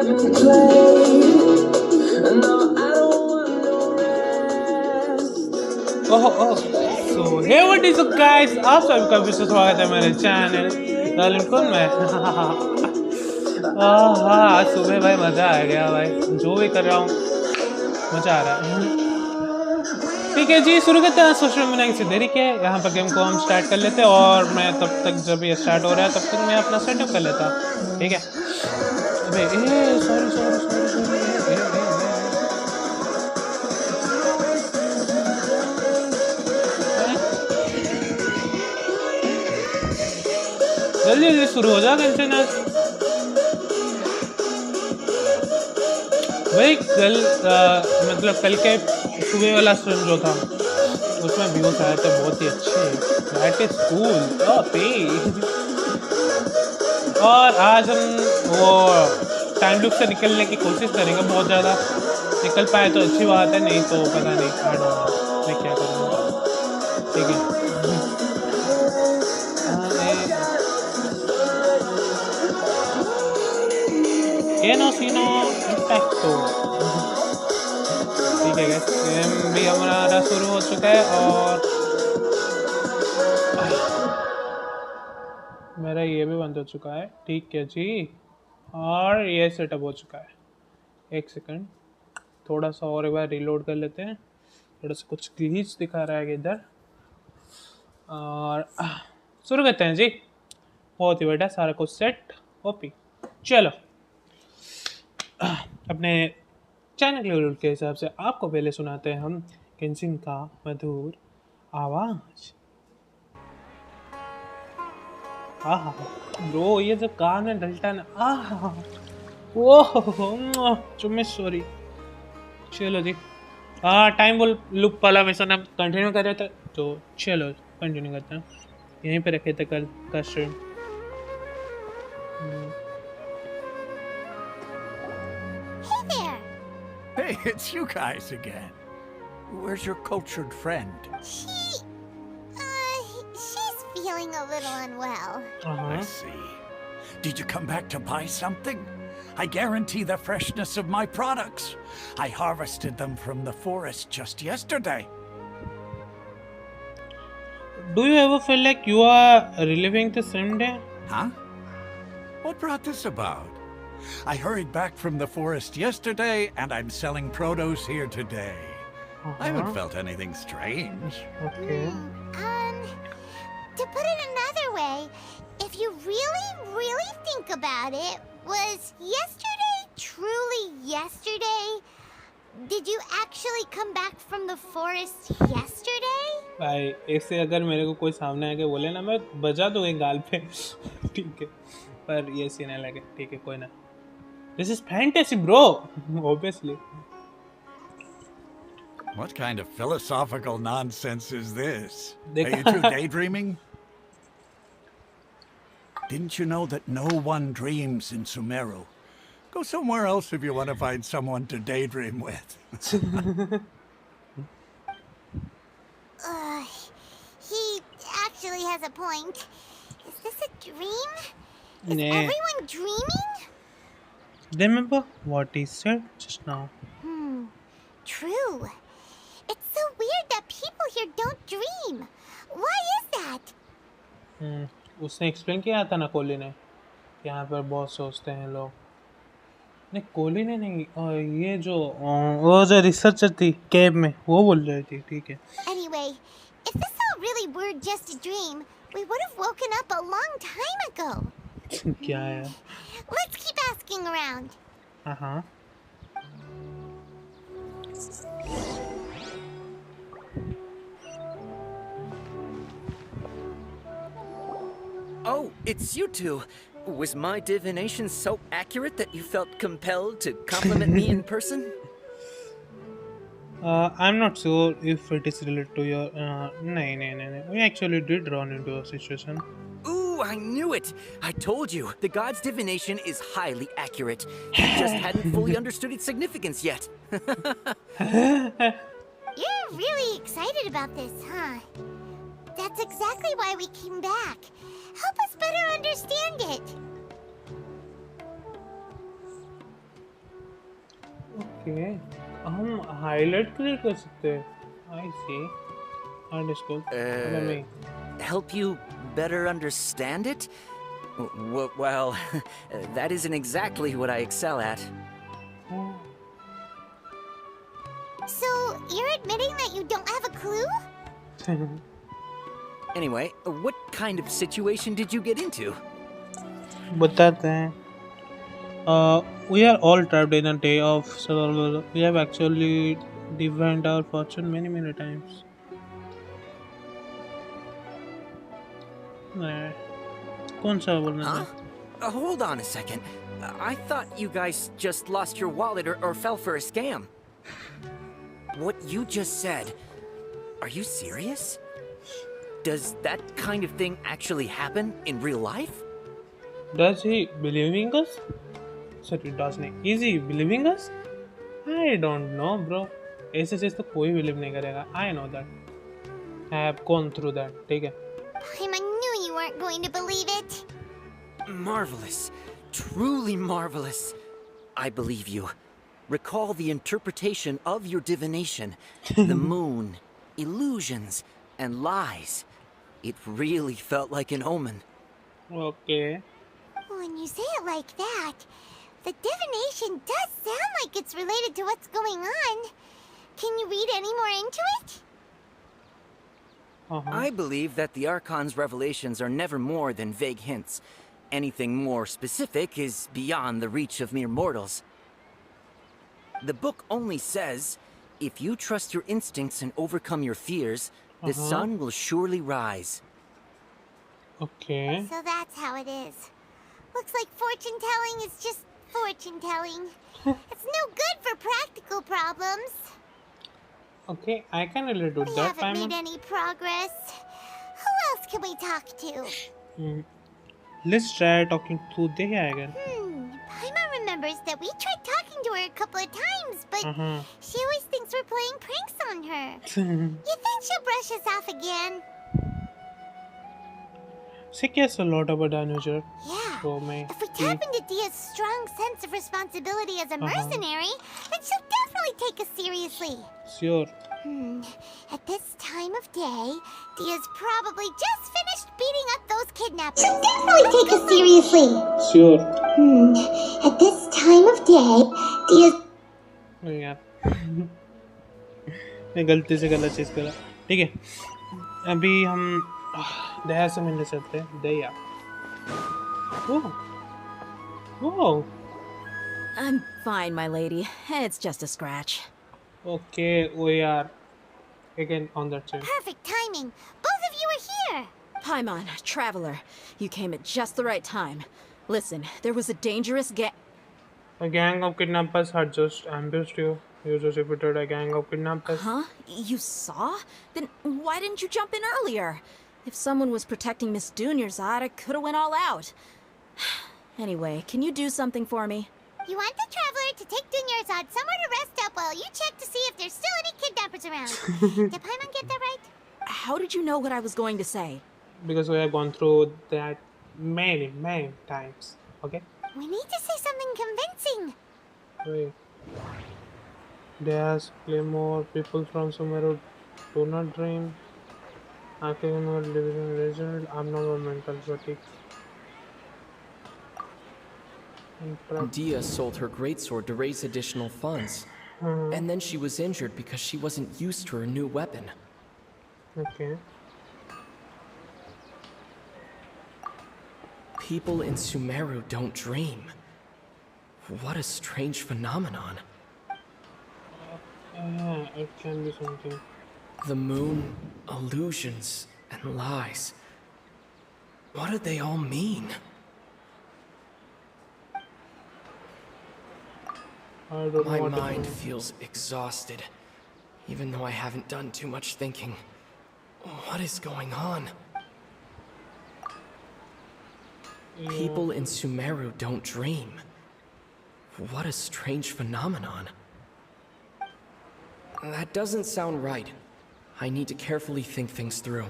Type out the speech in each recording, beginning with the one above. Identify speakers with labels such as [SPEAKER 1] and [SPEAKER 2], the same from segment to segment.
[SPEAKER 1] So hey what is up guys, आप सभी का फिर से स्वागत है मेरे चैनल कौन मैं आज सुबह भाई मज़ा आ गया भाई, जो भी कर रहा हूँ मज़ा आ रहा है। ठीक है जी, शुरू करते हैं सोशल मीडिया से देरी के। यहाँ पर गेम को हम स्टार्ट कर लेते हैं और मैं तब तक जब ये स्टार्ट हो रहा है तब तक मैं अपना सेटअप कर लेता। ठीक है, अबे सॉरी जल्दी शुरू हो जा गेंशिन। भाई कल मतलब कल के सुबह वाला स्ट्रीम जो था उसमें व्यूज आए थे बहुत ही अच्छे। That is cool. और आज हम वो टाइम लूप से निकलने की कोशिश करेंगे, बहुत ज़्यादा निकल पाए तो अच्छी बात है, नहीं तो पता नहीं मैं क्या करूँगा। ठीक है, Genshin Impact तो ठीक है गाइस, गेम भी हमारा शुरू हो चुका है और मेरा ये भी बंद हो चुका है। ठीक है जी, और ये सेटअप हो चुका है। एक सेकंड, थोड़ा सा और एक बार रीलोड कर लेते हैं। थोड़ा सा कुछ ग्लिच दिखा रहा है इधर, और शुरू करते हैं जी। बहुत ही बेटा, सारा कुछ सेट ओपी। चलो अपने चैनल के रूल के हिसाब से आपको पहले सुनाते हैं हम गेंशिन का मधुर आवाज। आहा ब्रो, ये जो कान में डलता ना, आहा ओह चुम्मेश्वरी। चलो जी, टाइम लूप वाला मिशन हम कंटिन्यू कर रहे थे, तो चलो कंटिन्यू करते हैं। यहीं पे रखे थे कल का stream.
[SPEAKER 2] Hey, it's you guys again. Where's your cultured friend?
[SPEAKER 3] She's feeling a little unwell.
[SPEAKER 2] I see. Did you come back to buy something? I guarantee the freshness of my products. I harvested them from the forest just yesterday.
[SPEAKER 1] Do you ever feel like you are reliving the same day?
[SPEAKER 2] Huh? What brought this about? I hurried back from the forest yesterday, and I'm selling produce here today. I haven't felt anything strange.
[SPEAKER 1] Okay.
[SPEAKER 3] To put it another way, if you really think about it, was yesterday truly yesterday? Did you actually come back from the forest yesterday?
[SPEAKER 1] भाई ऐसे अगर मेरे को कोई सामने आके बोले ना, मैं बजा दूंगा गाल पे। ठीक है, पर ये सीन लगे। ठीक है, कोई ना। This is fantasy, bro. Obviously.
[SPEAKER 2] What kind of philosophical nonsense is this?
[SPEAKER 1] Are
[SPEAKER 2] you two daydreaming? Didn't you know that no one dreams in Sumeru? Go somewhere else if you want to find someone to daydream with.
[SPEAKER 3] He actually has a point. Is this a dream? Is everyone dreaming?
[SPEAKER 1] Remember what he said just now.
[SPEAKER 3] True. It's so weird that people here don't dream. Why is that?
[SPEAKER 1] उसने explain किया था ना कोहली ने, यहाँ पर बहुत सोचते हैं लोग। नहीं कोहली ने नहीं, ये जो वो जो रिसर्चर थी कैब में, वो बोल रही थी। ठीक है।
[SPEAKER 3] Anyway, if this all really were just a dream, we would have woken up a long time ago.
[SPEAKER 1] क्या है?
[SPEAKER 3] Let's keep asking around.
[SPEAKER 1] हाँ।
[SPEAKER 4] Oh, it's you two. Was my divination so accurate that you felt compelled to compliment me in person?
[SPEAKER 1] I'm not sure if it is related to your. No. We actually did run into a situation.
[SPEAKER 4] Ooh, I knew it! I told you, the god's divination is highly accurate. You just hadn't fully understood its significance yet.
[SPEAKER 3] You're really excited about this, huh? That's exactly why we came back. Help us better understand it.
[SPEAKER 1] Okay, हम highlight create कर सकते हैं. आई सी. हाँ, school. हमें नहीं.
[SPEAKER 4] Help you better understand it? Well, that isn't exactly what I excel at.
[SPEAKER 3] So, you're admitting that you don't have a clue?
[SPEAKER 4] Anyway, what kind of situation did you get into?
[SPEAKER 1] बताते हैं. We are all trapped in a day of survival. We have actually divined our fortune many, many times. Nah. कौन सा बोलना
[SPEAKER 4] Huh?
[SPEAKER 1] था?
[SPEAKER 4] Hold on a second. I thought you guys just lost your wallet or fell for a scam. What you just said, are you serious? Does that kind of thing actually happen in real life?
[SPEAKER 1] Does he believing us? Sorry, does नहीं. Is he believing us? I don't know, bro. ऐसे चीज़ तो कोई believe नहीं करेगा. I know that. I have gone through that. ठीक है.
[SPEAKER 3] I knew you weren't going to believe it.
[SPEAKER 4] Marvelous. Truly marvelous. I believe you. Recall the interpretation of your divination. The moon, illusions, and lies. It really felt like an omen.
[SPEAKER 1] Okay.
[SPEAKER 3] When you say it like that, the divination does sound like it's related to what's going on. Can you read any more into it?
[SPEAKER 4] I believe that the Archon's revelations are never more than vague hints. Anything more specific is beyond the reach of mere mortals. The book only says, if you trust your instincts and overcome your fears, the sun will surely rise.
[SPEAKER 1] Okay.
[SPEAKER 3] So that's how it is. Looks like fortune telling is just fortune telling. It's no good for practical problems.
[SPEAKER 1] Okay, I can relate to
[SPEAKER 3] We
[SPEAKER 1] that.
[SPEAKER 3] haven't made any progress. Who else can we talk to?
[SPEAKER 1] Let's try talking to Deya again.
[SPEAKER 3] Paimon remembers that we tried talking to her a couple of times, but she always thinks we're playing pranks on her. You think she'll brush us off again?
[SPEAKER 1] She cares a lot about Danuja.
[SPEAKER 3] Yeah.
[SPEAKER 1] So may
[SPEAKER 3] If we tap into Dia's strong sense of responsibility as a mercenary, then she'll definitely take us seriously.
[SPEAKER 1] Sure.
[SPEAKER 3] At this time of day, Dia's probably just finished beating up those kidnappers. She'll definitely take us seriously.
[SPEAKER 1] Sure.
[SPEAKER 3] At this time of day, Dia's...
[SPEAKER 1] यार मैं गलती से गलत चीज़ करा. ठीक है. अभी हम दया से मिलने चलते हैं. दया. Oh.
[SPEAKER 5] I'm fine, my lady. It's just a scratch.
[SPEAKER 1] Okay, we are again on that chain.
[SPEAKER 3] Perfect timing. Both of you are here.
[SPEAKER 5] Paimon, traveler, you came at just the right time. Listen, there was a dangerous
[SPEAKER 1] A gang of kidnappers had just ambushed you. You just defeated a gang of kidnappers.
[SPEAKER 5] Huh? You saw? Then why didn't you jump in earlier? If someone was protecting Miss Dunyarzad, I could have went all out. Anyway, can you do something for me?
[SPEAKER 3] You want the traveler to take Dunyarzad somewhere to rest up while you check to see if there's still any kidnappers around. Did Paimon get that right?
[SPEAKER 5] How did you know what I was going to say?
[SPEAKER 1] Because we have gone through that many times. Okay?
[SPEAKER 3] We need to say something convincing.
[SPEAKER 1] Wait. There's Claymore, people from Sumeru do not dream. Academic division regional abnormal mental fatigue.
[SPEAKER 6] Dia sold her greatsword to raise additional funds. And then she was injured because she wasn't used to her new weapon.
[SPEAKER 1] Okay.
[SPEAKER 6] People in Sumeru don't dream. What a strange phenomenon.
[SPEAKER 1] It can be something.
[SPEAKER 6] The moon, illusions, and lies. What do they all mean?
[SPEAKER 1] I don't
[SPEAKER 6] My
[SPEAKER 1] know what to
[SPEAKER 6] mind
[SPEAKER 1] do.
[SPEAKER 6] feels exhausted, even though I haven't done too much thinking. What is going on? People in Sumeru don't dream. What a strange phenomenon. That doesn't sound right. I need to carefully think things through.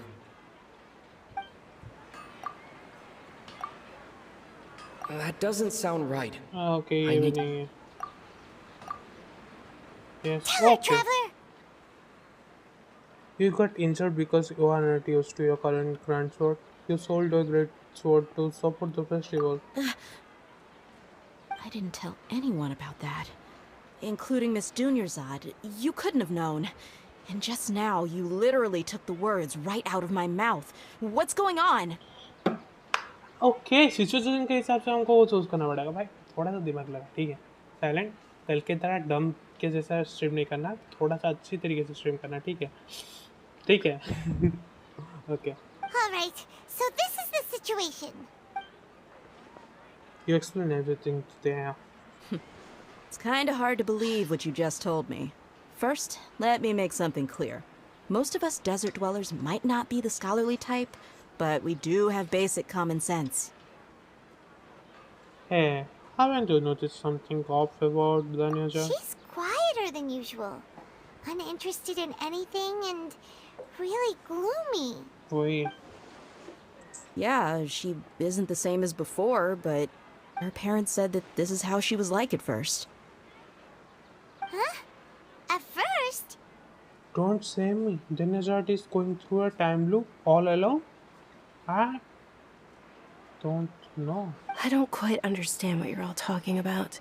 [SPEAKER 6] That doesn't sound right.
[SPEAKER 1] Okay,
[SPEAKER 6] I
[SPEAKER 1] ये
[SPEAKER 6] need-
[SPEAKER 1] भी नहीं है. Yes.
[SPEAKER 3] Tell her,
[SPEAKER 1] Okay.
[SPEAKER 3] Traveler!
[SPEAKER 1] You got injured because you are not used to your current grand sword. You sold your great sword to support the festival.
[SPEAKER 5] I didn't tell anyone about that. Including Miss Dunyarzad. You couldn't have known. And just now, you literally took the words right out of my mouth. What's going on?
[SPEAKER 1] Okay situation के हिसाब से हमको वो choose करना पड़ेगा भाई. थोड़ा सा दिमाग लगा, ठीक है. साइलेंट कल के तरह डम के जैसा स्ट्रीम नहीं करना, थोड़ा सा अच्छी तरीके से स्ट्रीम करना, ठीक है. ठीक है. Okay.
[SPEAKER 3] Alright, so this is the situation.
[SPEAKER 1] You explain everything today.
[SPEAKER 5] It's kinda hard to believe what you just told me. First, let me make something clear. Most of us desert dwellers might not be the scholarly type, but we do have basic common sense.
[SPEAKER 1] Hey, haven't you noticed something off about Danyaja?
[SPEAKER 3] She's quieter than usual, uninterested in anything, and really gloomy.
[SPEAKER 1] वही.
[SPEAKER 5] Yeah, she isn't the same as before, but her parents said that this is how she was like at first.
[SPEAKER 3] Huh? At first?
[SPEAKER 1] Don't say me. Danyaja is going through a time loop all alone. I don't know.
[SPEAKER 7] I don't quite understand what you're all talking about.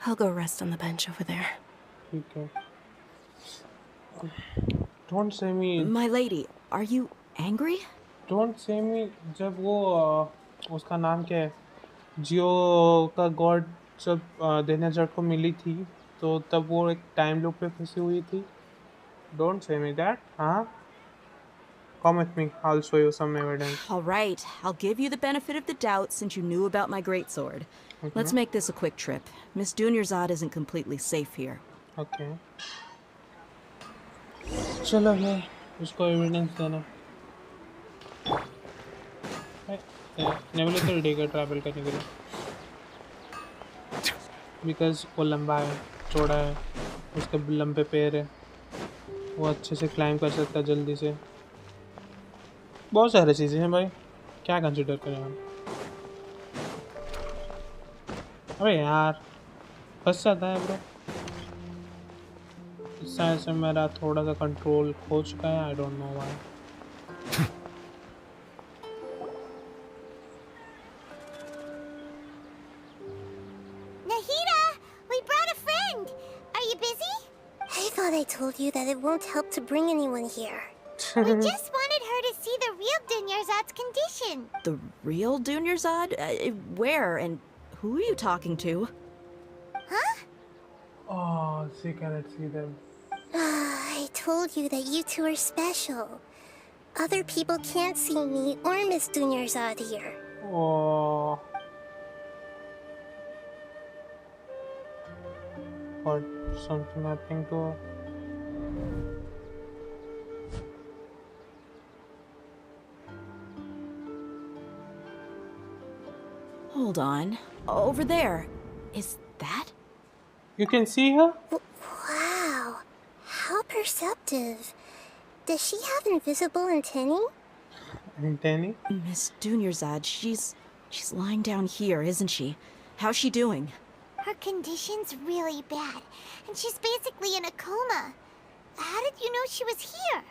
[SPEAKER 7] I'll go rest on the bench over there.
[SPEAKER 1] ठीक है. Don't say me.
[SPEAKER 5] My lady, are you angry?
[SPEAKER 1] Don't say me. जब वो उसका नाम क्या है, जियो का God जब देनाजट को मिली थी तो तब वो एक टाइम लूप पे फंसी हुई थी. Don't say me that. हाँ. Come with me. I'll show you some evidence.
[SPEAKER 5] All right, I'll give you the benefit of the doubt since you knew about my greatsword. Let's make this a quick trip. Miss Dunyarzad isn't completely safe here.
[SPEAKER 1] Okay. चलो है उसको evidence देना. Nebula तो ready है travel करने के लिए. Because वो लंबा है, चौड़ा है, उसके लंबे पैर है, वो अच्छे से क्लाइंब कर सकता है जल्दी से. बहुत सारी चीज़ें हैं भाई, क्या कंसिडर करें हम. अबे यार फंस जाता है ब्रो. इस साइड से मेरा थोड़ा सा कंट्रोल खो चुका है. I don't know why.
[SPEAKER 3] Nahida, we brought a friend. Are you busy?
[SPEAKER 8] I thought I told you that it won't help to bring anyone here.
[SPEAKER 3] We just wanted her to see the real Dunyarzad's condition.
[SPEAKER 5] The real Dunyarzad? Where and who are you talking to?
[SPEAKER 3] Huh?
[SPEAKER 1] Oh, she cannot see them.
[SPEAKER 8] I told you that you two are special. Other people can't see me or Miss Dunyarzad here.
[SPEAKER 1] Oh. Or something happening to her.
[SPEAKER 5] Hold on. Over there. Is that?
[SPEAKER 1] You can see her?
[SPEAKER 8] Wow, how perceptive. Does she have invisible antennae?
[SPEAKER 1] Antennae?
[SPEAKER 5] Miss Dunyarzad, she's lying down here, isn't she? How's she doing?
[SPEAKER 3] Her condition's really bad, and she's basically in a coma. How did you know she was here?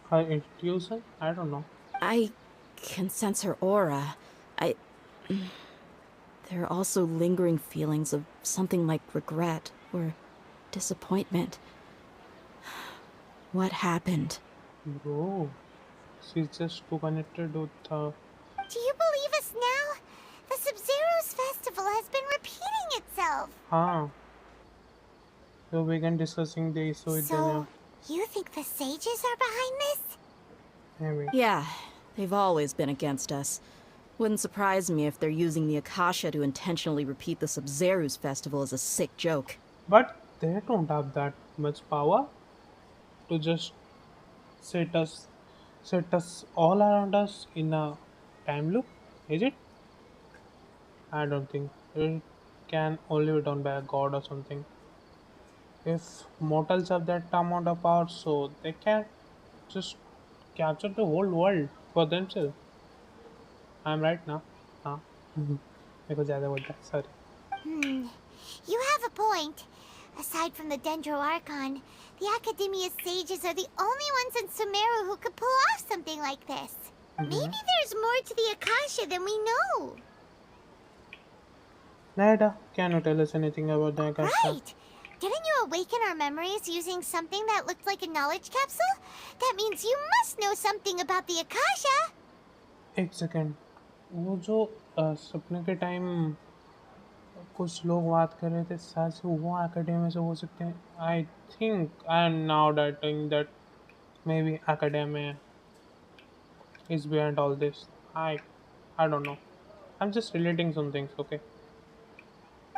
[SPEAKER 1] Her intuition? I don't know.
[SPEAKER 5] I can sense her aura. There are also lingering feelings of something like regret or disappointment. What happened?
[SPEAKER 1] Bro, she's just too connected with her.
[SPEAKER 3] Do you believe us now? The Sub-Zero's festival has been repeating itself.
[SPEAKER 1] Huh. So we can discussing the issue with
[SPEAKER 3] So, you think the sages are behind this?
[SPEAKER 1] Maybe.
[SPEAKER 5] Yeah, they've always been against us. Wouldn't surprise me if they're using the Akasha to intentionally repeat the Sub-Zero's festival as a sick joke.
[SPEAKER 1] But they don't have that much power to just set us all around us in a time loop, is it? I don't think. It can only be done by a god or something. If mortals have that amount of power, so they can just capture the whole world for themselves. I'm right now. हाँ. मेरे को ज़्यादा बोलता है. Sorry.
[SPEAKER 3] You have a point. Aside from the Dendro Archon, the Academia's sages are the only ones in Sumeru who could pull off something like this. Maybe there's more to the Akasha than we know.
[SPEAKER 1] Nada, can you tell us anything about the Akasha?
[SPEAKER 3] Right! Didn't you awaken our memories using something that looked like a knowledge capsule? That means you must know something about the Akasha!
[SPEAKER 1] एक second, वो जो सपने के time कुछ लोग बात कर रहे थे शायद से वो एकेडमी से हो सकते हैं. I think I am now doubting that may be academy is behind all this. I don't know. I'm just relating some things, okay?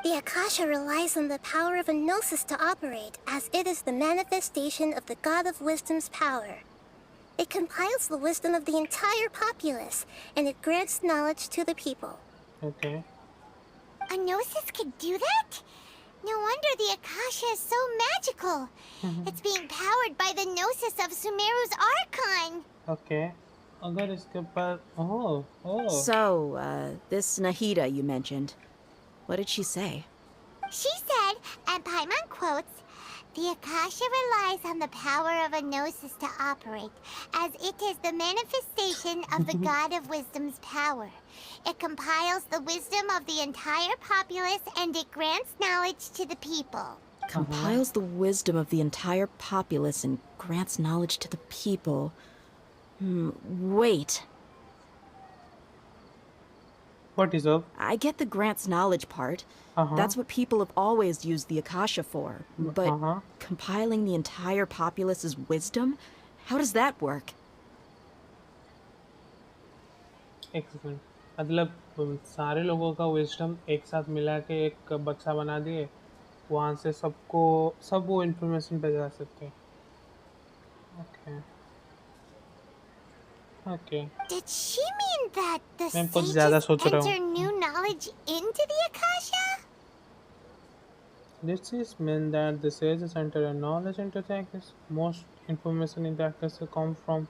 [SPEAKER 8] The Akasha relies on the power of a gnosis to operate, as it is the manifestation of the God of Wisdom's power. It compiles the wisdom of the entire populace, and it grants knowledge to the people.
[SPEAKER 1] Okay.
[SPEAKER 3] A gnosis could do that? No wonder the Akasha is so magical. It's being powered by the gnosis of Sumeru's Archon.
[SPEAKER 1] Okay. अगर इसके पास
[SPEAKER 5] So, this Nahida you mentioned, what did she say?
[SPEAKER 3] She said, and Paimon quotes, "The Akasha relies on the power of a gnosis to operate, as it is the manifestation of the God of Wisdom's power. It compiles the wisdom of the entire populace and it grants knowledge to the people."
[SPEAKER 5] Compiles the wisdom of the entire populace and grants knowledge to the people. Wait.
[SPEAKER 1] What is up?
[SPEAKER 5] I get the grants knowledge part. That's what people have always used the Akasha for. But compiling the entire populace's wisdom? How does that work?
[SPEAKER 1] एक second, मतलब सारे लोगों का wisdom एक साथ मिला के एक बक्सा बना दिए, वहाँ से सबको सब वो इन्फॉर्मेशन पे जा सकते हैं. Okay. Okay.
[SPEAKER 3] Did she mean that the
[SPEAKER 1] मैं कुछ ज़्यादा
[SPEAKER 3] sages
[SPEAKER 1] सोच रहा
[SPEAKER 3] enter
[SPEAKER 1] हूँ.
[SPEAKER 3] new knowledge into the Akasha?
[SPEAKER 1] This is mean that the sages enter a knowledge into the Akasha. Most information in the Akasha come from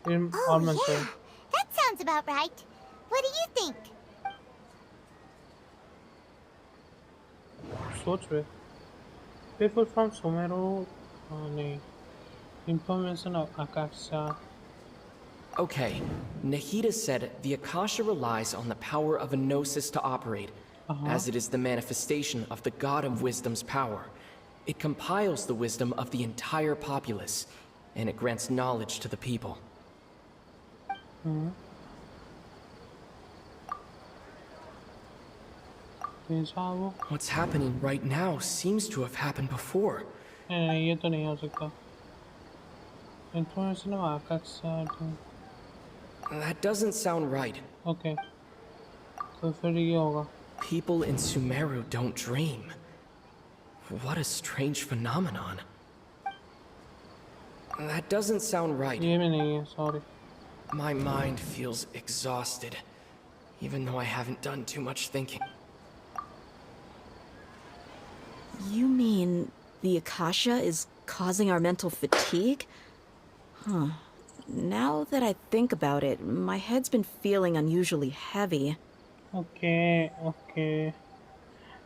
[SPEAKER 1] film or
[SPEAKER 3] Oh
[SPEAKER 1] mental.
[SPEAKER 3] yeah, that sounds about right. What do you think?
[SPEAKER 1] सोच वे. People from Sumeru, नहीं. Information of Akasha.
[SPEAKER 6] Okay, Nahida said the Akasha relies on the power of a gnosis to operate, as it is the manifestation of the God of Wisdom's power. It compiles the wisdom of the entire populace, and it grants knowledge to the people. What's happening right now seems to have happened before.
[SPEAKER 1] ये तो नहीं हो सकता. Information of Akasha.
[SPEAKER 6] That doesn't sound right.
[SPEAKER 1] Okay. तो फिर ये होगा.
[SPEAKER 6] People in Sumeru don't dream. What a strange phenomenon. That doesn't sound right.
[SPEAKER 1] ये भी नहीं है. Sorry.
[SPEAKER 6] My mind feels exhausted, even though I haven't done too much thinking.
[SPEAKER 5] You mean the Akasha is causing our mental fatigue? Huh. Now that I think about it, my head's been feeling unusually heavy.
[SPEAKER 1] Okay, okay.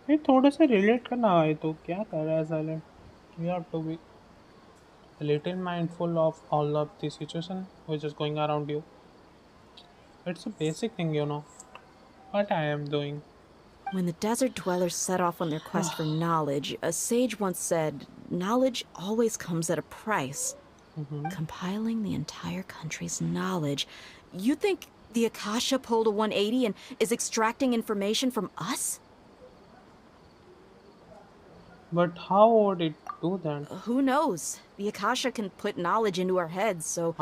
[SPEAKER 1] ये थोड़ा सा relate करना है तो क्या कर रहा है साले? You have to be a little mindful of all of the situation which is going around you. It's a basic thing, you know. What I am doing.
[SPEAKER 5] When the desert dwellers set off on their quest for knowledge, a sage once said, knowledge always comes at a price. Compiling the entire country's knowledge. You think the Akasha pulled a 180 and is extracting information from us?
[SPEAKER 1] But how would it do that?
[SPEAKER 5] Who knows? The Akasha can put knowledge into our heads, so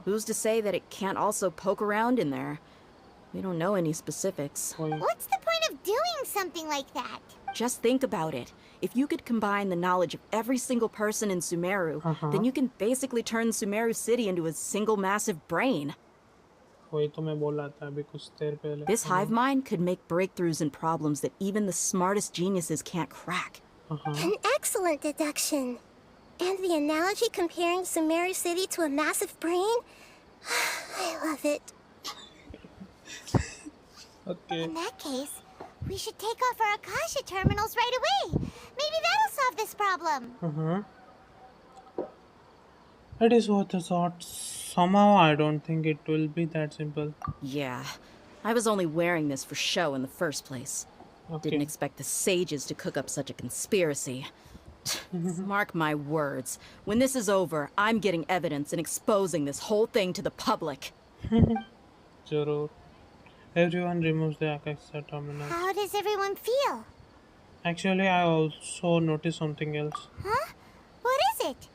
[SPEAKER 5] who's to say that it can't also poke around in there? We don't know any specifics.
[SPEAKER 3] What's the point of doing something like that?
[SPEAKER 5] Just think about it. If you could combine the knowledge of every single person in Sumeru, then you can basically turn Sumeru City into a single massive brain.
[SPEAKER 1] वही तो मैं बोल रहा था अभी कुछ देर पहले.
[SPEAKER 5] This hive mind could make breakthroughs in problems that even the smartest geniuses can't crack.
[SPEAKER 8] An excellent deduction. And the analogy comparing Sumeru City to a massive brain? I love it.
[SPEAKER 1] Okay.
[SPEAKER 3] In that case, We should take off our Akasha terminals right away. Maybe that'll solve this problem.
[SPEAKER 1] It is worth a thought. Somehow I don't think it will be that simple.
[SPEAKER 5] Yeah, I was only wearing this for show in the first place. Didn't
[SPEAKER 1] Okay.
[SPEAKER 5] expect the sages to cook up such a conspiracy. Mark my words. When this is over, I'm getting evidence and exposing this whole thing to the public.
[SPEAKER 1] Zero. Everyone removes the Akasha terminal.
[SPEAKER 3] How does everyone feel?
[SPEAKER 1] Actually, I also noticed something else.
[SPEAKER 3] Huh? What is it?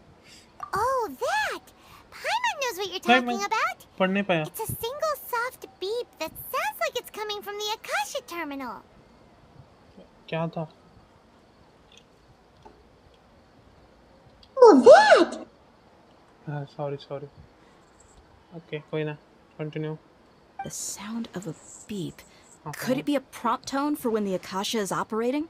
[SPEAKER 3] Oh, that! Paimon knows what you're
[SPEAKER 1] Paimon.
[SPEAKER 3] talking about.
[SPEAKER 1] पढ़ नहीं पाया.
[SPEAKER 3] It's a single soft beep that sounds like it's coming from the Akasha terminal.
[SPEAKER 1] क्या था?
[SPEAKER 8] Oh, that!
[SPEAKER 1] Sorry. Okay, कोई ना. Continue.
[SPEAKER 5] The sound of a beep. Could it be a prompt tone for when the Akasha is operating?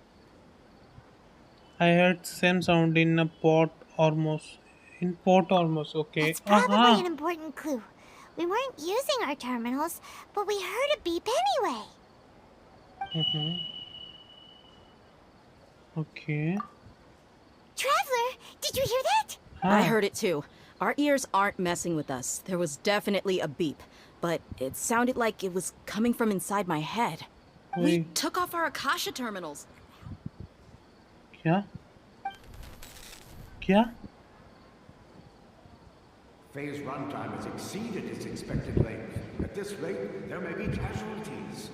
[SPEAKER 1] I heard same sound in a port almost. In port almost. Okay.
[SPEAKER 3] That's probably an important clue. We weren't using our terminals, but we heard a beep anyway.
[SPEAKER 1] Okay.
[SPEAKER 3] Traveler, did you hear that?
[SPEAKER 5] I heard it too. Our ears aren't messing with us. There was definitely a beep, but it sounded like it was coming from inside my head. We
[SPEAKER 1] Wait.
[SPEAKER 5] took off our Akasha terminals.
[SPEAKER 1] क्या? क्या?
[SPEAKER 2] Phase runtime has exceeded its expected length. At this rate, there may be casualties.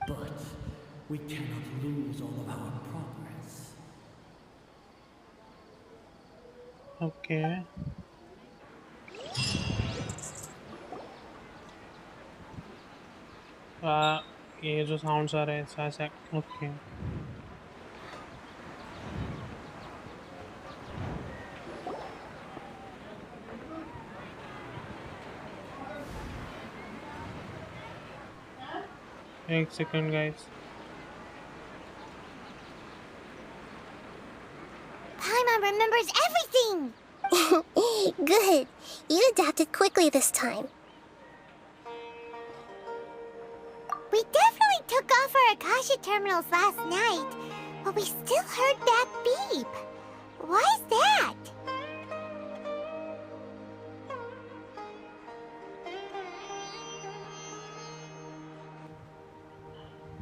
[SPEAKER 9] But we cannot lose all of our progress.
[SPEAKER 1] Okay. ये जो sounds आ रहे हैं ऐसा. Okay. एक second, guys.
[SPEAKER 3] Paimon remembers everything.
[SPEAKER 8] Good. You adapted quickly this time.
[SPEAKER 3] We definitely took off our Akasha terminals last night, but we still heard that beep. Why is that?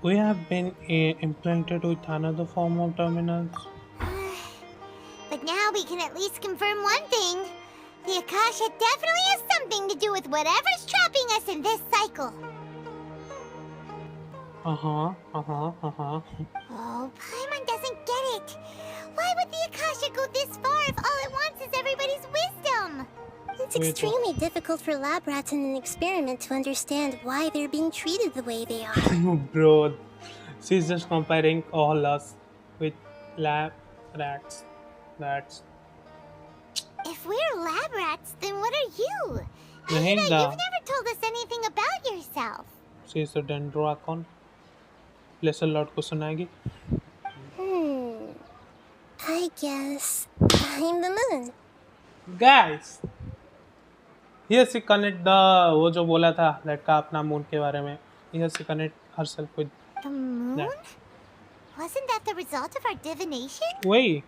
[SPEAKER 1] We have been implanted with another form of terminals.
[SPEAKER 3] But now we can at least confirm one thing. The Akasha definitely has something to do with whatever's trapping us in this cycle.
[SPEAKER 1] Uh-huh.
[SPEAKER 3] Oh, Paimon doesn't get it. Why would the Akasha go this far if all it wants is everybody's wisdom?
[SPEAKER 8] It's extremely difficult for lab rats in an experiment to understand why they're being treated the way they are.
[SPEAKER 1] Bro, she's just comparing all us with lab rats. That's
[SPEAKER 3] If we're lab rats, then what are you?
[SPEAKER 1] नहीं
[SPEAKER 3] Nahida,
[SPEAKER 1] दा.
[SPEAKER 3] you've never told us anything about yourself.
[SPEAKER 1] She's a dendrocon. Plus a lot को सुनाएगी.
[SPEAKER 8] I guess I'm the moon.
[SPEAKER 1] Guys, here she connect the वो जो बोला था लड़का अपना moon के बारे में. Here she connect herself with
[SPEAKER 3] The moon?
[SPEAKER 1] that.
[SPEAKER 3] Wasn't that the result of our divination?
[SPEAKER 1] Wait.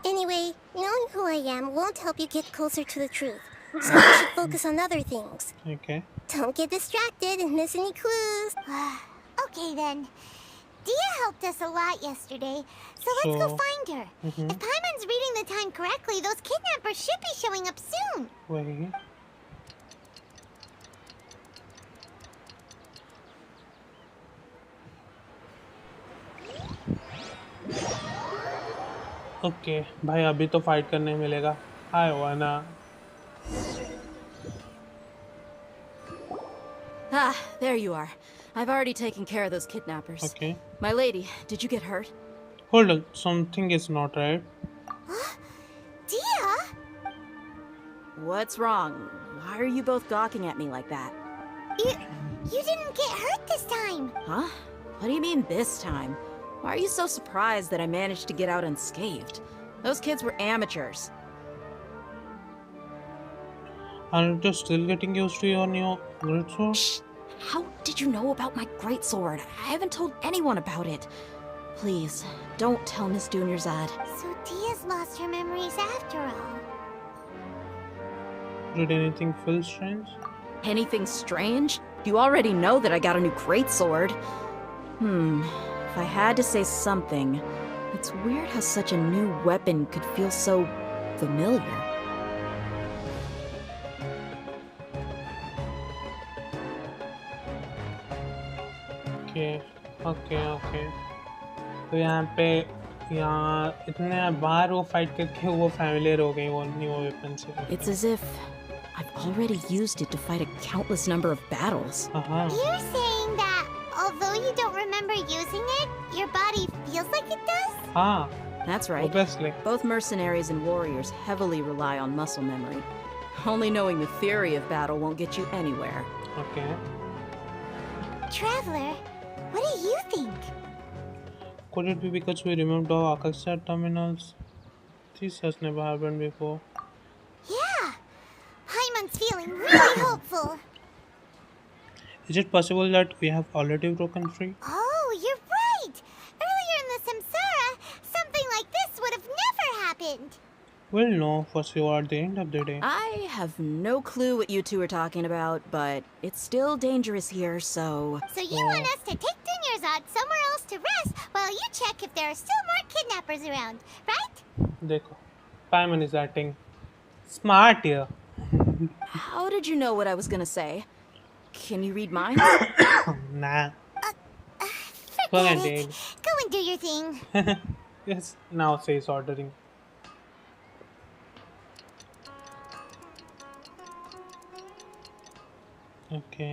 [SPEAKER 8] Anyway, knowing who I am won't help you get closer to the truth. So you should focus on other things.
[SPEAKER 1] Okay.
[SPEAKER 8] Don't get distracted and miss any clues.
[SPEAKER 3] Okay then. Dia helped us a lot yesterday, so let's go
[SPEAKER 1] So-
[SPEAKER 3] find her. If Paimon's reading the time correctly, those kidnappers should be showing up soon.
[SPEAKER 1] Wait. Okay भाई अभी तो fight करने मिलेगा. हाय वाना.
[SPEAKER 5] Ah, there you are. I've already taken care of those kidnappers.
[SPEAKER 1] Okay.
[SPEAKER 5] My lady, did you get hurt?
[SPEAKER 1] Hold on, something is not right.
[SPEAKER 3] Dia?
[SPEAKER 5] What's wrong? Why are you both gawking at me like that?
[SPEAKER 3] You didn't get hurt this time.
[SPEAKER 5] Huh? What do you mean this time? Why are you so surprised that I managed to get out unscathed? Those kids were amateurs.
[SPEAKER 1] Aren't you still getting used to your new great sword?
[SPEAKER 5] How did you know about my greatsword? I haven't told anyone about it. Please, don't tell Miss Dunyarzad.
[SPEAKER 3] So Dia's lost her memories after all.
[SPEAKER 1] Did anything feel strange?
[SPEAKER 5] Anything strange? You already know that I got a new greatsword. If I had to say something, it's weird how such a new weapon could feel so familiar.
[SPEAKER 1] Okay तो यहाँ इतने बार वो fight करके वो familiar हो गई वो new weapon से.
[SPEAKER 5] It's as if I've already used it to fight a countless number of battles.
[SPEAKER 3] You're saying that although you don't remember using it, your body feels like it does?
[SPEAKER 1] हाँ.
[SPEAKER 5] That's right.
[SPEAKER 1] Obviously.
[SPEAKER 5] Both mercenaries and warriors heavily rely on muscle memory. Only knowing the theory of battle won't get you anywhere.
[SPEAKER 1] Okay.
[SPEAKER 3] Traveler, what do you think?
[SPEAKER 1] Could it be because we removed our Akasha terminals? This has never happened before.
[SPEAKER 3] Yeah, Hyman's feeling really hopeful.
[SPEAKER 1] Is it possible that we have already broken free?
[SPEAKER 3] Oh, you're right! Earlier in the Samsara, something like this would have never happened.
[SPEAKER 1] We'll know for sure at the end of the day.
[SPEAKER 5] I have no clue what you two are talking about, but it's still dangerous here, so...
[SPEAKER 3] So you want us to take Dunyarzad somewhere else to rest while you check if there are still more kidnappers around, right?
[SPEAKER 1] देखो, Paimon is acting smart here.
[SPEAKER 5] How did you know what I was gonna say? Can you read minds?
[SPEAKER 1] Nah.
[SPEAKER 3] Forget it. Go and do your thing.
[SPEAKER 1] Yes, now says ordering. Okay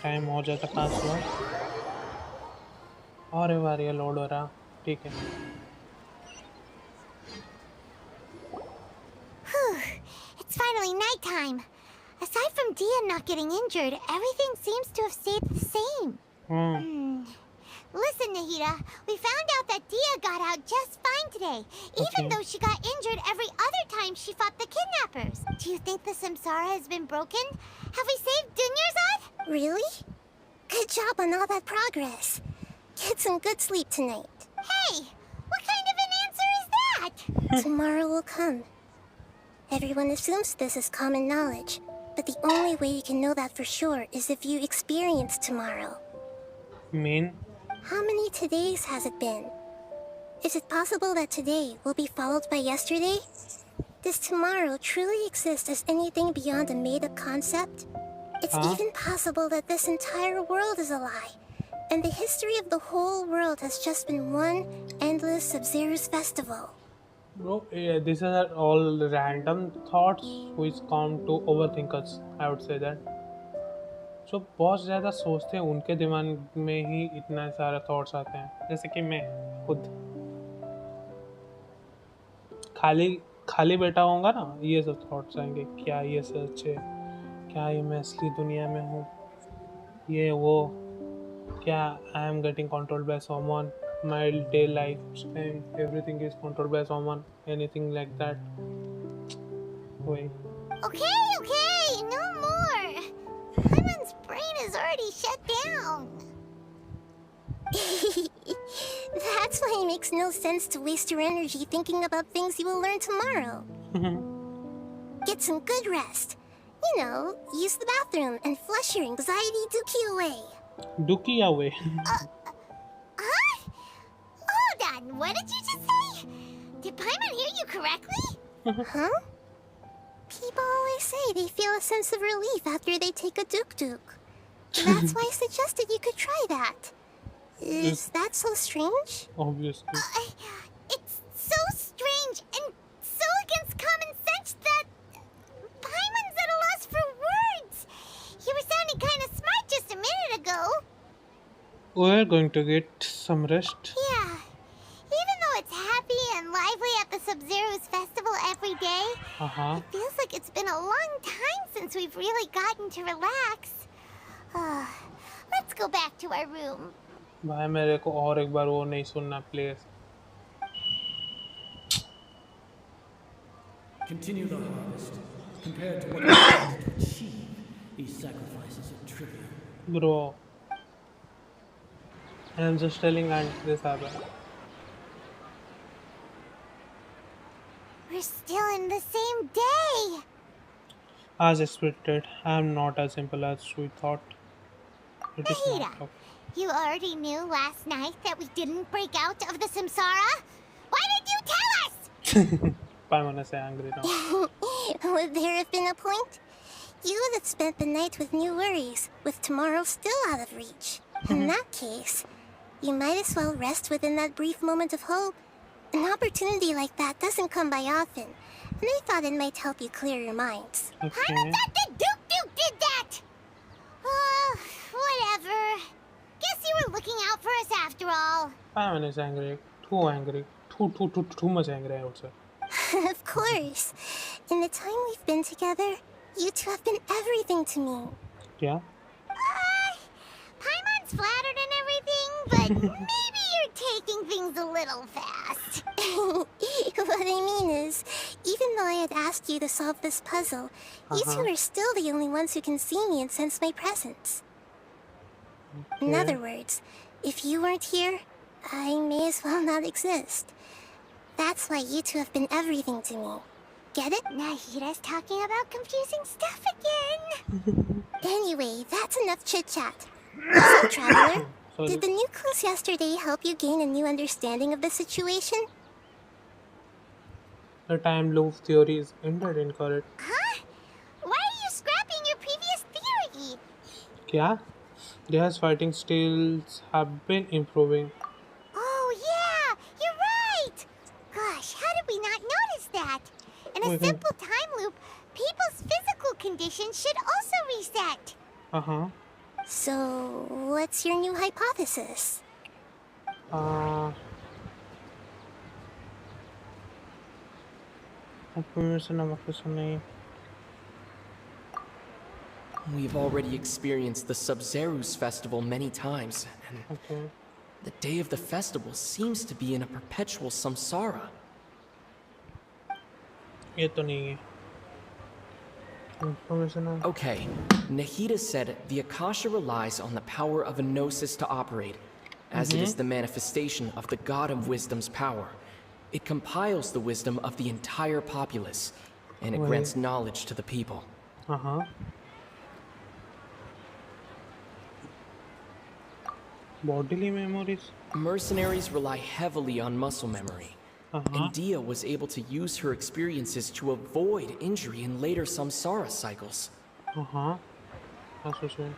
[SPEAKER 1] time हो जाता पास हुआ और एक बार ये load हो रहा. ठीक है.
[SPEAKER 3] It's finally nighttime. Aside from Dia not getting injured, everything seems to have stayed the same. Listen, Nahida, we found out that Dia got out just fine today, even though she got injured every other time she fought the kidnappers. Do you think the Samsara has been broken? Have we saved Dunyarzad?
[SPEAKER 8] Really? Good job on all that progress. Get some good sleep tonight.
[SPEAKER 3] Hey, what kind of an answer is that?
[SPEAKER 8] Tomorrow will come. Everyone assumes this is common knowledge, but the only way you can know that for sure is if you experience tomorrow.
[SPEAKER 1] Mean?
[SPEAKER 8] How many todays has it been? Is it possible that today will be followed by yesterday? Does tomorrow truly exist as anything beyond a made-up concept? It's even possible that this entire world is a lie, and the history of the whole world has just been one endless Sub-Zero's festival.
[SPEAKER 1] Bro, these are all random thoughts which come to overthinkers. I would say that. जो बहुत ज़्यादा सोचते हैं उनके दिमाग में ही इतना सारा थॉट्स आते हैं. जैसे कि मैं खुद खाली बैठा होऊंगा ना, ये सब थॉट्स आएंगे. क्या ये सच है? क्या ये मैं असली दुनिया में हूँ? ये वो क्या I am getting controlled by someone? My day life and everything is controlled by someone, anything like that. Wait.
[SPEAKER 3] Okay, no more. Hyman's brain is already shut down.
[SPEAKER 8] That's why it makes no sense to waste your energy thinking about things you will learn tomorrow. Get some good rest. You know, use the bathroom and flush your anxiety dookie away.
[SPEAKER 1] Dookie away.
[SPEAKER 3] Hold on, what did you just say? Did Paimon hear you correctly?
[SPEAKER 8] Huh? People always say they feel a sense of relief after they take a duk-duk. That's why I suggested you could try that. Is that so strange?
[SPEAKER 1] Obviously.
[SPEAKER 3] It's so strange and so against common sense that Paimon's at a loss for words. You were sounding kind of smart just a minute ago.
[SPEAKER 1] We're going to get some rest.
[SPEAKER 3] Yeah. Even though it's happy and lively at the Sub-Zero's festival every day, it feels like it's been a long time since we've really gotten to relax. Let's go back to our room.
[SPEAKER 1] भाई मेरे को और एक बार वो नहीं सुनना please.
[SPEAKER 9] Continue the harvest. Compared to what you have to achieve, These sacrifices are trivial.
[SPEAKER 1] Bro, I'm just telling and this happened.
[SPEAKER 3] We're still in the same day.
[SPEAKER 1] As expected, I'm not as simple as we thought. It is not.
[SPEAKER 3] Nahida, you already knew last night that we didn't break out of the samsara? Why did you tell us?
[SPEAKER 1] I'm gonna say angry now.
[SPEAKER 8] Would there have been a point? You would have spent the night with new worries, with tomorrow still out of reach. In that case, you might as well rest within that brief moment of hope. An opportunity like that doesn't come by often, and I thought it might help you clear your minds.
[SPEAKER 1] Okay.
[SPEAKER 3] Duke did that! Whatever. Guess you were looking out for us after all.
[SPEAKER 1] I'm angry. Too angry. Too much angry, I would say.
[SPEAKER 8] Of course. In the time we've been together, you two have been everything to me.
[SPEAKER 1] Yeah?
[SPEAKER 3] Paimon's flattered and everything, but maybe you're taking things a little fast.
[SPEAKER 8] What I mean is, even though I had asked you to solve this puzzle, you two are still the only ones who can see me and sense my presence. In other words, if you weren't here, I may as well not exist. That's why you two have been everything to me. Get it?
[SPEAKER 3] Nahida's talking about confusing stuff again.
[SPEAKER 8] Anyway, that's enough chit-chat. So, Traveler,
[SPEAKER 1] Sorry.
[SPEAKER 8] did the new clues yesterday help you gain a new understanding of the situation?
[SPEAKER 1] The time loop theory is indeed incorrect.
[SPEAKER 3] Huh? Why are you scrapping your previous theory?
[SPEAKER 1] Yeah? Their fighting skills have been improving.
[SPEAKER 3] Oh, yeah, you're right. Gosh, how did we not notice that? In a simple time loop, people's physical conditions should also reset.
[SPEAKER 1] Uh-huh.
[SPEAKER 8] So, what's your new hypothesis?
[SPEAKER 6] We've already experienced the Sub-Zerus festival many times, and
[SPEAKER 1] Okay.
[SPEAKER 6] the day of the festival seems to be in a perpetual samsara.
[SPEAKER 1] ये तो नहीं है. Information है.
[SPEAKER 6] Okay, Nahida said the Akasha relies on the power of a gnosis to operate, as it is the manifestation of the God of Wisdom's power. It compiles the wisdom of the entire populace, and it grants knowledge to the people.
[SPEAKER 1] Uh-huh. Bodily memories?
[SPEAKER 6] Mercenaries rely heavily on muscle memory. And Dia was able to use her experiences to avoid injury in later samsara cycles.
[SPEAKER 1] Uh-huh. That's what I'm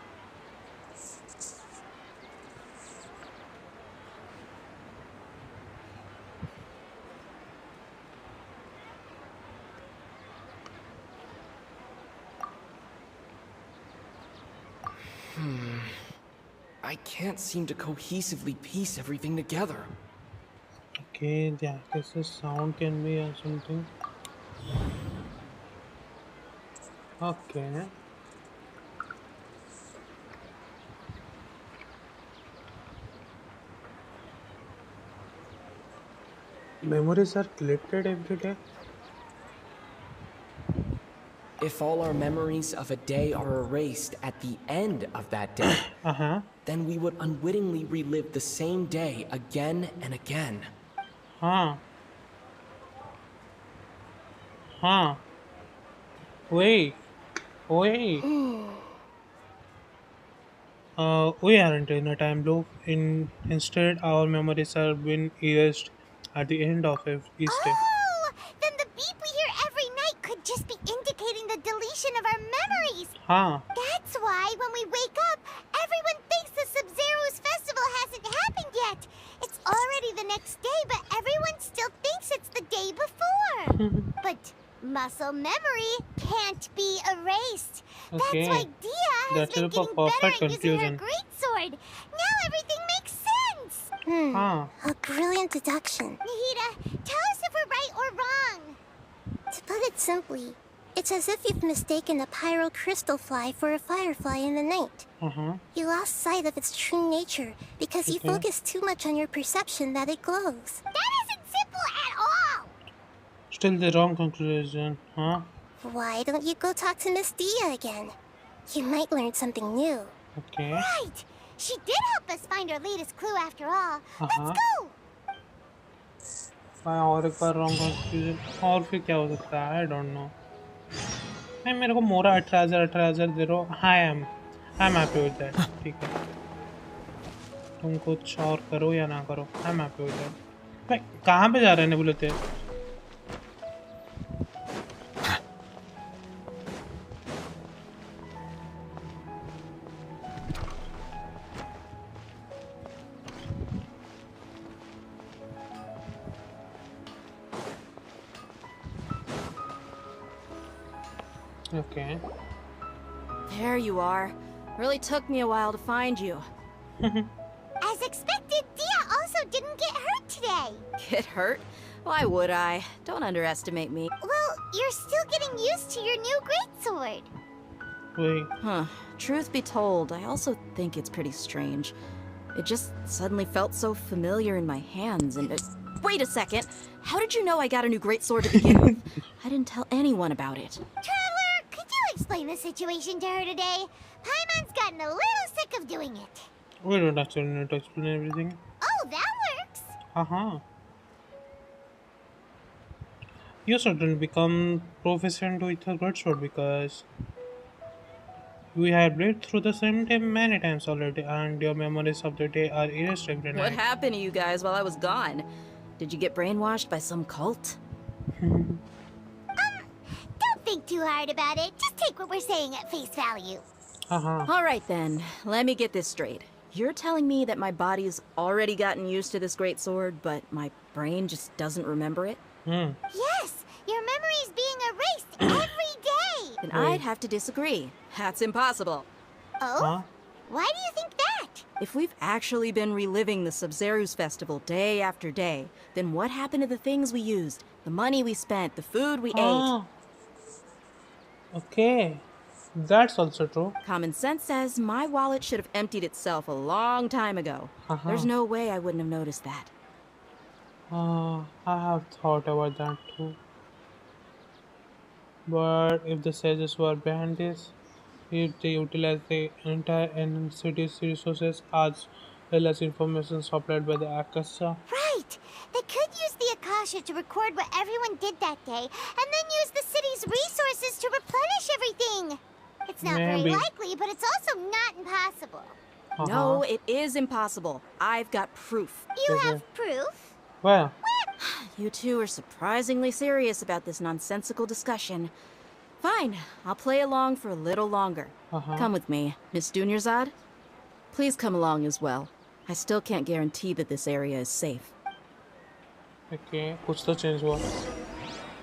[SPEAKER 6] I can't seem to cohesively piece everything together.
[SPEAKER 1] Okay, yeah, this is sound can be or something. Okay. Memories are collected every day.
[SPEAKER 6] If all our memories of a day are erased at the end of that day, then we would unwittingly relive the same day again and again.
[SPEAKER 1] Huh. Wait. We aren't in a time loop. Instead, our memories have been erased at the end of each day.
[SPEAKER 3] Oh, then the beep we hear every night could just be indicating the deletion of our memories. That's why when we wake up, everyone thinks the Sub-Zero's festival hasn't happened yet. It's already the next day, but everyone still thinks it's the day before. But muscle memory can't be erased.
[SPEAKER 1] Okay.
[SPEAKER 3] That's why Dia has
[SPEAKER 1] That's
[SPEAKER 3] been
[SPEAKER 1] a
[SPEAKER 3] getting
[SPEAKER 1] perfect
[SPEAKER 3] better at using her
[SPEAKER 1] conclusion.
[SPEAKER 3] greatsword. Now everything makes sense.
[SPEAKER 8] A brilliant deduction.
[SPEAKER 3] Nahida, tell us if we're right or wrong.
[SPEAKER 8] To put it simply, it's as if you've mistaken a pyro crystal fly for a firefly in the night. You lost sight of its true nature because you focused too much on your perception that it glows.
[SPEAKER 3] That isn't simple at all.
[SPEAKER 1] Still the wrong conclusion, huh?
[SPEAKER 8] Why don't you go talk to Miss Dia again? You might learn something new.
[SPEAKER 1] Okay.
[SPEAKER 3] Right! She did help us find our latest clue after all. Let's go!
[SPEAKER 1] मैं और एक बार wrong confusion और फिर क्या हो सकता है I don't know नहीं मेरे को मोरा 18,000 दे रहा हूँ I am happy with that ठीक है तुम कुछ और करो या ना करो I am happy with that भाई कहाँ पे जा रहे हैं बोले थे Okay.
[SPEAKER 5] There you are. Really took me a while to find you.
[SPEAKER 3] As expected, Dia also didn't get hurt today.
[SPEAKER 5] Get hurt? Why would I? Don't underestimate me.
[SPEAKER 3] Well, you're still getting used to your new greatsword.
[SPEAKER 1] Wait.
[SPEAKER 5] Huh. Truth be told, I also think it's pretty strange. It just suddenly felt so familiar in my hands and wait a second! How did you know I got a new greatsword to begin with? I didn't tell anyone about it.
[SPEAKER 3] Traveler, could you explain the situation to her today? Paimon's gotten a little sick of doing it.
[SPEAKER 1] We don't actually need to explain everything.
[SPEAKER 3] Oh, that works.
[SPEAKER 1] You shouldn't become proficient with a greatsword because we have lived through the same day many times already, and your memories of the day are erased every night.
[SPEAKER 5] What happened to you guys while I was gone? Did you get brainwashed by some cult?
[SPEAKER 3] Don't think too hard about it. Just take what we're saying at face value.
[SPEAKER 5] All right then, let me get this straight. You're telling me that my body's already gotten used to this greatsword, but my brain just doesn't remember it?
[SPEAKER 3] Yes, your memory's being erased every day.
[SPEAKER 5] Then I'd have to disagree. That's impossible.
[SPEAKER 3] Oh? Why do you think that?
[SPEAKER 5] If we've actually been reliving the Sub-Zeru's festival day after day, then what happened to the things we used, the money we spent, the food we ate?
[SPEAKER 1] Okay, that's also true.
[SPEAKER 5] Common sense says my wallet should have emptied itself a long time ago. There's no way I wouldn't have noticed that.
[SPEAKER 1] I have thought about that too. But if the sages were behind this, if they utilize the entire city's resources as well as information supplied by the Akasha,
[SPEAKER 3] Right. They could use the Akasha to record what everyone did that day, and then use the city's resources to replenish everything. It's not very
[SPEAKER 1] Maybe.
[SPEAKER 3] likely, but it's also not impossible.
[SPEAKER 5] No, it is impossible. I've got proof.
[SPEAKER 3] You have proof?
[SPEAKER 1] well,
[SPEAKER 5] You two are surprisingly serious about this nonsensical discussion. Fine, I'll play along for a little longer. Come with me, Miss Dunyarzad. Please come along as well. I still can't guarantee that this area is safe.
[SPEAKER 1] okay, कुछ तो change हुआ.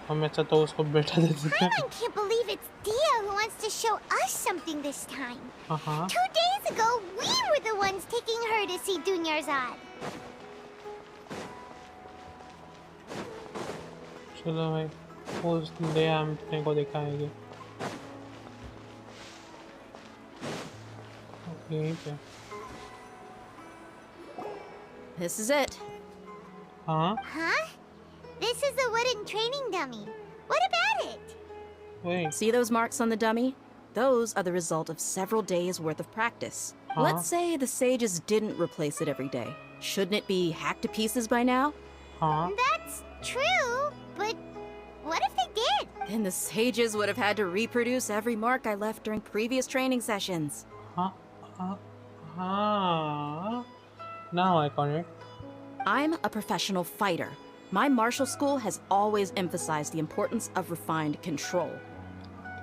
[SPEAKER 1] हम अच्छा तो उसको बैठा देते थे.
[SPEAKER 3] Paimon can't believe it's Dia who wants to show us something this time. 2 days ago, we were the ones taking her to see Dunyarzad.
[SPEAKER 1] चलो भाई, उस डे हम अपने को दिखाएंगे. Okay.
[SPEAKER 5] This is it.
[SPEAKER 1] हाँ?
[SPEAKER 3] Huh? This is a wooden training dummy. What about it?
[SPEAKER 1] Wait.
[SPEAKER 5] See those marks on the dummy? Those are the result of several days' worth of practice. Let's say the sages didn't replace it every day. Shouldn't it be hacked to pieces by now?
[SPEAKER 1] हाँ?
[SPEAKER 3] That's true, but what if they did?
[SPEAKER 5] Then the sages would have had to reproduce every mark I left during previous training sessions.
[SPEAKER 1] हाँ? Now I got it.
[SPEAKER 5] I'm a professional fighter. My martial school has always emphasized the importance of refined control.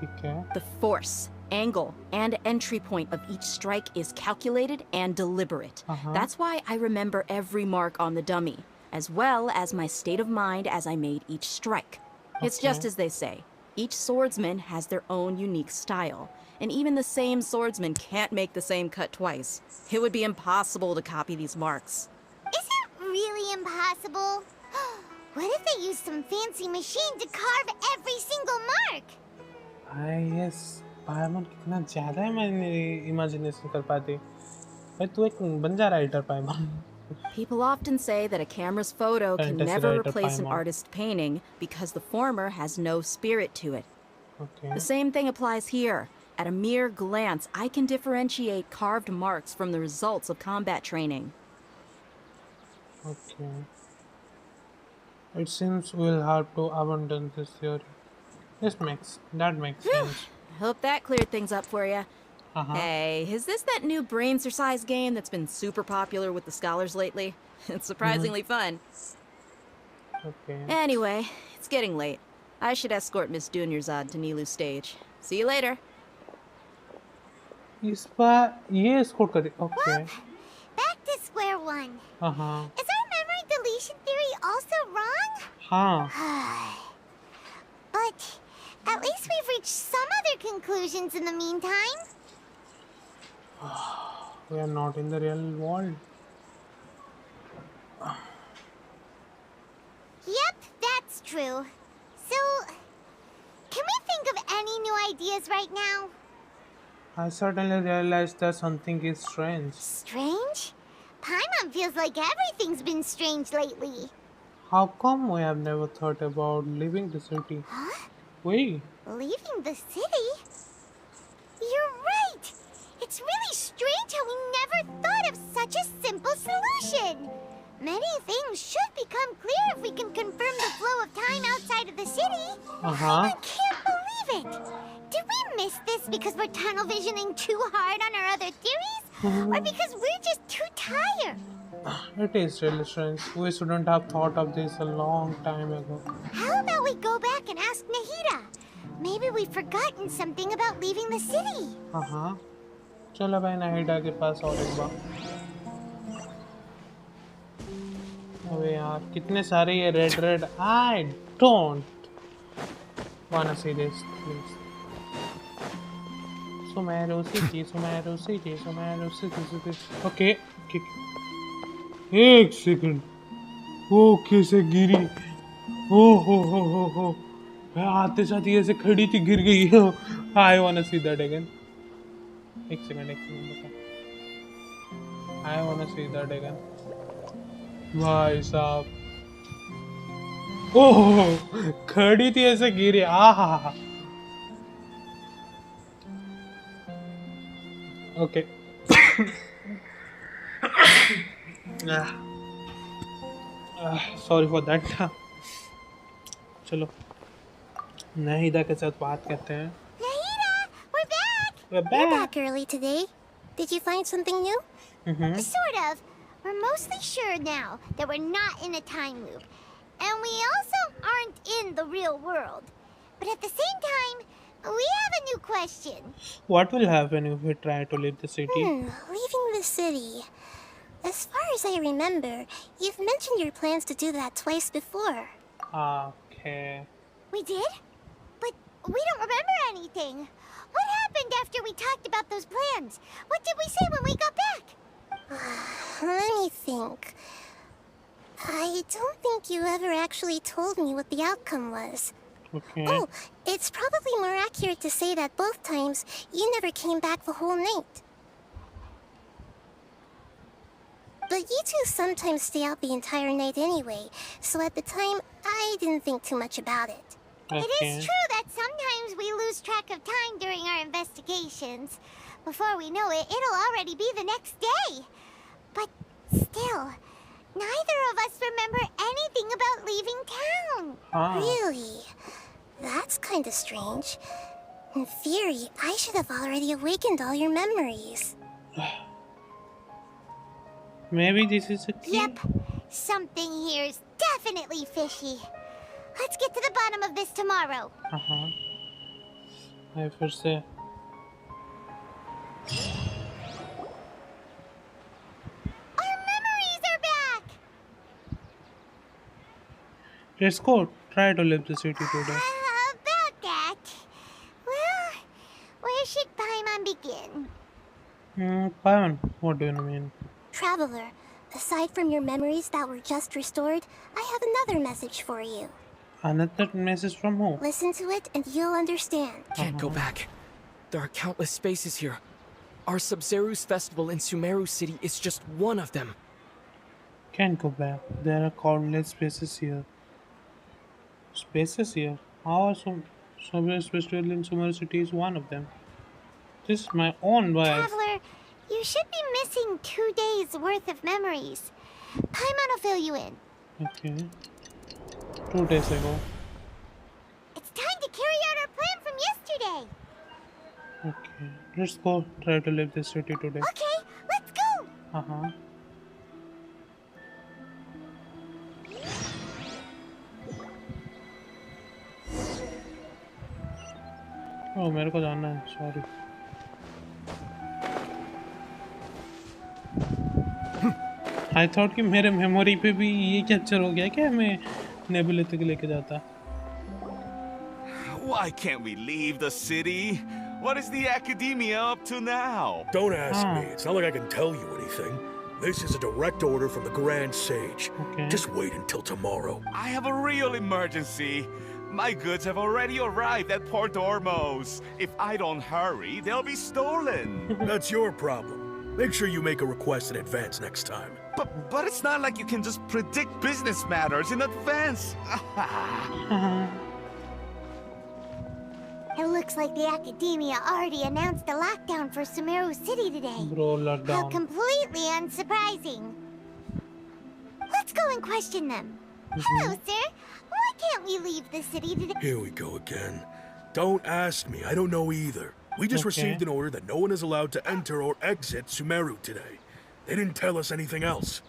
[SPEAKER 1] ठीक है.
[SPEAKER 5] The force, angle, and entry point of each strike is calculated and deliberate. That's why I remember every mark on the dummy, as well as my state of mind as I made each strike. It's just as they say. Each swordsman has their own unique style, and even the same swordsman can't make the same cut twice. It would be impossible to copy these marks.
[SPEAKER 3] Is it really impossible? What if they use some fancy machine to carve every single mark?
[SPEAKER 1] yes. पायमन कितना ज़्यादा imagination कर पाते. भाई तू एक बन जा writer पायमन.
[SPEAKER 5] People often say that a camera's photo can
[SPEAKER 1] Fantasy
[SPEAKER 5] never
[SPEAKER 1] writer
[SPEAKER 5] replace an
[SPEAKER 1] Paimon.
[SPEAKER 5] artist's painting because the former has no spirit to it.
[SPEAKER 1] Okay.
[SPEAKER 5] The same thing applies here. At a mere glance, I can differentiate carved marks from the results of combat training.
[SPEAKER 1] Okay. It seems we'll have to abandon this theory. That makes sense.
[SPEAKER 5] I hope that cleared things up for you.
[SPEAKER 1] Uh-huh.
[SPEAKER 5] Hey, is this that new brain exercise game that's been super popular with the scholars lately? It's surprisingly fun.
[SPEAKER 1] Okay.
[SPEAKER 5] Anyway, it's getting late. I should escort Miss Dunyarzad to Nilu's stage. See you later.
[SPEAKER 1] इस बार ये escort करे. Okay.
[SPEAKER 3] Back to square one.
[SPEAKER 1] Uh-huh.
[SPEAKER 3] Is our memory deletion theory also wrong?
[SPEAKER 1] हाँ.
[SPEAKER 3] But at least we've reached some other conclusions in the meantime.
[SPEAKER 1] We are not in the real world.
[SPEAKER 3] Yep, that's true. So, can we think of any new ideas right now?
[SPEAKER 1] I certainly realized that something is strange.
[SPEAKER 3] Strange? Paimon feels like everything's been strange lately.
[SPEAKER 1] How come we have never thought about leaving the city?
[SPEAKER 3] Huh?
[SPEAKER 1] Wait.
[SPEAKER 3] Leaving the city? You're right! It's really strange how we never thought of such a simple solution! Many things should become clear if we can confirm the flow of time outside of the city.
[SPEAKER 1] Uh-huh.
[SPEAKER 3] I can't believe it! Did we miss this because we're tunnel visioning too hard on our other theories? Or because we're just too tired?
[SPEAKER 1] It is really strange. We shouldn't have thought of this a long time ago.
[SPEAKER 3] How about we go back and ask Nahida? Maybe we've forgotten something about leaving the city.
[SPEAKER 1] हाँ. चलो भाई नाहिडा के पास और एक बार. अबे यार कितने सारे ये red. I don't wanna see this, please. Sumeru City. Okay. एक सेकंड. वो कैसे गिरी? हो. मैं आते साथ ही ऐसे खड़ी थी गिर गई. I wanna see that again. एक सेकंड बता. I wanna see that again. भाई साहब. ओह खड़ी थी ऐसे गिरी. आहा. Okay. Sorry for that. चलो नाहिदा के साथ बात करते हैं.
[SPEAKER 3] Nahida, we're back!
[SPEAKER 1] We're
[SPEAKER 8] You're
[SPEAKER 1] back.
[SPEAKER 8] back early today. Did you find something new?
[SPEAKER 3] Sort of. We're mostly sure now that we're not in a time loop. And we also aren't in the real world. But at the same time, we have a new question.
[SPEAKER 1] What will happen if we try to leave the city?
[SPEAKER 8] Leaving the city. As far as I remember, you've mentioned your plans to do that twice before.
[SPEAKER 1] Okay.
[SPEAKER 3] We did? But we don't remember anything. What happened after we talked about those plans? What did we say when we got back?
[SPEAKER 8] Let me think. I don't think you ever actually told me what the outcome was.
[SPEAKER 1] Okay.
[SPEAKER 8] Oh, it's probably more accurate to say that both times you never came back the whole night. But you two sometimes stay out the entire night anyway, so at the time, I didn't think too much about it.
[SPEAKER 3] It is true that sometimes we lose track of time during our investigations. Before we know it, it'll already be the next day. But still, neither of us remember anything about leaving town.
[SPEAKER 8] Really? That's kinda strange. In theory, I should have already awakened all your memories.
[SPEAKER 1] Maybe this is a key.
[SPEAKER 3] Yep, something here is definitely fishy. Let's get to the bottom of this tomorrow.
[SPEAKER 1] I first say.
[SPEAKER 3] Our memories are back!
[SPEAKER 1] Let's go. Try to leave the city today.
[SPEAKER 3] About that. Well, where should Paimon begin?
[SPEAKER 1] Paimon, what do you mean?
[SPEAKER 8] Traveler, aside from your memories that were just restored, I have another message for you.
[SPEAKER 1] Another message from who?
[SPEAKER 8] Listen to it and you'll understand.
[SPEAKER 6] Can't go back. There are countless spaces here. Our Sub-Zeru's festival in Sumeru City is just one of them.
[SPEAKER 1] Can't go back. There are countless spaces here. Spaces here? How are some Festival in Sumeru City is one of them? This is my own wife.
[SPEAKER 3] Traveler, you should be missing 2 days worth of memories. Paimon will fill you in.
[SPEAKER 1] Okay. 2 days ago.
[SPEAKER 3] It's time to carry out our plan from yesterday.
[SPEAKER 1] Okay. Let's go try to leave this city today.
[SPEAKER 3] Okay, let's go.
[SPEAKER 1] Uh-huh. Oh, मेरे को जानना है. Sorry. I thought कि मेरे memory पे भी ये capture हो गया क्या मैं नेबुला तक लेके जाता.
[SPEAKER 10] Why can't we leave the city? What is the academia up to now?
[SPEAKER 11] Don't ask me. It's not like I can tell you anything. This is a direct order from the Grand Sage.
[SPEAKER 1] Okay.
[SPEAKER 11] Just wait until tomorrow.
[SPEAKER 10] I have a real emergency. My goods have already arrived at Port Ormos. If I don't hurry, they'll be stolen.
[SPEAKER 11] That's your problem. Make sure you make a request in advance next time.
[SPEAKER 10] But it's not like you can just predict business matters in advance.
[SPEAKER 3] It looks like the Academia already announced a lockdown for Sumeru City today.
[SPEAKER 1] Bro,
[SPEAKER 3] How
[SPEAKER 1] lockdown.
[SPEAKER 3] completely unsurprising. Let's go and question them. Hello, sir. Why can't we leave the city today?
[SPEAKER 11] Here we go again. Don't ask me. I don't know either. We just
[SPEAKER 1] Okay.
[SPEAKER 11] received an order that no one is allowed to enter or exit Sumeru today. They didn't tell us anything else.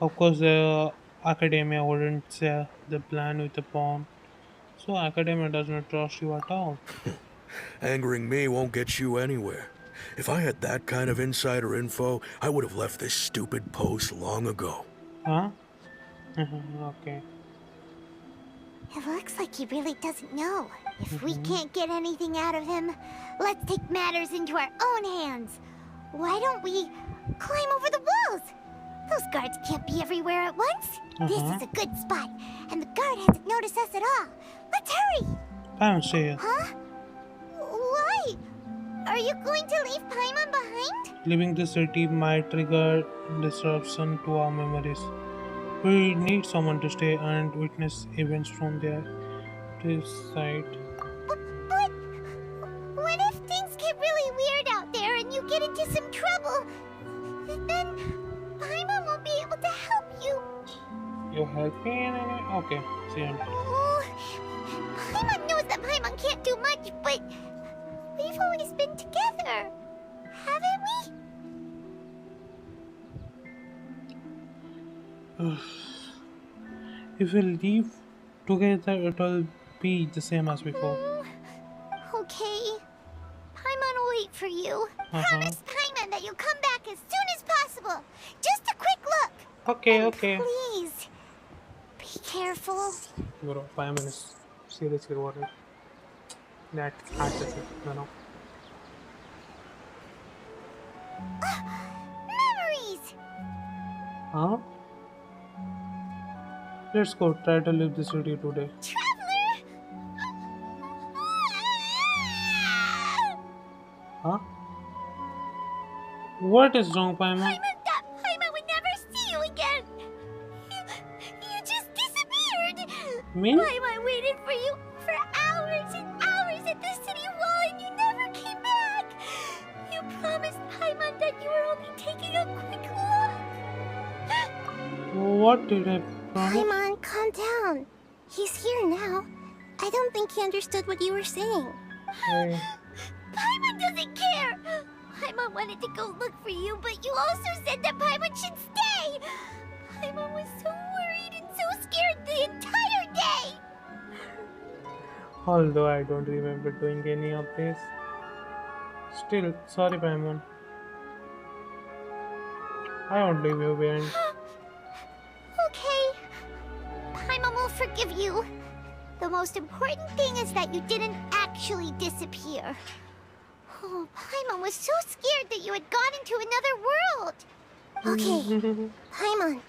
[SPEAKER 1] Of course, the academia wouldn't say the plan with the pawn. So academia does not trust you at all.
[SPEAKER 11] Angering me won't get you anywhere. If I had that kind of insider info, I would have left this stupid post long ago.
[SPEAKER 1] Huh? Okay.
[SPEAKER 3] It looks like he really doesn't know. If we can't get anything out of him, let's take matters into our own hands. Why don't we climb over the walls? Those guards can't be everywhere at once. This is a good spot, and the guard hasn't noticed us at all. Let's hurry!
[SPEAKER 1] I'm here.
[SPEAKER 3] Huh? Why? Are you going to leave Paimon behind?
[SPEAKER 1] Leaving the city might trigger disruption to our memories. We need someone to stay and witness events from there to site.
[SPEAKER 3] But what if things get really weird out there and you get into some trouble? Then Paimon won't be able to help you.
[SPEAKER 1] You help me in any way? Okay, see you.
[SPEAKER 3] Oh, Paimon knows that Paimon can't do much, but we've always been together, haven't we?
[SPEAKER 1] If we leave together, it will be the same as before.
[SPEAKER 3] Okay. Paimon will wait for you. Promise Paimon that you'll come back as soon as possible. Just a quick look.
[SPEAKER 1] Okay,
[SPEAKER 3] And
[SPEAKER 1] okay.
[SPEAKER 3] Please, be careful.
[SPEAKER 1] Bro, 5 minutes. Seriously worried. That's hard to say, you know.
[SPEAKER 3] Memories!
[SPEAKER 1] Huh? Let's go try to leave the city today.
[SPEAKER 3] Traveler!
[SPEAKER 1] Huh? What is wrong, Paimon?
[SPEAKER 3] Paimon thought Paimon would never see you again. You just disappeared.
[SPEAKER 1] Me?
[SPEAKER 3] Paimon waited for you for hours and hours at the city wall and you never came back. You promised Paimon that you were only taking a quick look.
[SPEAKER 1] What did I promise?
[SPEAKER 8] Paimon, calm down. He's here now. I don't think he understood what you were saying.
[SPEAKER 1] Hey.
[SPEAKER 3] Paimon doesn't care. Paimon wanted to go look for you, but you also said that Paimon should stay. Paimon was so worried and so scared the entire day.
[SPEAKER 1] Although I don't remember doing any of this. Still, sorry, Paimon. I won't leave you behind.
[SPEAKER 3] Okay. Paimon will forgive you. The most important thing is that you didn't actually disappear. Oh, Paimon was so scared that you had gone into another world.
[SPEAKER 8] Okay. Paimon,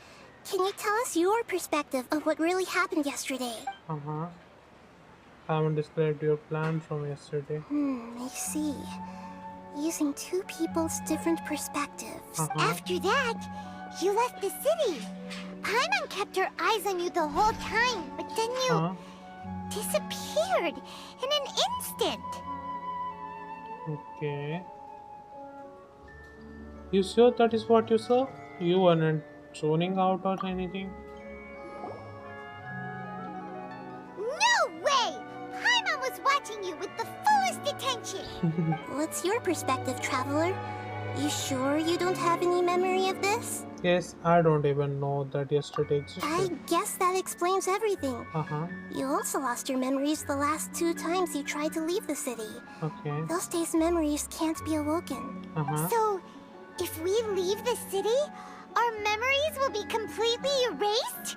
[SPEAKER 8] can you tell us your perspective of what really happened yesterday?
[SPEAKER 1] Paimon described your plan from yesterday.
[SPEAKER 8] I see. Using two people's different perspectives.
[SPEAKER 3] After that, you left the city. Paimon kept her eyes on you the whole time, but then you disappeared in an instant.
[SPEAKER 1] Okay. You sure that is what you saw? You weren't zoning out or anything?
[SPEAKER 3] No way! Paimon was watching you with the fullest attention.
[SPEAKER 8] What's your perspective, traveler? You sure you don't have any memory of this?
[SPEAKER 1] Yes, I don't even know that yesterday
[SPEAKER 8] I
[SPEAKER 1] existed.
[SPEAKER 8] guess that explains everything.
[SPEAKER 1] Uh-huh.
[SPEAKER 8] You also lost your memories the last 2 times you tried to leave the city.
[SPEAKER 1] Okay.
[SPEAKER 8] Those days' memories can't be awoken.
[SPEAKER 1] Uh-huh.
[SPEAKER 3] So, if we leave the city, our memories will be completely erased?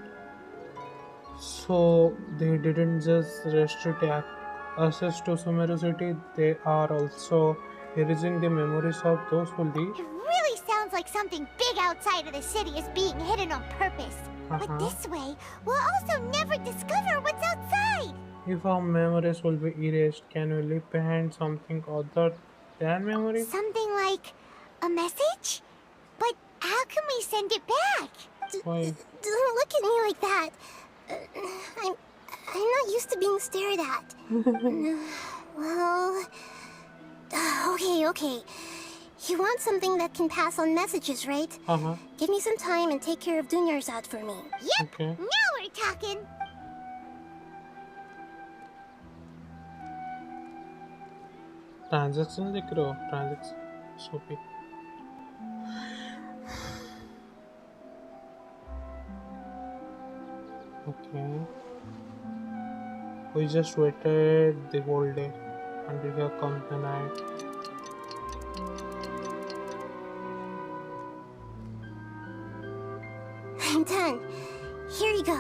[SPEAKER 1] So they didn't just restrict access to Sumeru City, they are also erasing the memories of those who leave.
[SPEAKER 3] It really sounds like something big outside of the city is being hidden on purpose. But this way, we'll also never discover what's outside.
[SPEAKER 1] If our memories will be erased, can we leave behind something other than memory?
[SPEAKER 3] Something like a message? But how can we send it back?
[SPEAKER 1] Why?
[SPEAKER 8] Don't look at me like that. I'm not used to being stared at. Well, okay. You want something that can pass on messages, right?
[SPEAKER 1] Uh-huh.
[SPEAKER 8] Give me some time and take care of Dunyarzad for me.
[SPEAKER 3] Yep,
[SPEAKER 1] Okay.
[SPEAKER 3] now we're talking.
[SPEAKER 1] Transaction दिख रहे हो transaction सोपी okay we just waited the whole day until here comes the night
[SPEAKER 8] I'm done. Here you go.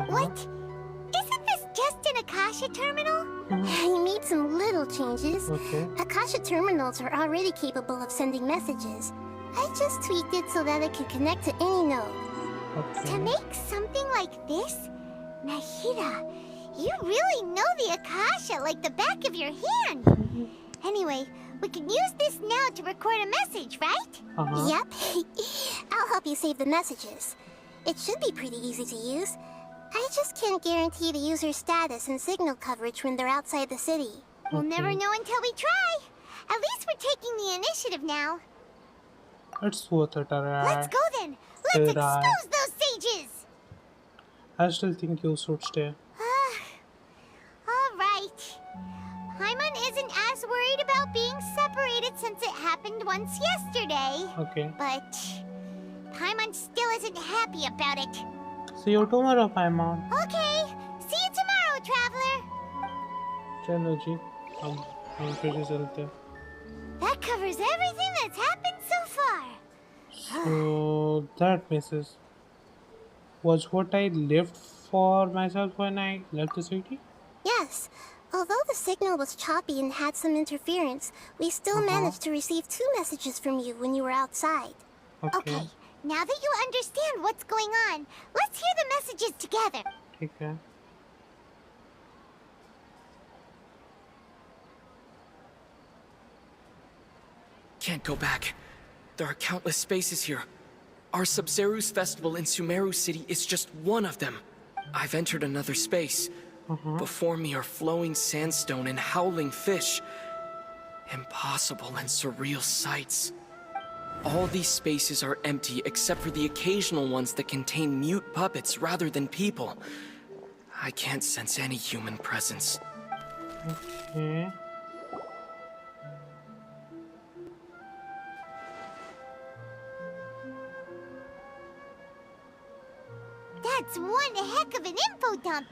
[SPEAKER 3] What? Isn't this just an Akasha terminal?
[SPEAKER 8] I made some little changes.
[SPEAKER 1] Okay.
[SPEAKER 8] Akasha terminals are already capable of sending messages. I just tweaked it so that it can connect to any node.
[SPEAKER 3] To make something like this? Nahida, you really know the Akasha like the back of your hand. Anyway, we can use this now to record a message, right?
[SPEAKER 8] Yep. I'll help you save the messages. It should be pretty easy to use. I just can't guarantee the user's status and signal coverage when they're outside the city.
[SPEAKER 3] We'll never know until we try. At least we're taking the initiative now.
[SPEAKER 1] it's worth it
[SPEAKER 3] Let's go then. Let's expose those sages.
[SPEAKER 1] I still think you should stay.
[SPEAKER 3] All right. Paimon isn't as worried about being separated since it happened once yesterday.
[SPEAKER 1] Okay.
[SPEAKER 3] But Paimon still isn't happy about it.
[SPEAKER 1] See you tomorrow, Paimon.
[SPEAKER 3] Okay. See you tomorrow, traveler.
[SPEAKER 1] चलो जी हम फिर से चलते हैं.
[SPEAKER 3] That covers everything that's happened so far.
[SPEAKER 1] So that misses was what I left for myself when I left the city.
[SPEAKER 8] Yes. Although the signal was choppy and had some interference, we still managed to receive 2 messages from you when you were outside.
[SPEAKER 3] Okay. Now that you understand what's going on, let's hear the messages together.
[SPEAKER 1] ठीक है.
[SPEAKER 6] Can't go back. There are countless spaces here. Our Sub-Zeru's festival in Sumeru City is just one of them. I've entered another space. Before me are flowing sandstone and howling fish. Impossible and surreal sights. All these spaces are empty except for the occasional ones that contain mute puppets rather than people. I can't sense any human presence.
[SPEAKER 1] Okay.
[SPEAKER 3] That's one heck of an info dump.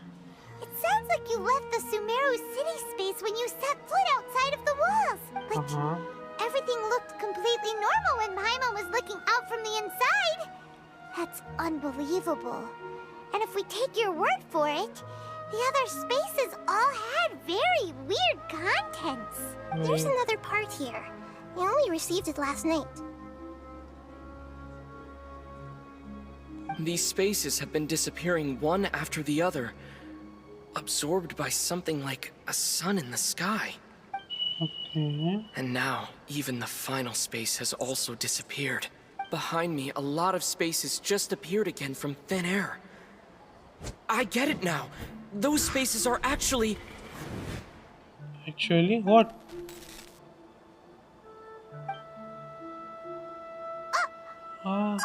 [SPEAKER 3] It sounds like you left the Sumeru city space when you set foot outside of the walls. But everything looked completely normal when Paimon was looking out from the inside. That's unbelievable. And if we take your word for it, the other spaces all had very weird contents.
[SPEAKER 8] There's another part here. We only received it last night.
[SPEAKER 6] These spaces have been disappearing one after the other, absorbed by something like a sun in the sky.
[SPEAKER 1] Okay.
[SPEAKER 6] And now, even the final space has also disappeared. Behind me, a lot of spaces just appeared again from thin air. I get it now. Those spaces are actually...
[SPEAKER 1] Actually, what?
[SPEAKER 3] Why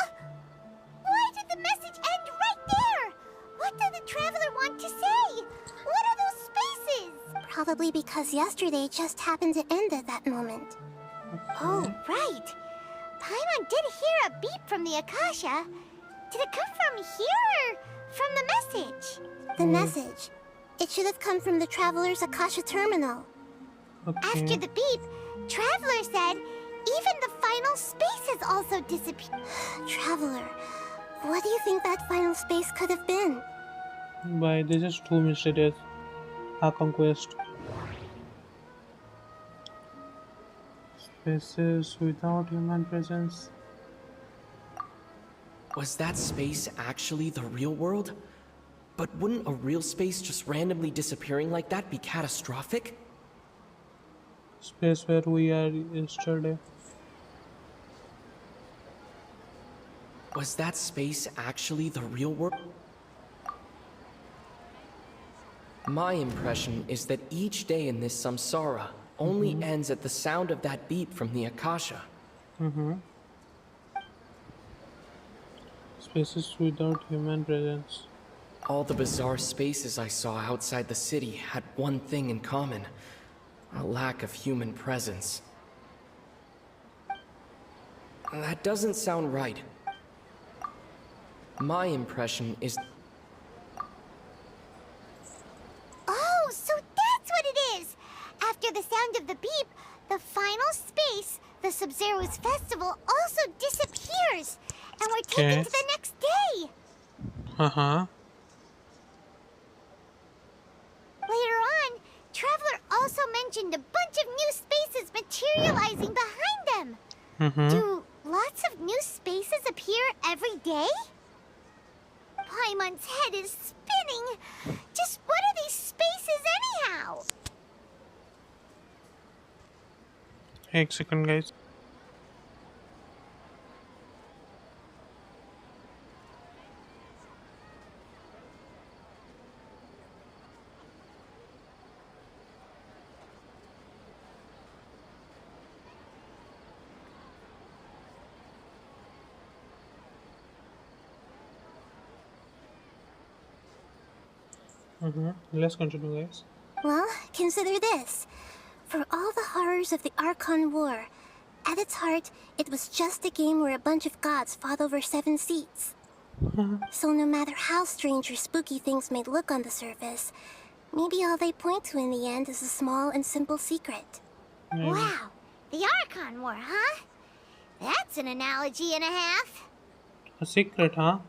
[SPEAKER 3] did the message end right there? What did the traveler want to say? What are those spaces?
[SPEAKER 8] Probably because yesterday just happened to end at that moment.
[SPEAKER 3] Oh, right. Paimon did hear a beep from the Akasha. Did it come from here or from the message?
[SPEAKER 8] The message. It should have come from the Traveler's Akasha terminal.
[SPEAKER 3] After the beep, Traveler said even the final space has also disappeared.
[SPEAKER 8] Traveler, what do you think that final space could have been?
[SPEAKER 1] Why, this is too mysterious. A conquest. Spaces without human presence.
[SPEAKER 6] Was that space actually the real world? But wouldn't a real space just randomly disappearing like that be catastrophic?
[SPEAKER 1] Space where we are yesterday.
[SPEAKER 6] Was that space actually the real world? My impression is that each day in this samsara only ends at the sound of that beep from the Akasha.
[SPEAKER 1] Spaces without human presence.
[SPEAKER 6] All the bizarre spaces I saw outside the city had one thing in common: a lack of human presence. That doesn't sound right. My impression is...
[SPEAKER 3] Oh, so that's what it is! After the sound of the beep, the final space, the Sub-Zero's festival, also disappears! And we're taken to the next day! Later on, Traveler also mentioned a bunch of new spaces materializing behind them. Do lots of new spaces appear every day? Paimon's head is spinning. Just what are these spaces anyhow?
[SPEAKER 1] One second, guys. Let's continue, guys.
[SPEAKER 8] Well, consider this. For all the horrors of the Archon War, at its heart, it was just a game where a bunch of gods fought over 7 seats. So no matter how strange or spooky things may look on the surface, maybe all they point to in the end is a small and simple secret.
[SPEAKER 3] Wow, the Archon War, huh? That's an analogy and a half.
[SPEAKER 1] A secret, huh?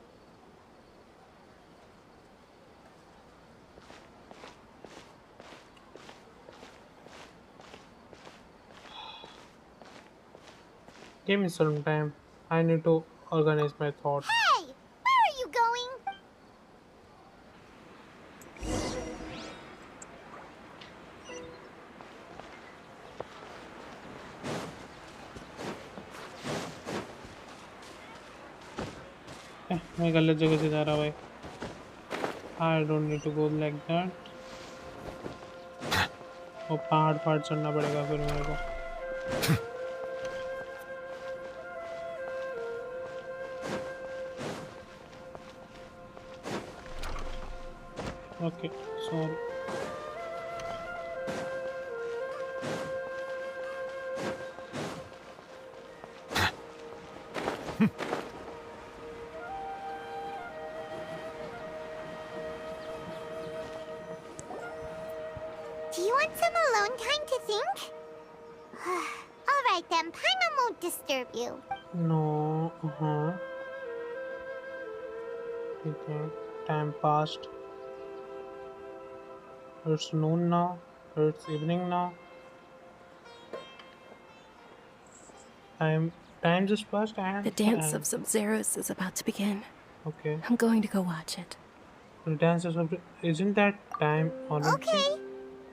[SPEAKER 1] Give me some time. I need to organize my thoughts.
[SPEAKER 3] Hey, where are you going?
[SPEAKER 1] मैं गलत जगह से जा रहा भाई. I don't need to go like that. वो पहाड़ चढ़ना पड़ेगा फिर मेरे को. Okay, sorry.
[SPEAKER 3] Do you want some alone time to think? Alright then, Paimon won't disturb you.
[SPEAKER 1] No, Okay, time passed. It's noon now. It's evening now. Time just passed and...
[SPEAKER 7] The dance of Sub-Zeros is about to begin.
[SPEAKER 1] Okay.
[SPEAKER 7] I'm going to go watch it.
[SPEAKER 1] The dance of... Isn't that time already?
[SPEAKER 3] Okay.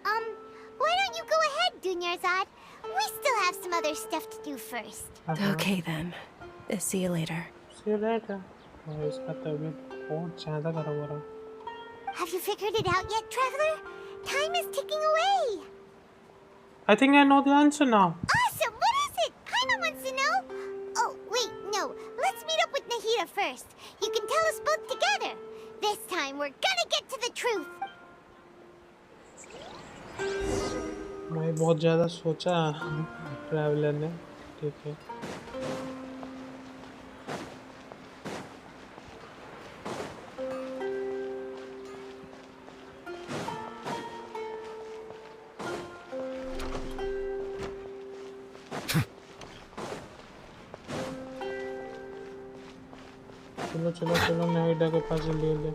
[SPEAKER 3] Why don't you go ahead, Dunyarzad? We still have some other stuff to do first.
[SPEAKER 7] Okay then. See you later.
[SPEAKER 1] See you later. Oh, इसका तबीयत बहुत ज़्यादा खराब हो रहा.
[SPEAKER 3] Have you figured it out yet, Traveler? Time is ticking away.
[SPEAKER 1] I think I know the answer now.
[SPEAKER 3] Awesome! What is it? Paimon wants to know. Oh, wait, no. Let's Akasha first. You can tell us both together. This time we're gonna get to the truth.
[SPEAKER 1] मैं बहुत ज़्यादा सोचा traveller ने. ठीक है. चलो चलो चलो नाइडा के पास ले ले.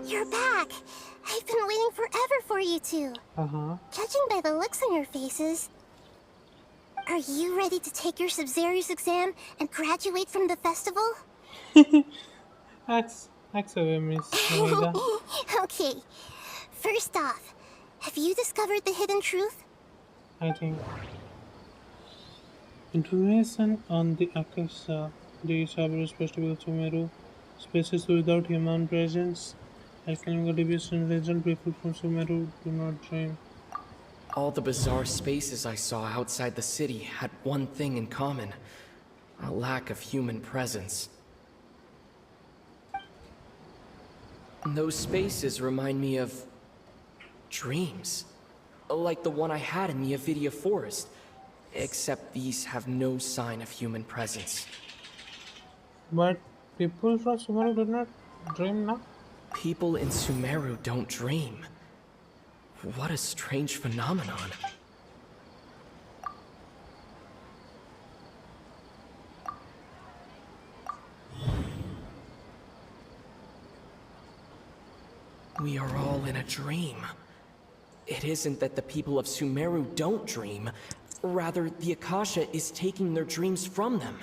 [SPEAKER 8] You're back. I've been waiting forever for you two. Judging by the looks on your faces, are you ready to take your Sub-Zero's exam and graduate from the festival?
[SPEAKER 1] That's away, Miss Naida.
[SPEAKER 8] Okay. First off, have you discovered the hidden truth?
[SPEAKER 1] I think information on the Akasha, the Sabrus festival Sumeru, spaces without human presence. Alchemical division result people from Sumeru do not dream.
[SPEAKER 6] All the bizarre spaces I saw outside the city had one thing in common: a lack of human presence. Those spaces remind me of dreams, like the one I had in the Avidia Forest, except these have no sign of human presence.
[SPEAKER 1] But people from Sumeru do not dream now?
[SPEAKER 6] People in Sumeru don't dream. What a strange phenomenon. We are all in a dream. It isn't that the people of Sumeru don't dream. Rather, the Akasha is taking their dreams from them.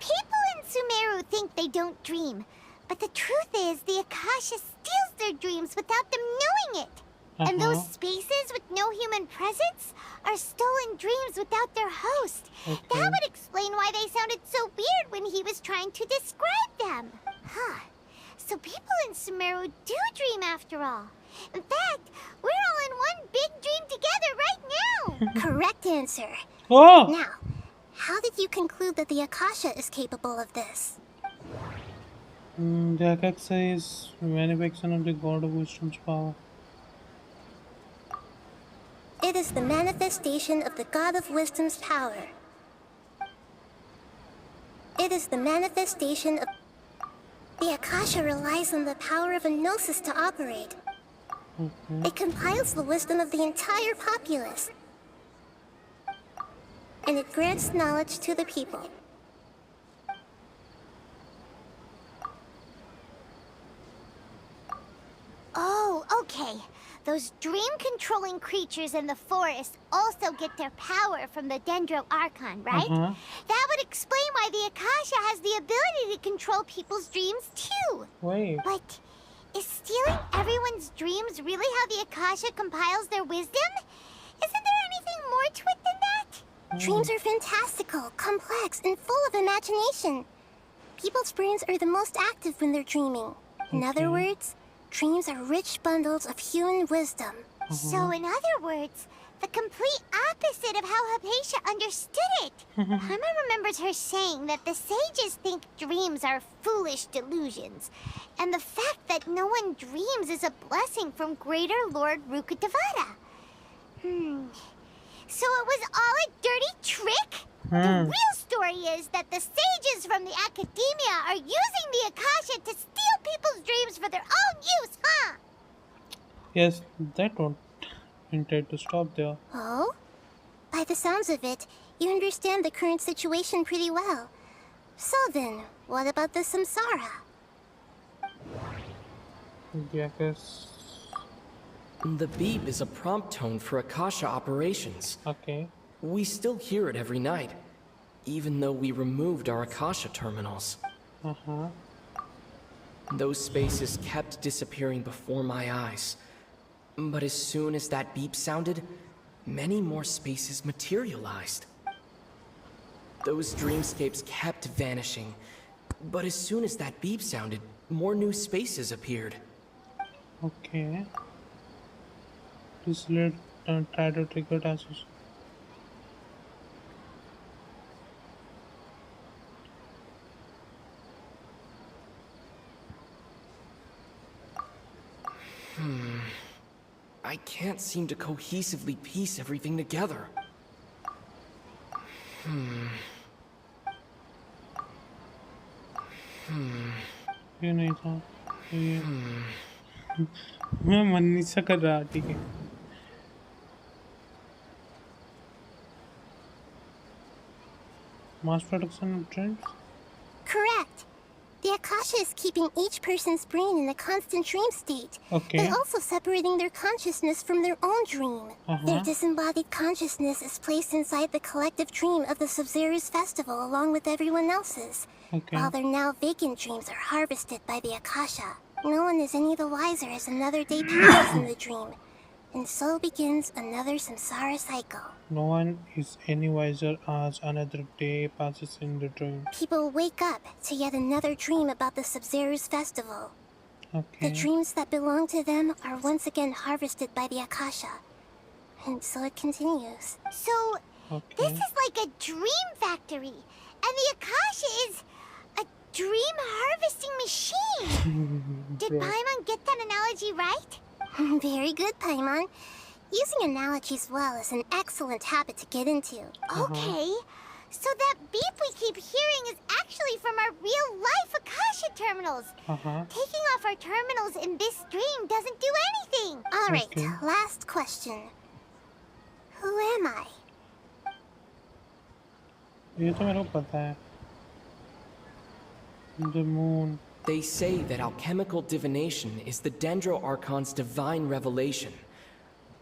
[SPEAKER 3] People in Sumeru think they don't dream, but the truth is the Akasha steals their dreams without them knowing it. And those spaces with no human presence are stolen dreams without their host. That would explain why they sounded so weird when he was trying to describe them. Huh. So people in Sumeru do dream after all. In fact, we're all in one big dream together right now.
[SPEAKER 8] Correct answer.
[SPEAKER 1] Oh!
[SPEAKER 8] Now, how did you conclude that the Akasha is capable of this?
[SPEAKER 1] The Akasha is manifestation of the God of Wisdom's power.
[SPEAKER 8] It is the manifestation of the God of Wisdom's power. It is the manifestation of... The Akasha relies on the power of a gnosis to operate. It compiles the wisdom of the entire populace. And it grants knowledge to the people.
[SPEAKER 3] Oh, okay. Those dream-controlling creatures in the forest also get their power from the Dendro Archon, right? That would explain why the Akasha has the ability to control people's dreams, too.
[SPEAKER 1] Wait.
[SPEAKER 3] But is stealing everyone's dreams really how the Akasha compiles their wisdom? Isn't there anything more to it than that?
[SPEAKER 8] Dreams are fantastical, complex, and full of imagination. People's brains are the most active when they're dreaming. In other words, dreams are rich bundles of human wisdom.
[SPEAKER 3] So in other words, the complete opposite of how Hypatia understood it. Paimon remembers her saying that the sages think dreams are foolish delusions, and the fact that no one dreams is a blessing from Greater Lord Rukkhadevata. So it was all a dirty trick? The real story is that the sages from the academia are using the Akasha to steal people's dreams for their own use, huh?
[SPEAKER 1] Yes, that won't intend to stop there.
[SPEAKER 8] Oh? By the sounds of it, you understand the current situation pretty well. So then, what about the samsara?
[SPEAKER 1] Yeah, I guess.
[SPEAKER 6] The beep is a prompt tone for Akasha operations.
[SPEAKER 1] Okay.
[SPEAKER 6] We still hear it every night, even though we removed our Akasha terminals. Those spaces kept disappearing before my eyes. But as soon as that beep sounded, many more spaces materialized. Those dreamscapes kept vanishing, But as soon as that beep sounded, more new spaces appeared.
[SPEAKER 1] Okay. Please try to trigger tasks.
[SPEAKER 6] I can't seem to cohesively piece everything together.
[SPEAKER 1] ये नहीं था ये मैं मन नहीं सा कर रहा ठीक है mass production of trends.
[SPEAKER 8] Correct. The Akasha is keeping each person's brain in a constant dream state,
[SPEAKER 1] Okay.
[SPEAKER 8] but also separating their consciousness from their own dream. Their disembodied consciousness is placed inside the collective dream of the Sub-Zero's festival along with everyone else's.
[SPEAKER 1] Okay.
[SPEAKER 8] While their now vacant dreams are harvested by the Akasha, no one is any the wiser as another day passes in the dream. And so begins another samsara cycle.
[SPEAKER 1] No one is any wiser as another day passes in the dream.
[SPEAKER 8] People wake up to yet another dream about the Sub-Zero's festival.
[SPEAKER 1] Okay.
[SPEAKER 8] The dreams that belong to them are once again harvested by the Akasha. And so it continues.
[SPEAKER 3] So, this is like a dream factory, and the Akasha is a dream harvesting machine. Did Paimon get that analogy right?
[SPEAKER 8] Very good, Paimon. Using analogies well is an excellent habit to get into.
[SPEAKER 3] Okay, so that beep we keep hearing is actually from our real-life Akasha terminals. Taking off our terminals in this stream doesn't do anything.
[SPEAKER 8] All right, last question. Who am I?
[SPEAKER 1] ये तो मेरे को पता है. The moon.
[SPEAKER 6] They say that alchemical divination is the Dendro Archon's divine revelation.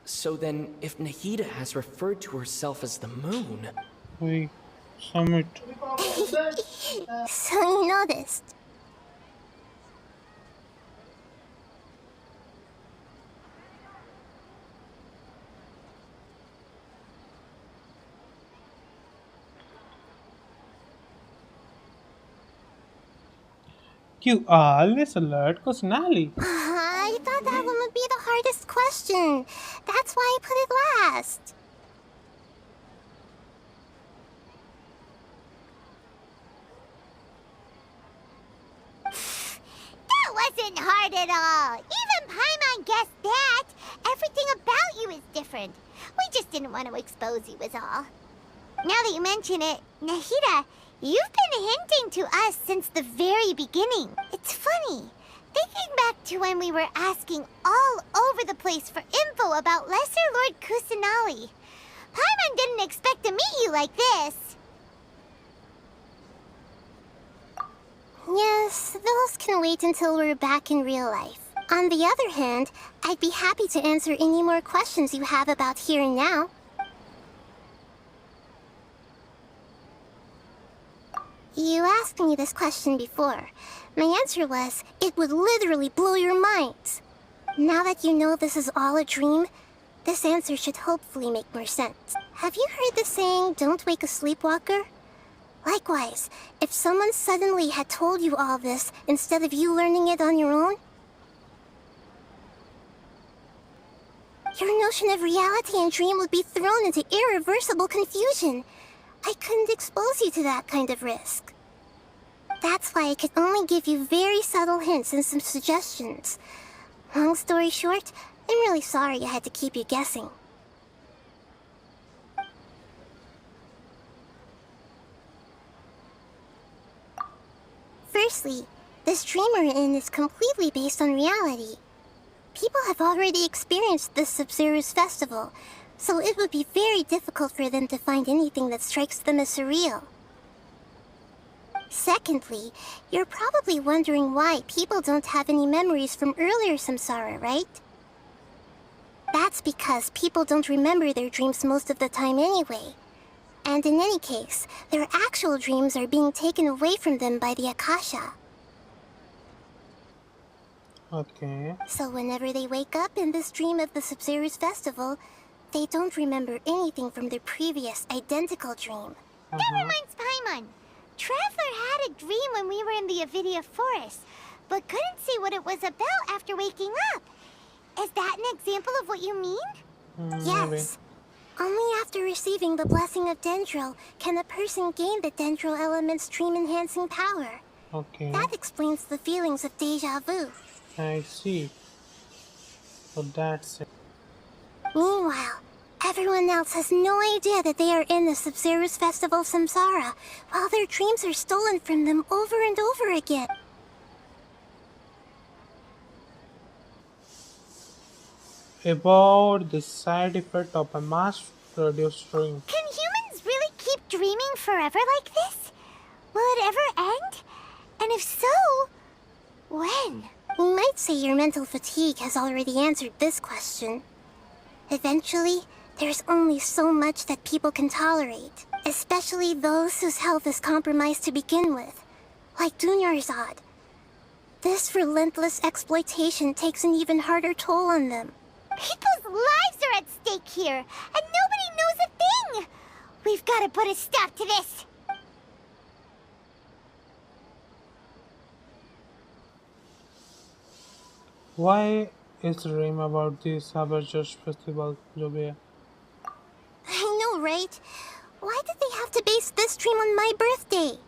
[SPEAKER 6] So then, if Nahida has referred to herself as the moon...
[SPEAKER 1] Wait, summit.
[SPEAKER 8] So you noticed.
[SPEAKER 1] You always alert Kusanali.
[SPEAKER 8] I thought that one would be the hardest question. That's why I put it last.
[SPEAKER 3] That wasn't hard at all. Even Paimon guessed that. Everything about you is different. We just didn't want to expose you was all. Now that you mention it, Nahida, you've been hinting to us since the very beginning. It's funny. Thinking back to when we were asking all over the place for info about Lesser Lord Kusanali. Paimon didn't expect to meet you like this.
[SPEAKER 8] Yes, those can wait until we're back in real life. On the other hand, I'd be happy to answer any more questions you have about here and now. You asked me this question before. My answer was, it would literally blow your minds. Now that you know this is all a dream, this answer should hopefully make more sense. Have you heard the saying, don't wake a sleepwalker? Likewise, if someone suddenly had told you all this instead of you learning it on your own, your notion of reality and dream would be thrown into irreversible confusion. I couldn't expose you to that kind of risk. That's why I could only give you very subtle hints and some suggestions. Long story short, I'm really sorry I had to keep you guessing. Firstly, this dream we're in is completely based on reality. People have already experienced this Sub-Zero's festival, so it would be very difficult for them to find anything that strikes them as surreal. Secondly, you're probably wondering why people don't have any memories from earlier samsara, right? That's because people don't remember their dreams most of the time anyway. And in any case, their actual dreams are being taken away from them by the Akasha.
[SPEAKER 1] Okay.
[SPEAKER 8] So whenever they wake up in this dream of the Sub-Zero's festival, they don't remember anything from their previous identical dream.
[SPEAKER 3] That reminds Paimon. Traveler had a dream when we were in the Avidia Forest, but couldn't see what it was about after waking up. Is that an example of what you mean?
[SPEAKER 8] Yes. Only after receiving the blessing of Dendril can a person gain the Dendril element's dream-enhancing power.
[SPEAKER 1] Okay.
[SPEAKER 8] That explains the feelings of deja vu.
[SPEAKER 1] I see. So that's it.
[SPEAKER 8] Meanwhile, everyone else has no idea that they are in the Sub-Zero's Festival Samsara, while their dreams are stolen from them over and over again.
[SPEAKER 1] About the side effect of a mass-produced dream.
[SPEAKER 3] Can humans really keep dreaming forever like this? Will it ever end? And if so, when?
[SPEAKER 8] You might say your mental fatigue has already answered this question. Eventually, there's only so much that people can tolerate, especially those whose health is compromised to begin with, like Dunyarzad. This relentless exploitation takes an even harder toll on them.
[SPEAKER 3] People's lives are at stake here, and nobody knows a thing! We've got to put a stop to this!
[SPEAKER 1] Why is the dream about the Saberjudge festival जो भी है?
[SPEAKER 8] I know, right? Why did they have to base this dream on my birthday?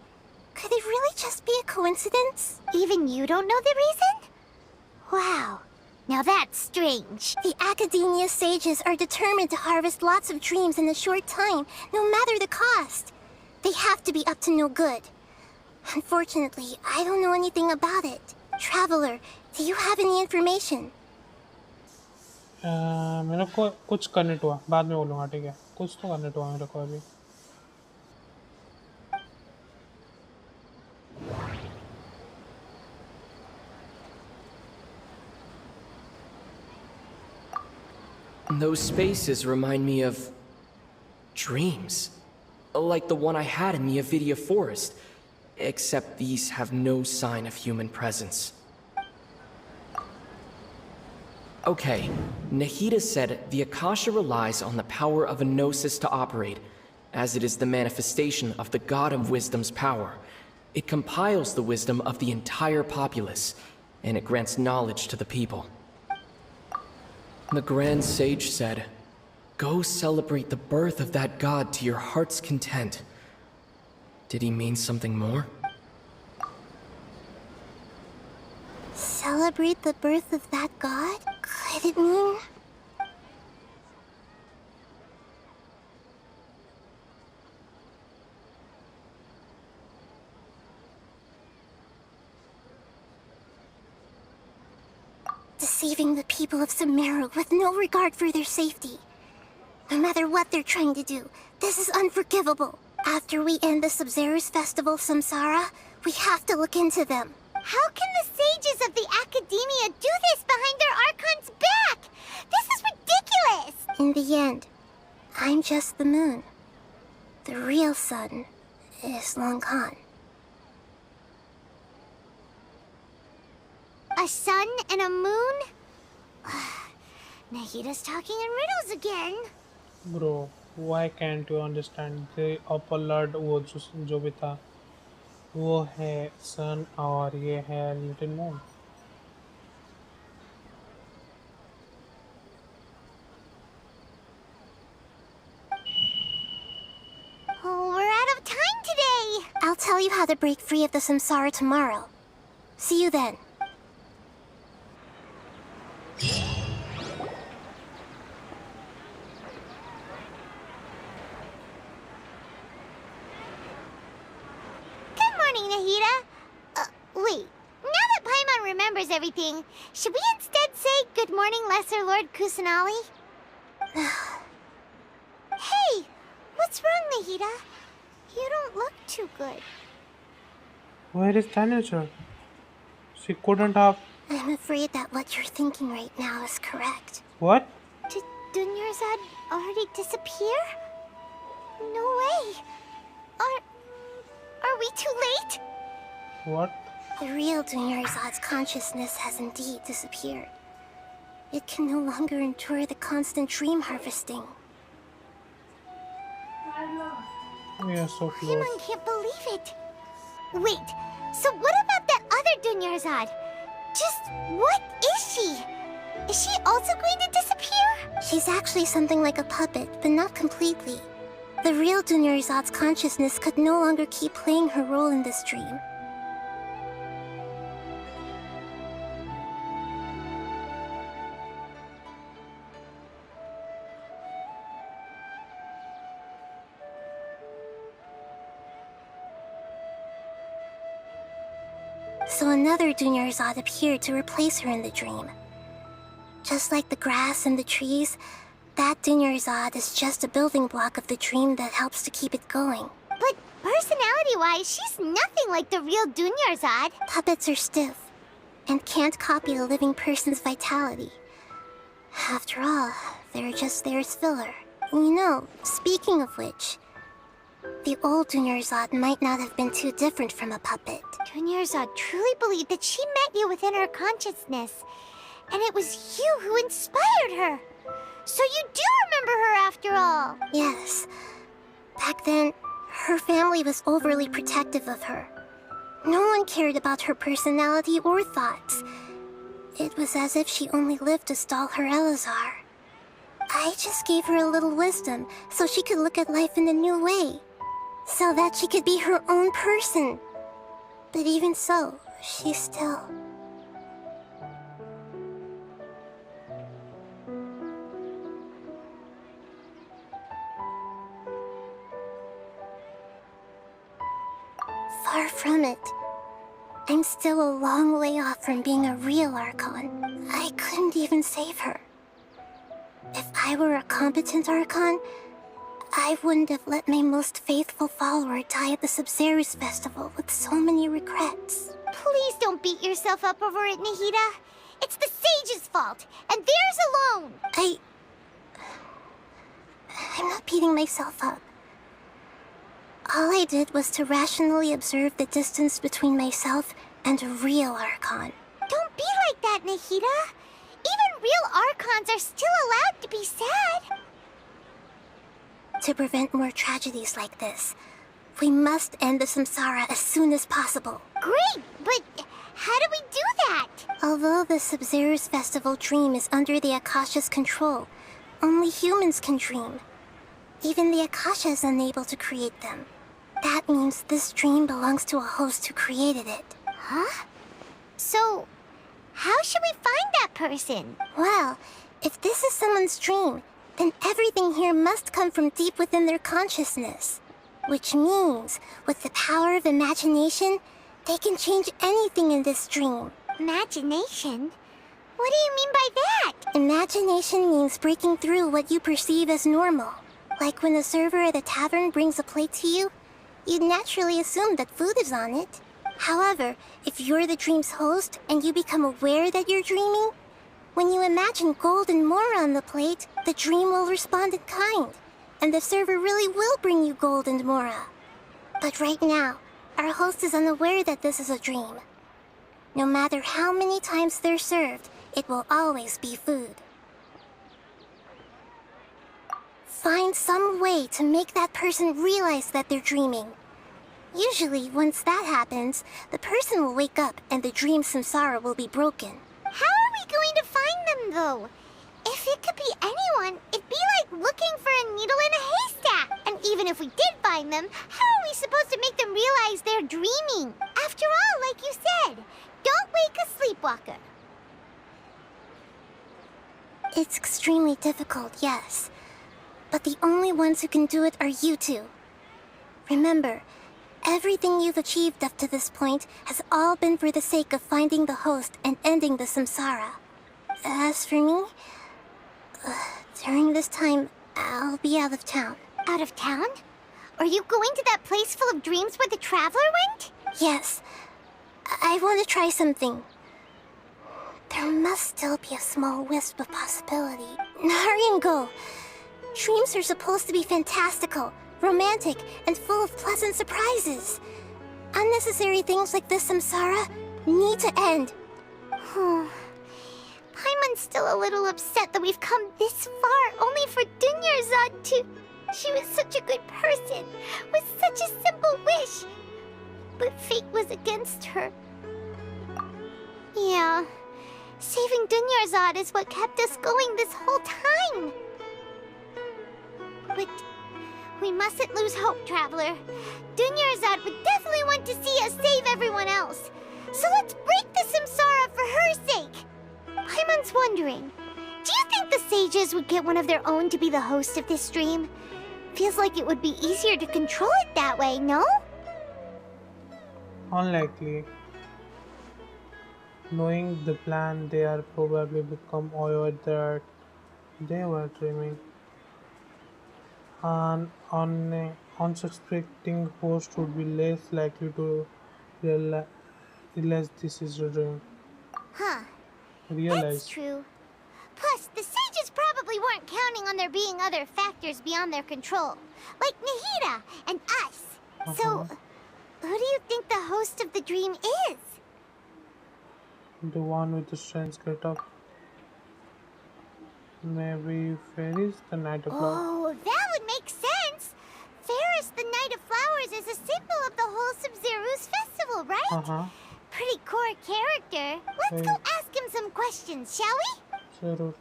[SPEAKER 8] Could it really just be a coincidence?
[SPEAKER 3] Even you don't know the reason? Wow. Now that's strange.
[SPEAKER 8] The Academia sages are determined to harvest lots of dreams in a short time, no matter the cost. They have to be up to no good. Unfortunately, I don't know anything about it. Traveler, do you have any information?
[SPEAKER 1] मेरे को कुछ connect हुआ बाद में बोलूँगा ठीक है कुछ तो कनेक्ट हुआ मेरे को अभी
[SPEAKER 6] Those spaces remind me of dreams. Like the one I had in the Avidia Forest. Except these have no sign of human presence. Okay, Nahida said the Akasha relies on the power of a gnosis to operate, as it is the manifestation of the God of Wisdom's power. It compiles the wisdom of the entire populace, and it grants knowledge to the people. The Grand Sage said, "Go celebrate the birth of that God to your heart's content." Did he mean something more?
[SPEAKER 8] Celebrate the birth of that god? Could it mean... deceiving the people of Sumeru with no regard for their safety. No matter what they're trying to do, this is unforgivable. After we end the Sub-Zero's Festival Samsara, we have to look into them.
[SPEAKER 3] How can the sages of the Academia do this behind their Archon's back? This is ridiculous!
[SPEAKER 8] In the end, I'm just the moon. The real sun is long gone.
[SPEAKER 3] A sun and a moon? Nahida's talking in riddles again.
[SPEAKER 1] Bro, why can't you understand the upper lord वो जो भी था वो है sun और ये है little moon.
[SPEAKER 3] Oh, we're out of time today!
[SPEAKER 8] I'll tell you how to break free of the samsara tomorrow. See you then.
[SPEAKER 3] Good morning, Nahida. Wait. Now that Paimon remembers everything, should we instead say good morning, Lesser Lord Kusanali? Hey! What's wrong, Nahida? You don't look too good.
[SPEAKER 1] Where is Tanager? She couldn't have...
[SPEAKER 8] I'm afraid that what you're thinking right now is correct.
[SPEAKER 1] What?
[SPEAKER 3] Did Dunyarzad already disappear? No way. Are we too late?
[SPEAKER 1] What?
[SPEAKER 8] The real Dunyarzad's consciousness has indeed disappeared. It can no longer endure the constant dream harvesting.
[SPEAKER 1] We are so close.
[SPEAKER 3] Paimon can't believe it. Wait, so what about that other Dunyarzad? Just what is she? Is she also going to disappear?
[SPEAKER 8] She's actually something like a puppet, but not completely. The real Dunyarzad's consciousness could no longer keep playing her role in this dream. So another Dunyarzad appeared to replace her in the dream. Just like the grass and the trees, that Dunyarzad is just a building block of the dream that helps to keep it going.
[SPEAKER 3] But personality-wise, she's nothing like the real Dunyarzad.
[SPEAKER 8] Puppets are stiff and can't copy a living person's vitality. After all, they're just there as filler. You know, speaking of which, the old Dunyarzad might not have been too different from a puppet.
[SPEAKER 3] Dunyarzad truly believed that she met you within her consciousness, and it was you who inspired her. So you do remember her after all.
[SPEAKER 8] Yes. Back then, her family was overly protective of her. No one cared about her personality or thoughts. It was as if she only lived to stall her Elazar. I just gave her a little wisdom so she could look at life in a new way. So that she could be her own person. But even so, she's still... Far from it. I'm still a long way off from being a real Archon. I couldn't even save her. If I were a competent Archon, I wouldn't have let my most faithful follower die at the Sub-Zero's festival with so many regrets.
[SPEAKER 3] Please don't beat yourself up over it, Nahida. It's the sage's fault, and theirs alone.
[SPEAKER 8] I'm not beating myself up. All I did was to rationally observe the distance between myself and a real Archon.
[SPEAKER 3] Don't be like that, Nahida. Even real Archons are still allowed to be sad.
[SPEAKER 8] To prevent more tragedies like this, we must end the samsara as soon as possible.
[SPEAKER 3] Great, but how do we do that?
[SPEAKER 8] Although the Sub-Zero's festival dream is under the Akasha's control, only humans can dream. Even the Akasha is unable to create them. That means this dream belongs to a host who created it.
[SPEAKER 3] Huh? So, how should we find that person?
[SPEAKER 8] Well, if this is someone's dream, then everything here must come from deep within their consciousness. Which means, with the power of imagination, they can change anything in this dream.
[SPEAKER 3] Imagination? What do you mean by that?
[SPEAKER 8] Imagination means breaking through what you perceive as normal. Like when a server at a tavern brings a plate to you, you'd naturally assume that food is on it. However, if you're the dream's host and you become aware that you're dreaming, when you imagine gold and more on the plate, the dream will respond in kind, and the server really will bring you gold and mora. But right now, our host is unaware that this is a dream. No matter how many times they're served, it will always be food. Find some way to make that person realize that they're dreaming. Usually, once that happens, the person will wake up and the dream samsara will be broken.
[SPEAKER 3] How are we going to find them, though? If it could be anyone, it'd be like looking for a needle in a haystack. And even if we did find them, how are we supposed to make them realize they're dreaming? After all, like you said, don't wake a sleepwalker.
[SPEAKER 8] It's extremely difficult, yes. But the only ones who can do it are you two. Remember, everything you've achieved up to this point has all been for the sake of finding the host and ending the samsara. As for me, during this time, I'll be out of town.
[SPEAKER 3] Out of town? Are you going to that place full of dreams where the traveler went?
[SPEAKER 8] Yes. I want to try something. There must still be a small wisp of possibility. Hurry and go. Dreams are supposed to be fantastical, romantic, and full of pleasant surprises. Unnecessary things like this samsara need to end.
[SPEAKER 3] Paimon's still a little upset that we've come this far only for Dunyarzad to... She was such a good person, with such a simple wish. but fate was against her. Yeah, saving Dunyarzad is what kept us going this whole time. But we mustn't lose hope, Traveler. Dunyarzad would definitely want to see us save everyone else. So let's break the samsara for her sake. Paimon's wondering, do you think the sages would get one of their own to be the host of this stream? Feels like it would be easier to control it that way, no?
[SPEAKER 1] Unlikely. Knowing the plan, they are probably become aware that they were dreaming. An unsuspecting host would be less likely to realize this is a dream.
[SPEAKER 3] Huh.
[SPEAKER 1] Realize.
[SPEAKER 3] That's true. Plus, the sages probably weren't counting on there being other factors beyond their control, like Nahida and us. So, who do you think the host of the dream is?
[SPEAKER 1] The one with the strange getup. Maybe Fairies, the Night of Flowers.
[SPEAKER 3] Oh, that would make sense. Ferris, the Night of Flowers, is a symbol of the whole Sub-Zero's festival, right? Pretty core character. Let's go ask him some questions, shall we?
[SPEAKER 1] Sure.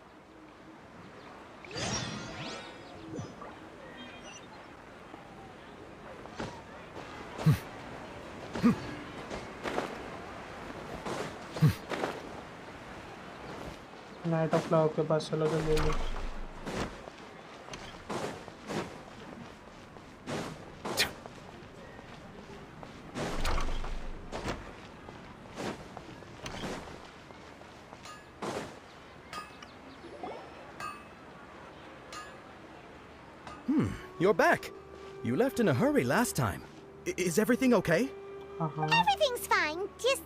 [SPEAKER 1] Night of flower के पास चलो जल्दी।
[SPEAKER 12] You're back. You left in a hurry last time. Is everything okay?
[SPEAKER 3] Everything's fine. Just,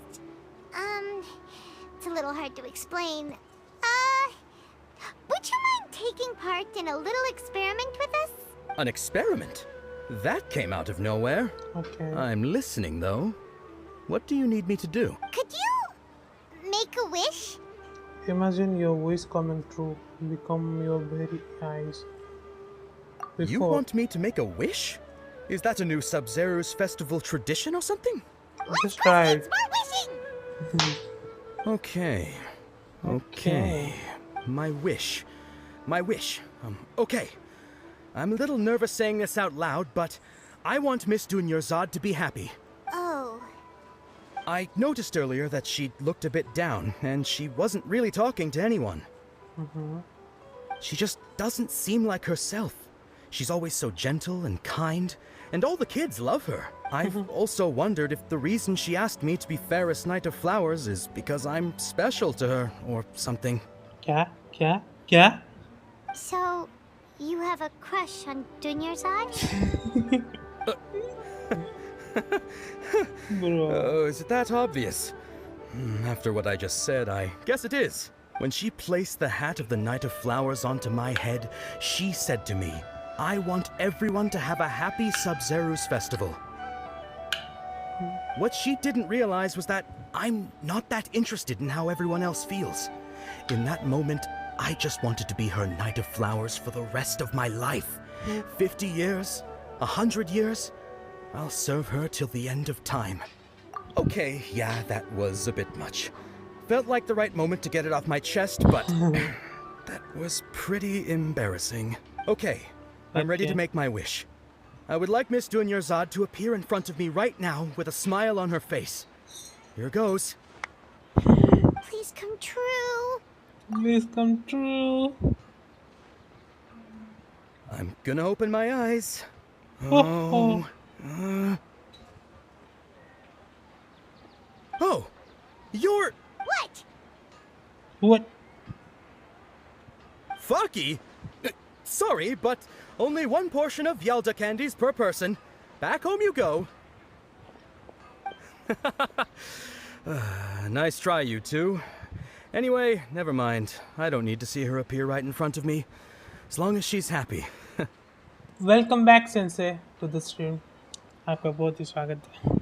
[SPEAKER 3] it's a little hard to explain. Would you mind taking part in a little experiment with us?
[SPEAKER 12] An experiment? That came out of nowhere.
[SPEAKER 1] Okay.
[SPEAKER 12] I'm listening, though. What do you need me to do?
[SPEAKER 3] Could you make a wish?
[SPEAKER 1] Imagine your wish coming true. Become your very eyes.
[SPEAKER 12] You want me to make a wish? Is that a new Sub-Zero's festival tradition or something?
[SPEAKER 1] Just try it.
[SPEAKER 12] Okay. My wish. Okay. I'm a little nervous saying this out loud, but I want Miss Dunyarzad to be happy.
[SPEAKER 3] Oh.
[SPEAKER 12] I noticed earlier that she looked a bit down, and she wasn't really talking to anyone. She just doesn't seem like herself. She's always so gentle and kind, and all the kids love her. I've also wondered if the reason she asked me to be Fairest Knight of Flowers is because I'm special to her, or something.
[SPEAKER 1] क्या?
[SPEAKER 3] So, you have a crush on Dunyarzad?
[SPEAKER 12] Oh, is it that obvious? After what I just said, I guess it is. When she placed the hat of the Knight of Flowers onto my head, she said to me, I want everyone to have a happy Sub-Zero's festival. What she didn't realize was that I'm not that interested in how everyone else feels. In that moment, I just wanted to be her Knight of Flowers for the rest of my life. 50 years, 100 years, I'll serve her till the end of time. Okay, yeah, that was a bit much. Felt like the right moment to get it off my chest, but that was pretty embarrassing. Okay, I'm ready to make my wish. I would like Miss Dunyarzad to appear in front of me right now with a smile on her face. Here goes.
[SPEAKER 3] Please come true.
[SPEAKER 1] Please come true.
[SPEAKER 12] I'm gonna open my eyes. Oh, you're...
[SPEAKER 1] What?
[SPEAKER 12] Fucky? Sorry, but only one portion of Yelda candies per person. Back home you go. Nice try, you two. Anyway, never mind. I don't need to see her appear right in front of me. As long as she's happy.
[SPEAKER 1] Welcome back, Sensei, to the stream. आपका बहुत ही स्वागत है.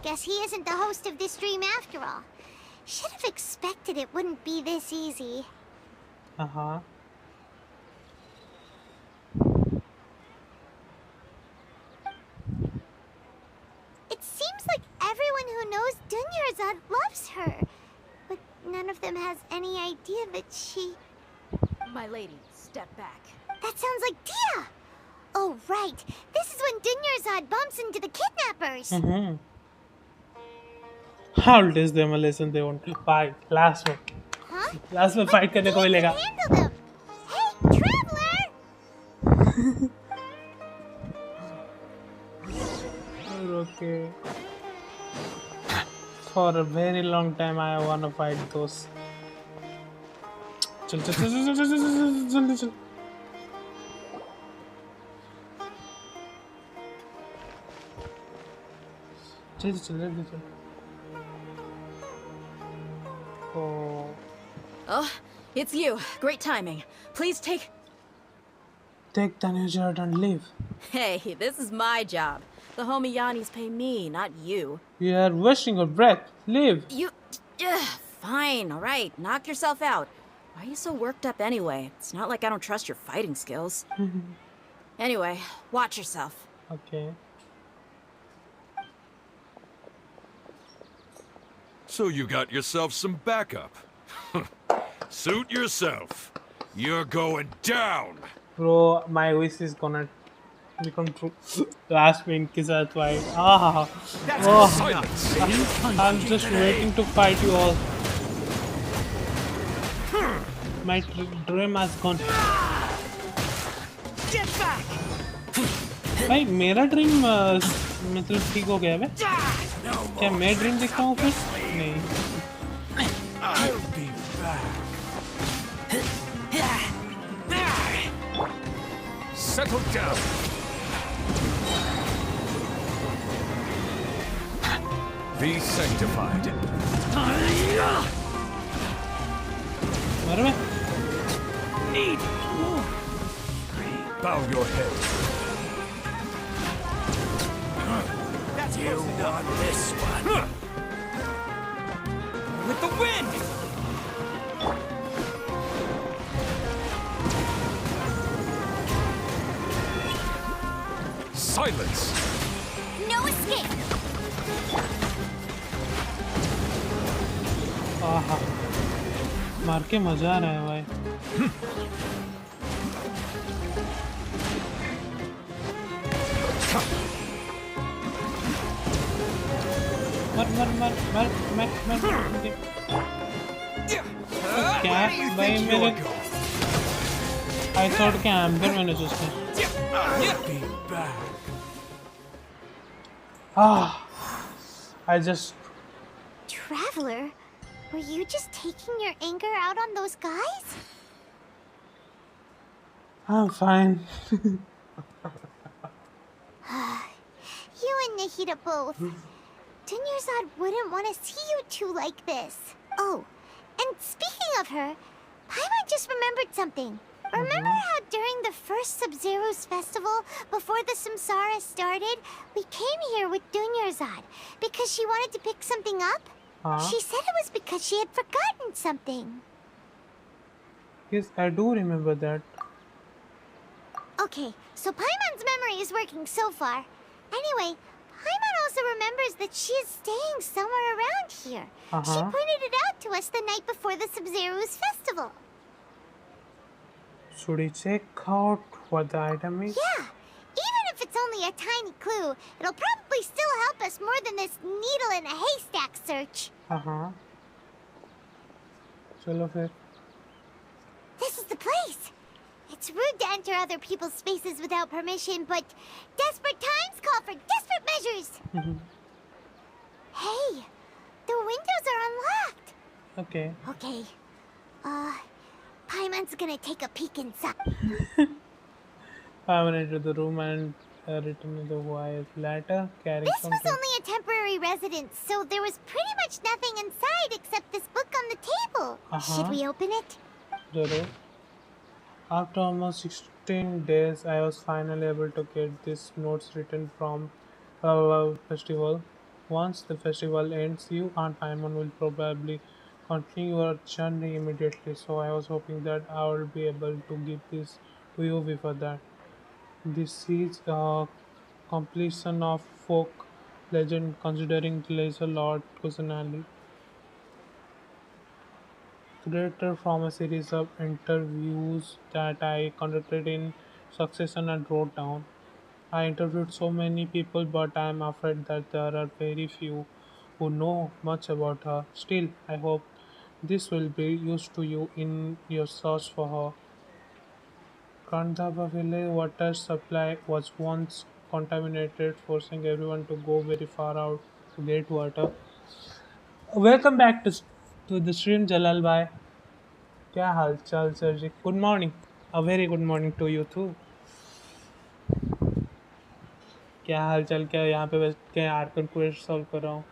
[SPEAKER 3] Guess he isn't the host of this stream after all. Should have expected it wouldn't be this easy. Zod loves her. But none of them has any idea that she...
[SPEAKER 5] My lady, step back.
[SPEAKER 3] That sounds like Dia! Oh, right. This is when Zod bumps into the kidnappers.
[SPEAKER 1] I'll teach them a lesson they want to fight. Last one.
[SPEAKER 3] Huh?
[SPEAKER 1] Last में fight करने को मिलेगा.
[SPEAKER 3] Handle them. Hey, traveler!
[SPEAKER 1] Okay. For a very long time, I wanna fight those. चल चल चल चल चल चल चल जल्दी चल. जल्दी चल जल्दी चल. Oh.
[SPEAKER 5] Oh, it's you. Great timing. Please take...
[SPEAKER 1] Take the new shirt and leave.
[SPEAKER 5] Hey, this is my job. The homie Yannis pay me, not you.
[SPEAKER 1] You are wasting your breath. Leave.
[SPEAKER 5] You... Fine, alright. Knock yourself out. Why are you so worked up anyway? It's not like I don't trust your fighting skills. Anyway, watch yourself.
[SPEAKER 1] Okay.
[SPEAKER 2] So you got yourself some backup. Suit yourself. You're going down.
[SPEAKER 1] Bro, my wish is gonna become true. Last win ke saath fight. Ah. Oh. I'm just waiting to fight you all. My dream has gone.
[SPEAKER 5] Get back!
[SPEAKER 1] भाई मेरा dream मतलब ठीक हो गया है क्या मैं dream देखता हूँ फिर नहीं
[SPEAKER 2] I'll be back. Settle down. Be sanctified.
[SPEAKER 1] मर में
[SPEAKER 2] Bow your head. You want this one?
[SPEAKER 4] With the wind!
[SPEAKER 2] Silence!
[SPEAKER 3] No escape!
[SPEAKER 1] आहा मार के मजा आ रहा है भाई मर क्या भाई मेरे I thought कि एम्बर मैंने सोचा
[SPEAKER 2] Be back.
[SPEAKER 1] I just
[SPEAKER 3] Traveler, were you just taking your anger out on those guys?
[SPEAKER 1] I'm fine.
[SPEAKER 3] You and Nahida both. Dunyarzad wouldn't want to see you two like this. Oh, and speaking of her, Paimon just remembered something. Remember how during the first Sub-Zero's festival, before the Samsara started, we came here with Dunyarzad because she wanted to pick something up? She said it was because she had forgotten something.
[SPEAKER 1] Yes, I do remember that.
[SPEAKER 3] Okay, so Paimon's memory is working so far. Anyway, Paimon also remembers that she is staying somewhere around here. She pointed it out to us the night before the Sub-Zero's festival.
[SPEAKER 1] Should we check out what the item is?
[SPEAKER 3] Yeah, even if it's only a tiny clue, it'll probably still help us more than this needle in a haystack search.
[SPEAKER 1] चलो फिर.
[SPEAKER 3] This is the place. It's rude to enter other people's spaces without permission, but desperate times call for desperate measures. Hey, the windows are unlocked.
[SPEAKER 1] Okay.
[SPEAKER 3] Okay. Paimon's gonna take a peek inside.
[SPEAKER 1] I went into the room and returned the wire letter carrying
[SPEAKER 3] This
[SPEAKER 1] something.
[SPEAKER 3] was only a temporary residence, so there was pretty much nothing inside except this book on the table. Should we open it?
[SPEAKER 1] Zero. After almost 16 days, I was finally able to get these notes written from a festival. Once the festival ends, you and Paimon will probably continue your journey immediately, so I was hoping that I will be able to give this to you before that. This is a completion of folk legend considering the lesser Lord Kusanali created from a series of interviews that I conducted in succession and wrote down. I interviewed so many people, but I am afraid that there are very few who know much about her. Still, I hope this will be used to you in your search for her. Kandhaba village water supply was once contaminated, forcing everyone to go very far out to get water. Welcome back to the stream, Jalal bhai. क्या हाल चाल sir ji good morning a very good morning to you too क्या हाल चाल क्या यहाँ पे बैठ के आर्कन क्वेस्ट सॉल्व कर रहा हूँ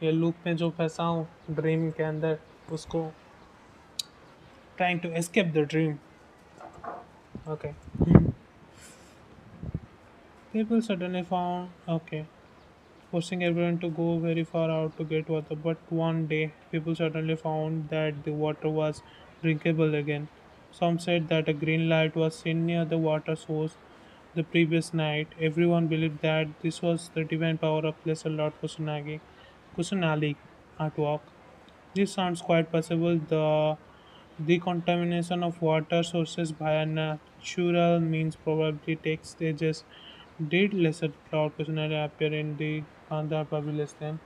[SPEAKER 1] ये लूप में जो फंसा हूँ ड्रीम के अंदर उसको trying to escape the dream okay people suddenly found okay forcing everyone to go very far out to get water. But one day, people suddenly found that the water was drinkable again. Some said that a green light was seen near the water source the previous night. Everyone believed that this was the divine power of Lesser Lord Kusanali artwork. This sounds quite possible. The decontamination of water sources by a natural means probably takes stages. Did lesser cloud personally appear in the Kandahar Publius then?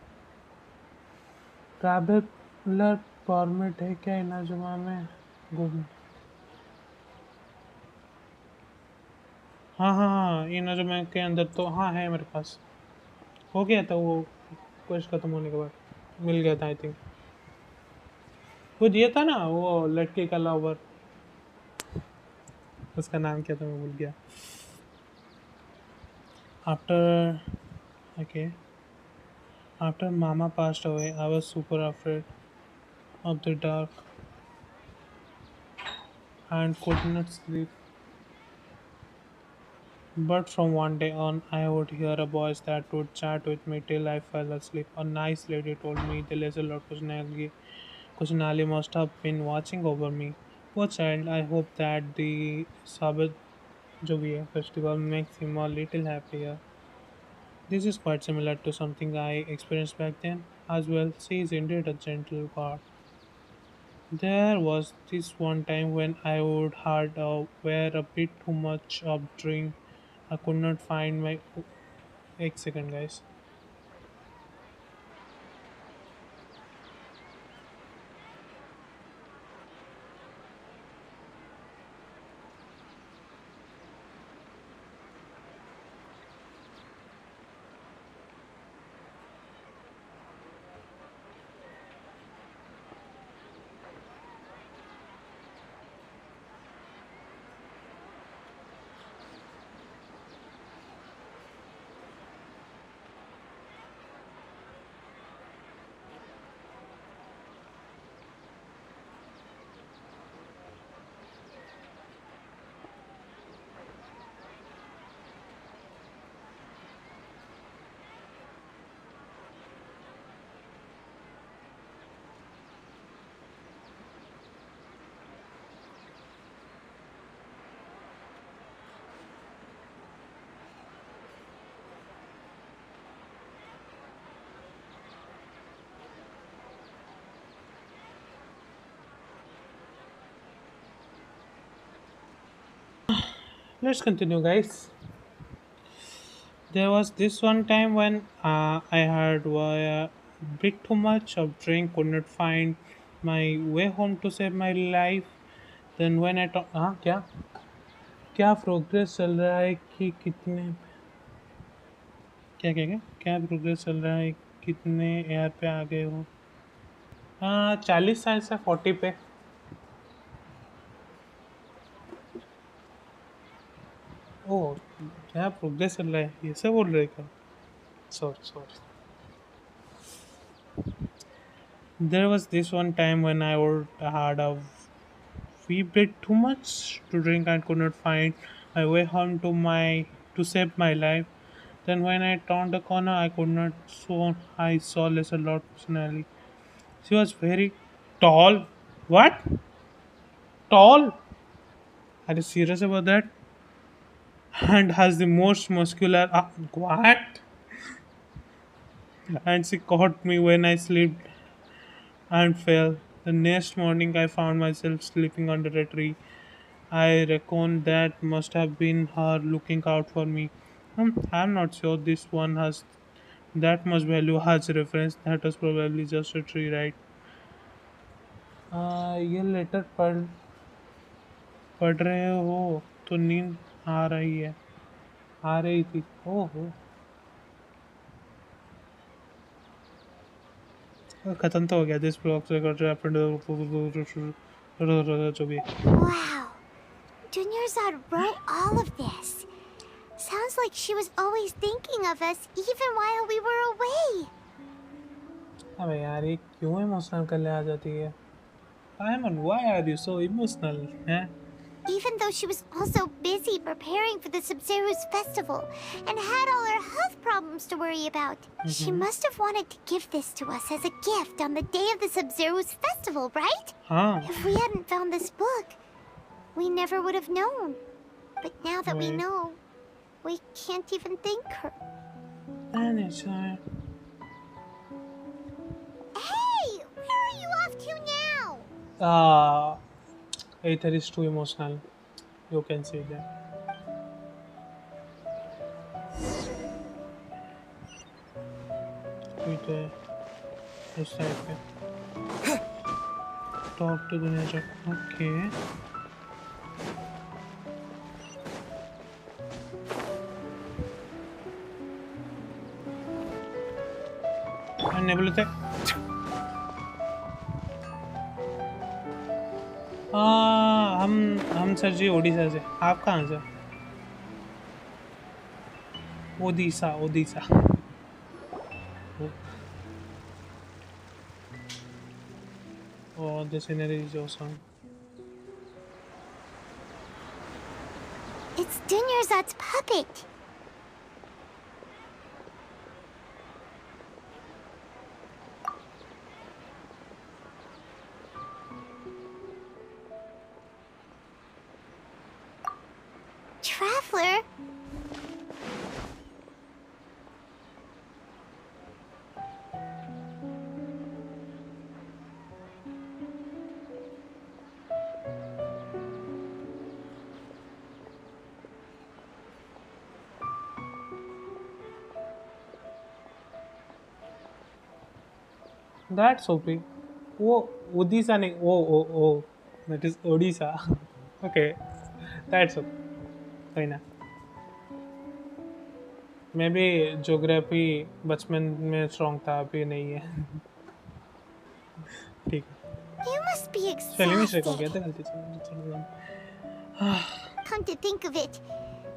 [SPEAKER 1] Traveller permit है क्या Inazuma में घूमने हाँ हाँ हाँ Inazuma के अंदर तो हाँ है मेरे पास हो गया था वो क्वेश्चन खत्म होने के बाद मिल गया था आई थिंक वो दिया था ना वो लड़के का लवर उसका नाम क्या था मैं भूल गया after okay after mama passed away I was super afraid of the dark and could not sleep. But from one day on, I would hear a voice that would chat with me till I fell asleep. A nice lady told me the lesser Lord Kusanali must have been watching over me. Poor child, I hope that the Sabbath Joviya festival makes him a little happier. This is quite similar to something I experienced back then as well. She is indeed a gentle god. There was this one time when I would had wear a bit too much of drink. I could not find my 8 second guys. Let's continue guys. There was this one time when I had a bit too much of drink, could not find my way home to save my life. Then when I talk, हाँ क्या क्या progress चल रहा है कि कितने क्या क्या क्या क्या प्रोग्रेस चल रहा है कितने एयर पे आ गए हो 40 साल से 40 पे ओ क्या प्रोग्रेस चल रहा है ये सब बोल रहे क्या sorry sorry There was this one time when I would had a wee bit too much to drink and could not find my way home to save my life. Then when I turned the corner, I could not so I saw Lesser Lord personally. She was very tall. What? Tall? Are you serious about that? And has the most muscular. What? And she caught me when I slipped and fell. The next morning, I found myself sleeping under a tree. I reckon that must have been her looking out for me. I'm not sure this one has that much value as a reference. That was probably just a tree, right? ये letter पढ़ रहे हो तो नींद आ रही है आ रही थी ओहो खत्म तो हो गया दिस ब्लॉग से कर जो भी
[SPEAKER 3] Wow. Dunyarzad wrote all of this. Sounds like she was always thinking of us even while we were away.
[SPEAKER 1] अबे यार ये क्यों इमोशनल कर ले आ जाती है Simon, why are you so emotional? Eh?
[SPEAKER 3] Even though she was also busy preparing for the Sub-Zero's festival and had all her health problems to worry about, she must have wanted to give this to us as a gift on the day of the Sub-Zero's festival, right? If we hadn't found this book, we never would have known. But now that we know, we can't even thank her.
[SPEAKER 1] Anytime.
[SPEAKER 3] Hey! Where are you off to now?
[SPEAKER 1] Aether is too emotional. You can see that. Wait, this side. Talk to the nature. Okay. Enable it. हम sir जी ओडिशा से आप कहाँ से Odisha Odisha Oh, the scenery is awesome.
[SPEAKER 3] It's Dunyarzad's puppet. Traveler?
[SPEAKER 1] That's OP. Oh, Odisha nahi. Oh. That is Odisha. Okay. That's okay. Fine. Maybe geography बचपन में strong था अभी नहीं है. ठीक.
[SPEAKER 3] You must be
[SPEAKER 1] चलिए मिस्टेक हो गया
[SPEAKER 3] exhausted.
[SPEAKER 1] था गलती से.
[SPEAKER 3] Come to think of it,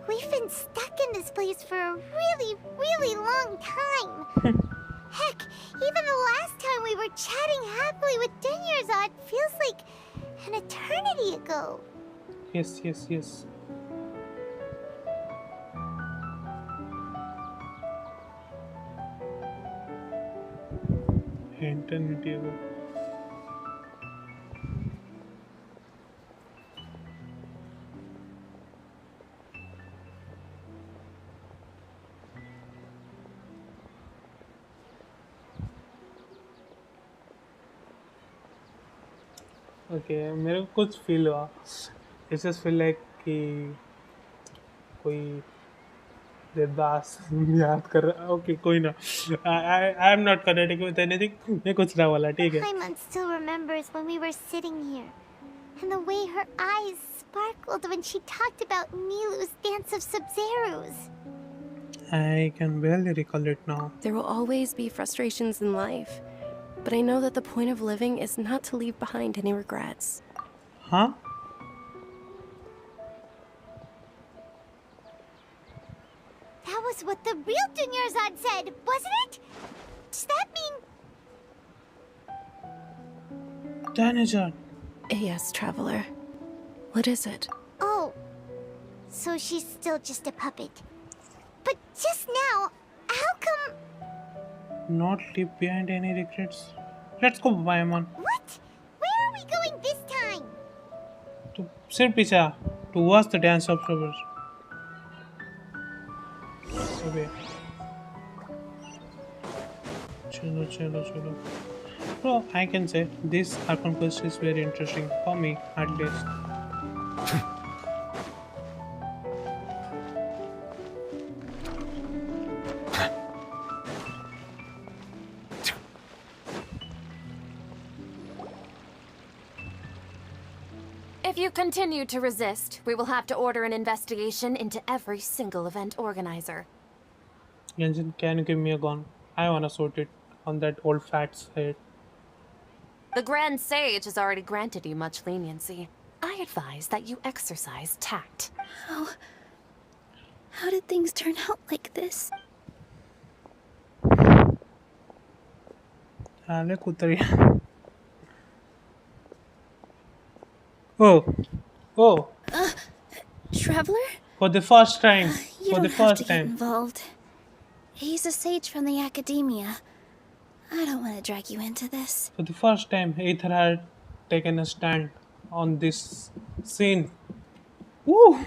[SPEAKER 3] we've been stuck in this place for a really, really long time. Heck, even the last time we were chatting happily with Dunyarzad feels like an eternity ago.
[SPEAKER 1] Yes. Eternity ago. Okay मेरे को कुछ feel हुआ it's just feel like कि कोई देवदास याद कर रहा okay कोई ना I am not connecting with anything ये कुछ रहा वाला ठीक है
[SPEAKER 3] Paimon still remembers when we were sitting here and the way her eyes sparkled when she talked about Nilu's dance of Sub-Zeros.
[SPEAKER 1] I can barely recall it now.
[SPEAKER 7] There will always be frustrations in life, but I know that the point of living is not to leave behind any regrets.
[SPEAKER 1] Huh?
[SPEAKER 3] That was what the real Dunyarzad said, wasn't it? Does that mean...
[SPEAKER 1] Dunyarzad.
[SPEAKER 7] Yes, Traveler. What is it?
[SPEAKER 3] Oh, so she's still just a puppet. But just now, how come...
[SPEAKER 1] Not leave behind any regrets. Let's go, Paimon.
[SPEAKER 3] What? Where are we going this time?
[SPEAKER 1] To sit पीछे to watch the dance of flowers. चलो So I can say this Archon quest is very interesting for me at least.
[SPEAKER 13] If you continue to resist, we will have to order an investigation into every single event organizer.
[SPEAKER 1] Genshin, can you give me a gun? I wanna shoot it on that old fat's head.
[SPEAKER 13] The Grand Sage has already granted you much leniency. I advise that you exercise tact.
[SPEAKER 14] How did things turn out like this?
[SPEAKER 1] Dale, Kutria. Oh.
[SPEAKER 14] Traveler?
[SPEAKER 1] For the first time.
[SPEAKER 14] You
[SPEAKER 1] For the
[SPEAKER 14] don't have
[SPEAKER 1] first
[SPEAKER 14] to get
[SPEAKER 1] time.
[SPEAKER 14] involved. He's a sage from the academia. I don't want to drag you into this.
[SPEAKER 1] For the first time, Aether had taken a stand on this scene. Woo!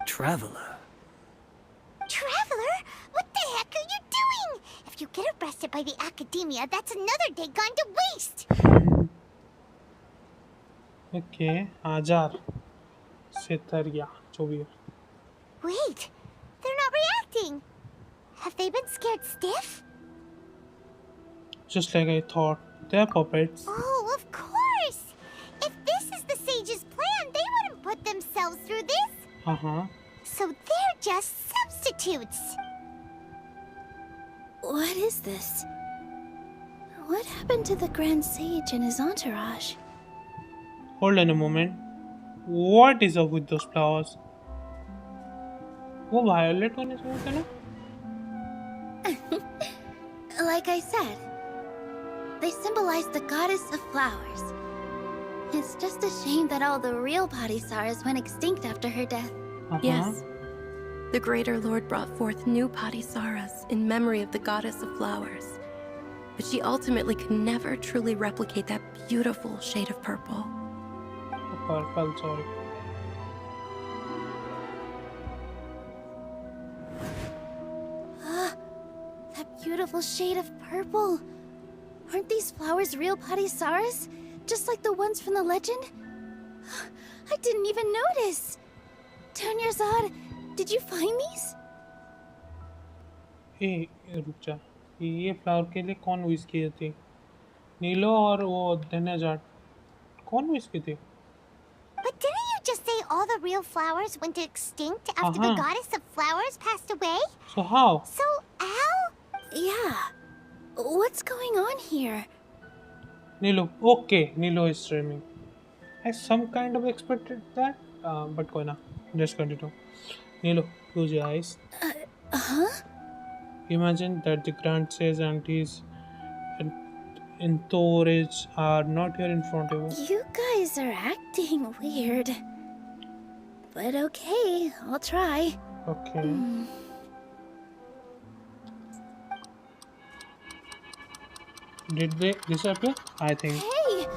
[SPEAKER 9] Traveler.
[SPEAKER 3] Traveler? What the heck are you doing? If you get arrested by the academia, that's another day gone to waste.
[SPEAKER 1] Okay, Ajar. Setarya, जो भी है.
[SPEAKER 3] Wait, they're not reacting. Have they been scared stiff?
[SPEAKER 1] Just like I thought. They're puppets.
[SPEAKER 3] Oh, of course! If this is the sage's plan, they wouldn't put themselves through this.
[SPEAKER 1] Uh-huh.
[SPEAKER 3] So they're just substitutes.
[SPEAKER 14] What is this? What happened to the Grand Sage and his entourage?
[SPEAKER 1] Hold on a moment. What is up with those flowers? वो violet होने चाहिए थे ना?
[SPEAKER 14] Like I said, they symbolize the goddess of flowers. It's just a shame that all the real Padisaras went extinct after her death.
[SPEAKER 7] Yes. The Greater Lord brought forth new Padisaras in memory of the goddess of flowers. But she ultimately could never truly replicate that beautiful shade of purple.
[SPEAKER 1] Purple, sorry.
[SPEAKER 14] That beautiful shade of purple. Aren't these flowers real Padisaras? Just like the ones from the legend? I didn't even notice. Turnyarzad, did you find these?
[SPEAKER 1] ए रुक जा. ये flower के लिए कौन wish की थी? नीलो और वो धन्या जाट कौन विश की थी?
[SPEAKER 3] But didn't you just say all the real flowers went extinct after the goddess of flowers passed away?
[SPEAKER 1] So how?
[SPEAKER 3] So, how?
[SPEAKER 14] Yeah. What's going on here?
[SPEAKER 1] Nilo. Okay, Nilo is streaming. I some kind of expected that, but कोई ना. Just continue. Nilo, close your eyes.
[SPEAKER 14] Huh?
[SPEAKER 1] Imagine that the Grand Sage and his entourage are not here in front of you.
[SPEAKER 14] You guys are acting weird. But okay, I'll try.
[SPEAKER 1] Okay. Did they disappear? I think.
[SPEAKER 3] Hey!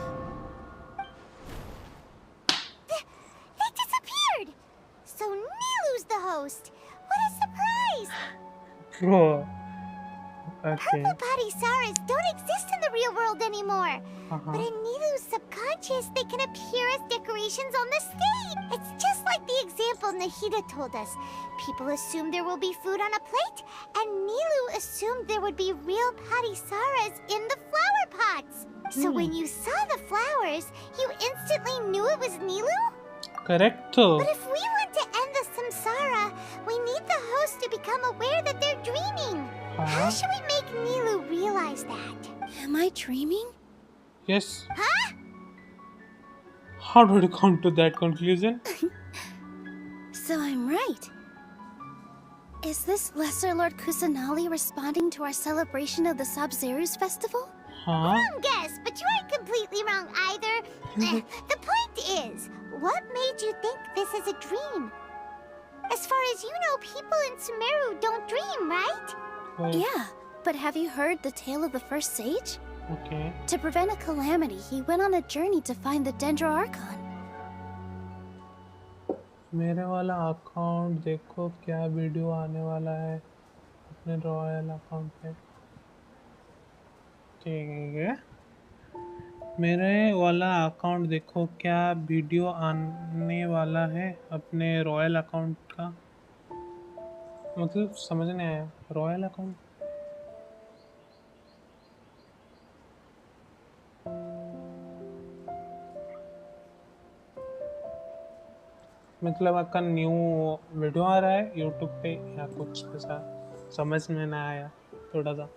[SPEAKER 3] They disappeared! So Nilu's the host! What a surprise!
[SPEAKER 1] Bro. Okay.
[SPEAKER 3] Purple Padisaras don't exist in the real world anymore. But in Nilu's subconscious, they can appear as decorations on the stage. It's just like the example Nahida told us. People assumed there will be food on a plate, and Nilu assumed there would be real Padisaras in the flower pots. So when you saw the flowers, you instantly knew it was Nilu?
[SPEAKER 1] Correct.
[SPEAKER 3] But if we want to end the samsara, we need the host to become aware that they're dreaming. How should we make Nilu realize that?
[SPEAKER 14] Am I dreaming?
[SPEAKER 1] Yes.
[SPEAKER 3] Huh?
[SPEAKER 1] How did you come to that conclusion?
[SPEAKER 14] So I'm right. Is this Lesser Lord Kusanali responding to our celebration of the Sabzerus festival?
[SPEAKER 3] Wrong guess, but you aren't completely wrong either. The point is, what made you think this is a dream? As far as you know, people in Sumeru don't dream, right?
[SPEAKER 14] Yeah, but have you heard the tale of the first sage?
[SPEAKER 1] Okay.
[SPEAKER 14] To prevent a calamity, he went on a journey to find the Dendro Archon.
[SPEAKER 1] मेरे वाला account देखो क्या video आने वाला है अपने royal account पे. ठीक है. मेरे वाला अकाउंट देखो, क्या वीडियो आने वाला है अपने रॉयल अकाउंट का? मतलब समझ नहीं आया, रॉयल अकाउंट मतलब आपका न्यू वीडियो आ रहा है यूट्यूब पे या कुछ ऐसा? समझ में ना आया थोड़ा सा।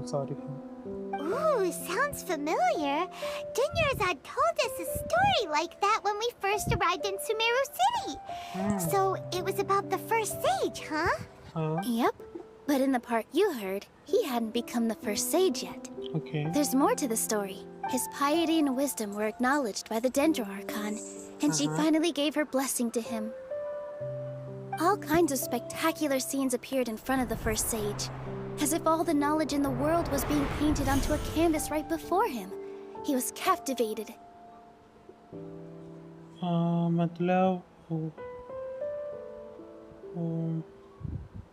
[SPEAKER 1] Sorry.
[SPEAKER 3] Ooh, sounds familiar. Dunyarzad told us a story like that when we first arrived in Sumeru City. So it was about the first sage, huh?
[SPEAKER 14] Yep. But in the part you heard, he hadn't become the first sage yet.
[SPEAKER 1] Okay.
[SPEAKER 14] There's more to the story. His piety and wisdom were acknowledged by the Dendro Archon, and she finally gave her blessing to him. All kinds of spectacular scenes appeared in front of the first sage, as if all the knowledge in the world was being painted onto a canvas right before him. He was captivated.
[SPEAKER 1] मतलब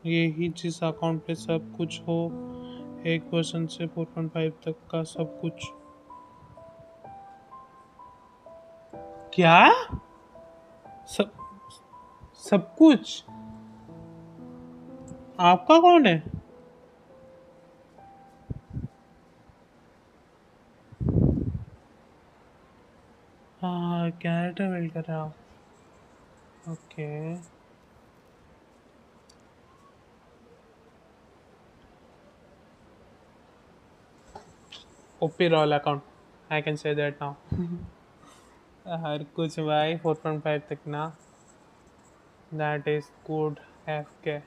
[SPEAKER 1] यही जिस account पे सब कुछ हो, 1% से 4.5 तक का सब कुछ। क्या? सब सब कुछ आपका कौन है? हाँ, कैरेक्टर बिल्ड कर रहा हूँ। Okay. OP royal account, I can say that now. हर कुछ भाई 4.5 तक ना, that is good FK.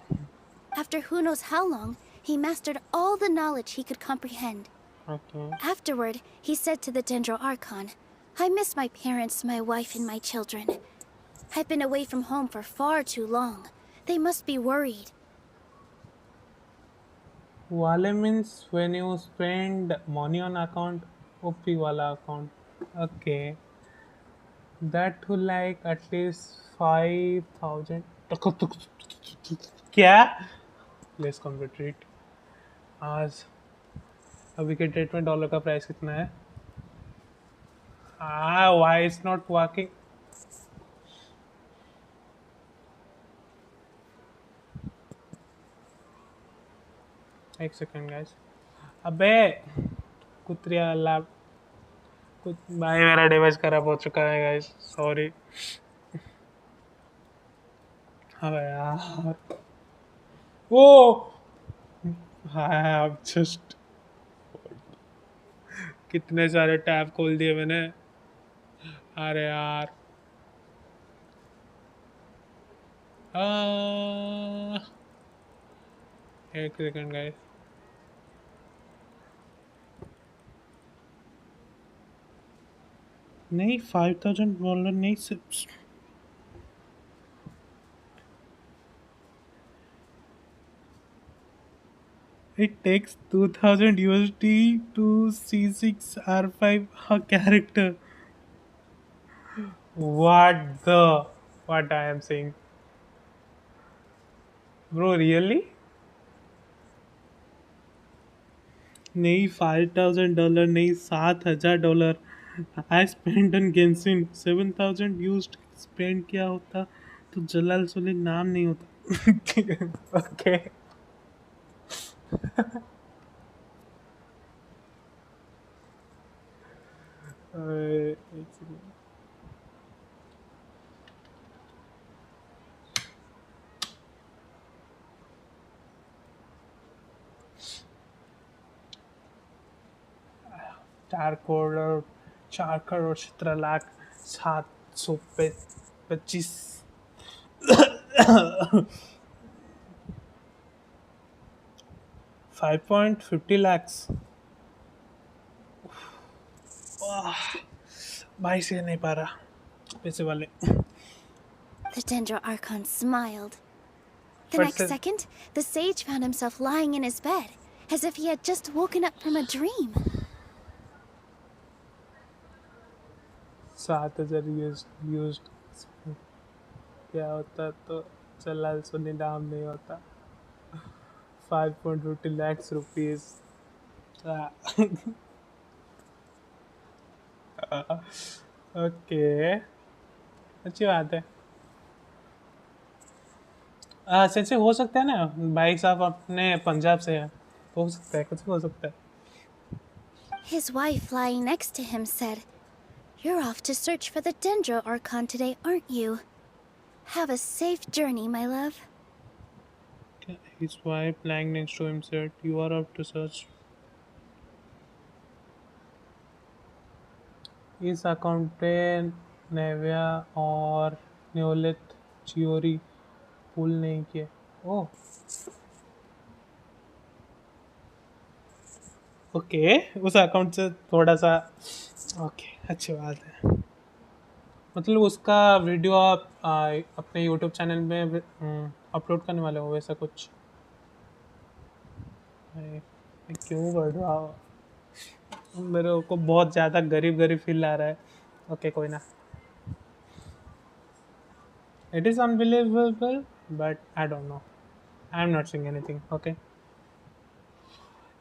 [SPEAKER 14] After who knows how long, he mastered all the knowledge he could comprehend.
[SPEAKER 1] Okay.
[SPEAKER 14] Afterward, he said to the Dendro Archon, I miss my parents, my wife, and my children. I've been away from home for far too long. They must be worried.
[SPEAKER 1] Wale means when you spend money on account, OP wala account. Okay. That to like at least 5,000. क्या? Let's convert it. आज अभी के date में dollar का price कितना है? Why it's not working? एक second guys. अबे कुत्रिया लैब कुछ भाई, मेरा डिवाइस खराब हो चुका है गाइस, सॉरी। अबे यार, वो हाँ जस्ट कितने सारे टैब खोल दिए मैंने। अरे यार एक सेकंड गाइस। नहीं, $5,000 नहीं, सिर्फ it takes 2000 USD to C6 R5 a character. What I am saying, bro, really? नहीं, $5,000 नहीं, $7,000 I spent on Genshin. 7,000 used spend किया होता तो जलाल सोली नाम नहीं होता। ओके। चार करोड़ 17,725 5.50 lakhs। भाई से नहीं पा रहा पैसे वाले।
[SPEAKER 14] The Dendro Archon smiled. The next second, the sage found himself lying in his bed, as if he had just woken up from a dream.
[SPEAKER 1] 7,000 used क्या होता तो जलाल सोनी नाम नहीं होता। 5.50 lakhs rupees। ओके, अच्छी बात है। सेंसे हो सकता है ना, भाई साहब अपने पंजाब से है, तो हो सकता है, कुछ भी हो सकता है।
[SPEAKER 14] His wife lying next to him said, "You're off to search for the Dendro Archon today, aren't you? Have a safe journey, my love."
[SPEAKER 1] His wife lying next to him said, "You are out to search." इस account पे Nivea और न्योलिथ चियोरी पुल नहीं किए। ओह, okay, उस account से थोड़ा सा okay, अच्छी बात है। मतलब उसका वीडियो आप अपने यूट्यूब चैनल में अपलोड करने वाले हो, वैसा कुछ? मैं क्यों बढ़ रहा हूँ? मेरे को बहुत ज़्यादा गरीब गरीब फील आ रहा है। ओके, कोई ना। It is unbelievable, but I don't know. I'm not saying anything, okay?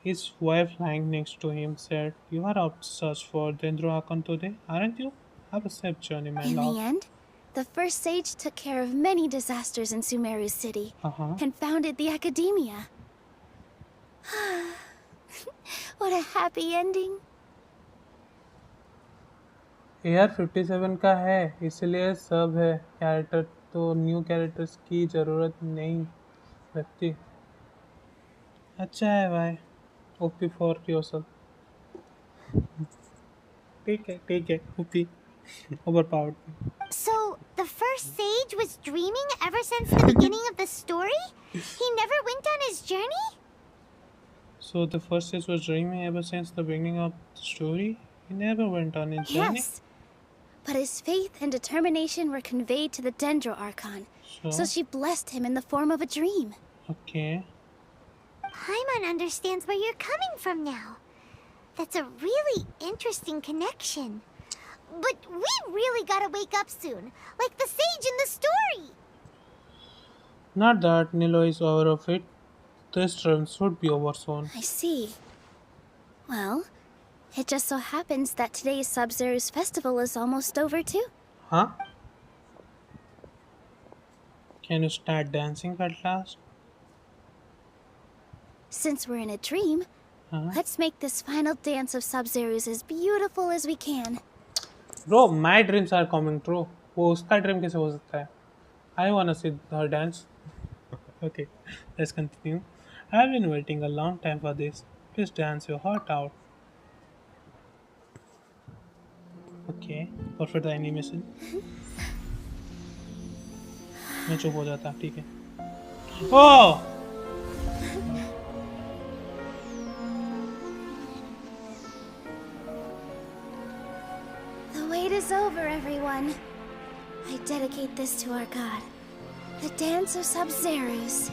[SPEAKER 1] His wife lying next to him said, "You are out to search for Dendro Akon today, aren't you? Have a safe journey, my
[SPEAKER 14] In
[SPEAKER 1] love."
[SPEAKER 14] the end, the first sage took care of many disasters in Sumeru City and founded the academia. What a happy ending.
[SPEAKER 1] Air 57 का है, इसलिए सब है। Character तो new characters की ज़रूरत नहीं लगती। अच्छा है भाई, ओपी फॉर योरसेल्फ। ठीक है, OP overpowered.
[SPEAKER 3] So, the first sage was dreaming ever since the beginning of the story? He never went on his journey?
[SPEAKER 1] So the first sage was dreaming ever since the beginning of the story? He never went on his journey?
[SPEAKER 14] Yes, but his faith and determination were conveyed to the Dendro Archon, so she blessed him in the form of a dream.
[SPEAKER 1] Okay.
[SPEAKER 3] Paimon understands where you're coming from now. That's a really interesting connection. But we really gotta wake up soon, like the sage in the story.
[SPEAKER 1] Not that Nilo is aware of it. This dream should be over soon.
[SPEAKER 14] I see. Well, it just so happens that today's Sub-Zero's festival is almost over too.
[SPEAKER 1] Huh? Can you start dancing at last?
[SPEAKER 14] Since we're in a dream, let's make this final dance of Sub-Zero's as beautiful as we can.
[SPEAKER 1] Bro, my dreams are coming true. वो उसका dream कैसे हो सकता है? I wanna see her dance. Okay, let's continue. I've been waiting a long time for this. Please dance your heart out. Okay, perfect animation. मैं चुप हो जाता, ठीक है। Oh!
[SPEAKER 14] The wait is over, everyone. I dedicate this to our god, the dance of Sub-Zero's.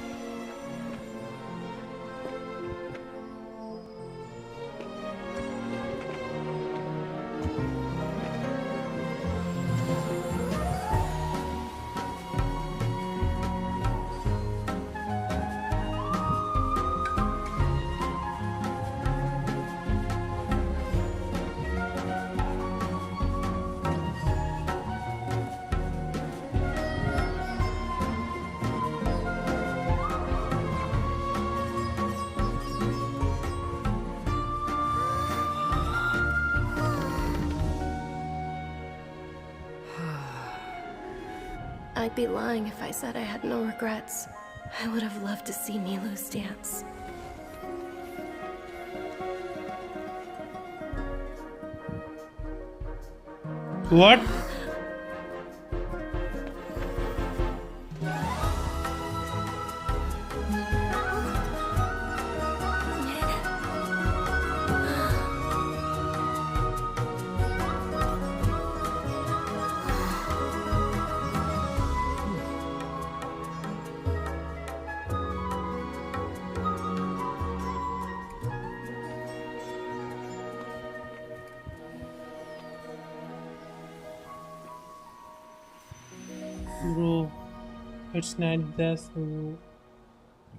[SPEAKER 7] I'd be lying if I said I had no regrets. I would have loved to see Nilou's dance.
[SPEAKER 1] What? Bro, it's not this.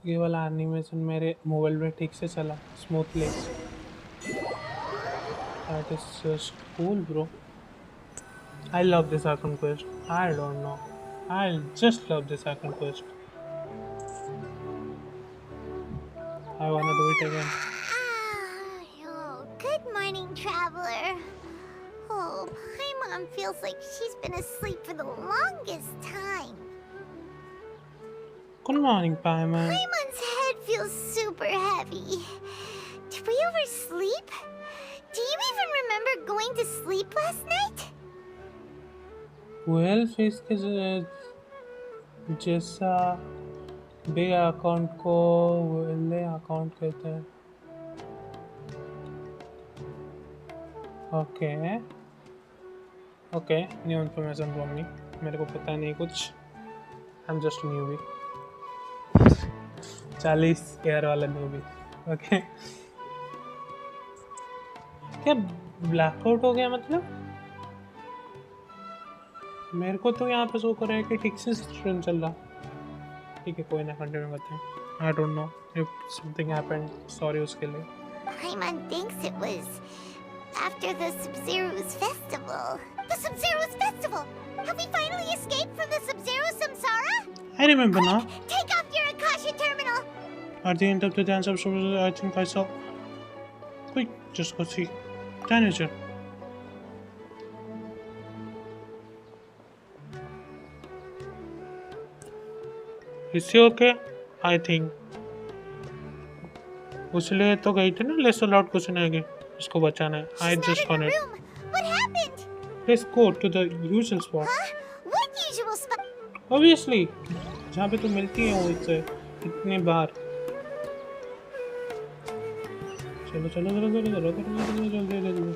[SPEAKER 1] ये वाला animation मेरे mobile में ठीक से चला smoothly. That is just cool, bro. I love this second quest. I don't know. I just love this second quest. I wanna do it again.
[SPEAKER 3] Oh, good morning, traveler. Oh, Paimon feels like she's been asleep for the longest time.
[SPEAKER 1] Good morning, Paimon.
[SPEAKER 3] Paimon's head feels super heavy. Did we oversleep? Do you even remember going to sleep last night?
[SPEAKER 1] Well, face के जैसा बे account को वेले account कहते हैं. Okay okay new information from me. मेरे को पता नहीं कुछ. I am just newbie. 40 year वाला न्यूबी. ओके क्या ब्लैकआउट हो गया मतलब? मेरे को तो यहाँ पे शो कर रहा है कि ठीक से स्ट्रीम चल रहा. ठीक है कोई ना कंटिन्यू करते हैं. I don't know if something happened. Sorry उसके लिए.
[SPEAKER 3] Paimon thinks it was after the Sub-Zero's festival. The Sub-Zero's festival! Have we finally escaped from the Sub-Zero Samsara?
[SPEAKER 1] I remember now.
[SPEAKER 3] Take off your Akasha terminal!
[SPEAKER 1] At the end of the dance of I think I saw. Quick, just go see. Tanager. Is he okay? I think. उसलिए तो गई थी ना laser Lord को सुनाएंगे उसको बचाना है. I just want it.
[SPEAKER 3] What happened?
[SPEAKER 1] Let's go to the usual spot.
[SPEAKER 3] What usual spot?
[SPEAKER 1] Obviously, जहाँ पे तू मिलती है वो इससे इतने बार. चलो चलो चलो चलो चलो चलो जल्दी जल्दी.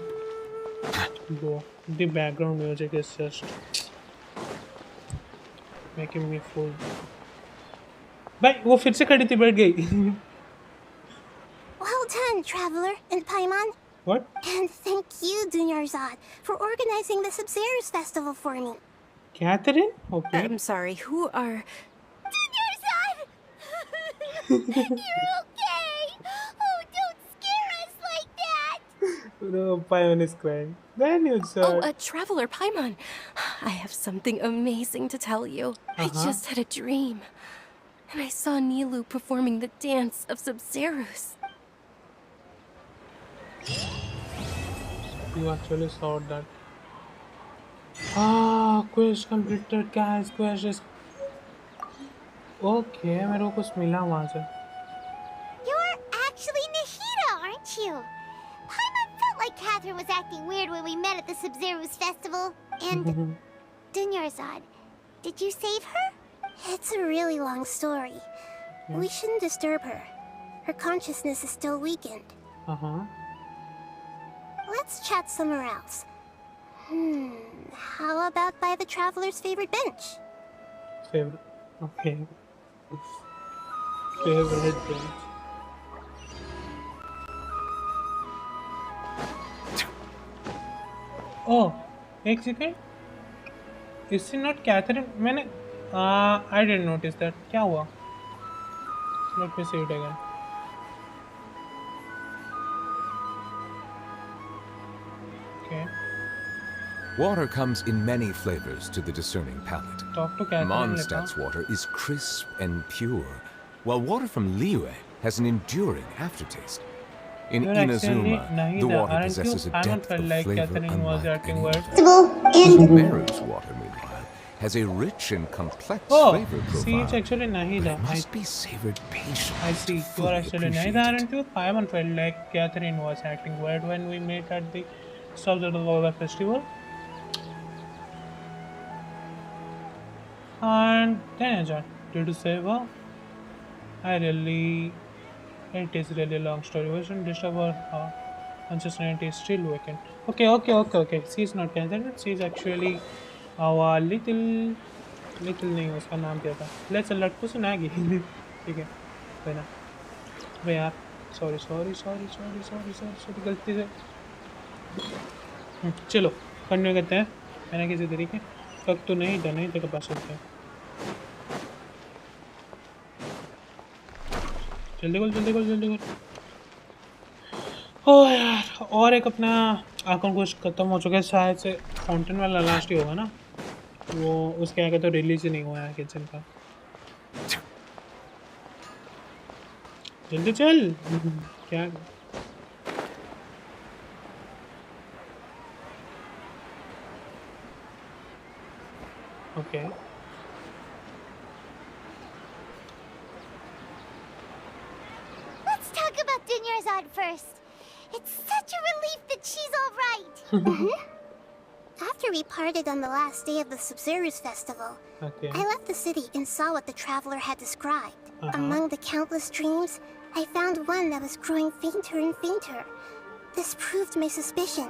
[SPEAKER 1] Go. The background music is just making me fool. भाई वो फिर से खड़ी थी बैठ गई.
[SPEAKER 8] Well done, traveler and Paimon.
[SPEAKER 1] What?
[SPEAKER 8] And thank you, Dunyarzad, for organizing the Sub-Zero's festival for me.
[SPEAKER 1] Catherine? Okay.
[SPEAKER 7] I'm sorry, who are...
[SPEAKER 3] Dunyarzad! You're okay! Oh, don't scare us like that!
[SPEAKER 1] No, Paimon is crying. Then you saw.
[SPEAKER 7] Oh, traveler Paimon. I have something amazing to tell you. I just had a dream. And I saw Nilu performing the dance of Sub-Zero's.
[SPEAKER 1] You actually saw that. Ah, quest completed, guys. Quest is okay. मेरे को कुछ मिला वहाँ से.
[SPEAKER 3] You're actually Nahida, aren't you? Paimon felt like Catherine was acting weird when we met at the Sub-Zero's festival. And Dunyarzad, did you save her?
[SPEAKER 8] It's a really long story. We shouldn't disturb her. Her consciousness is still weakened. Let's chat somewhere else. How about by the traveler's favorite bench?
[SPEAKER 1] Favorite. Okay. Favorite bench. Oh, एक second. Is she not Catherine? मैंने I didn't notice that. क्या हुआ? Let me see it again. Okay.
[SPEAKER 15] Water comes in many flavors to the discerning palate.
[SPEAKER 1] Talk to Catherine.
[SPEAKER 15] Mondstadt's water is crisp and pure, while water from Liyue has an enduring aftertaste. In Inazuma, the water possesses a depth of flavor unlike any other. Meru's water, meanwhile, has a rich and complex flavor profile.
[SPEAKER 1] See, it's actually Nahida.
[SPEAKER 15] It must be savored patiently.
[SPEAKER 1] I see. You are actually Nahida, aren't you? Paimon felt like Catherine was acting weird when we met at the Sub-Zero festival. And then did you save her? It is really a long story. We shouldn't disturb her. Consciousness is still vacant. Okay. She is not Catherine. She is actually our little नहीं उसका नाम क्या था. Let's लटकू सुना गई. ठीक है. कोई ना. भाई यार. Sorry. गलती से. चलो कंटिन्यू करते हैं. मैंने किसी तरीके तक तो नहीं था, नहीं तक पास सकते हैं. जल्दी कर. ओह यार, और एक अपना अकाउंट कुछ खत्म हो चुका है शायद से, फाउंटेन वाला लास्ट ही होगा ना वो, उसके आगे तो रिलीज ही नहीं हुआ है किचन का। जल्दी चल। क्या okay
[SPEAKER 3] Let's talk about Dunyarzad first. It's such a relief that she's all right.
[SPEAKER 8] After we parted on the last day of the Subzerus festival,
[SPEAKER 1] okay.
[SPEAKER 8] I left the city and saw what the traveler had described. Among the countless dreams, I found one that was growing fainter and fainter. This proved my suspicion.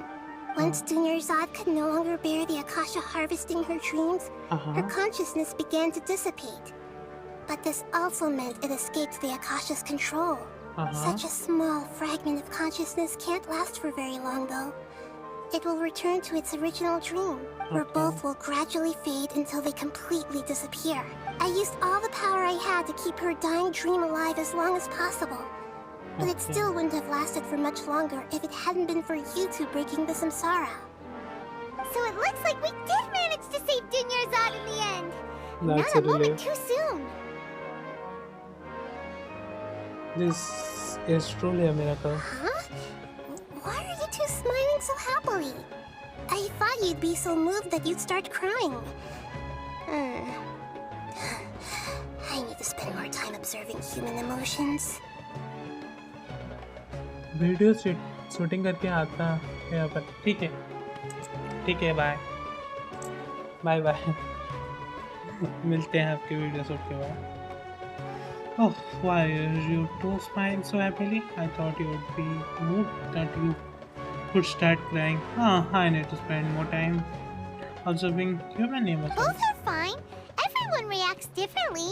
[SPEAKER 8] Once Dunyarzad could no longer bear the Akasha harvesting her dreams, her consciousness began to dissipate. But this also meant it escaped the Akasha's control. Such a small fragment of consciousness can't last for very long, though. It will return to its original dream, where both will gradually fade until they completely disappear. I used all the power I had to keep her dying dream alive as long as possible. But it still wouldn't have lasted for much longer if it hadn't been for you two breaking the samsara.
[SPEAKER 3] So it looks like we did manage to save Dunyarzad in the end.
[SPEAKER 1] That's
[SPEAKER 3] Not a moment too soon.
[SPEAKER 1] This is truly a miracle.
[SPEAKER 8] Huh? Why are you two smiling so happily? I thought you'd be so moved that you'd start crying. I need to spend more time observing human emotions.
[SPEAKER 1] Video shooting करके आता है यहाँ पर। ठीक है, bye bye. मिलते हैं आपके वीडियो शूट के बाद। Oh, why are you two smiling so happily? I thought you would be moved that you could start crying. I need to spend more time observing human emotions.
[SPEAKER 3] Both are fine. Everyone reacts differently.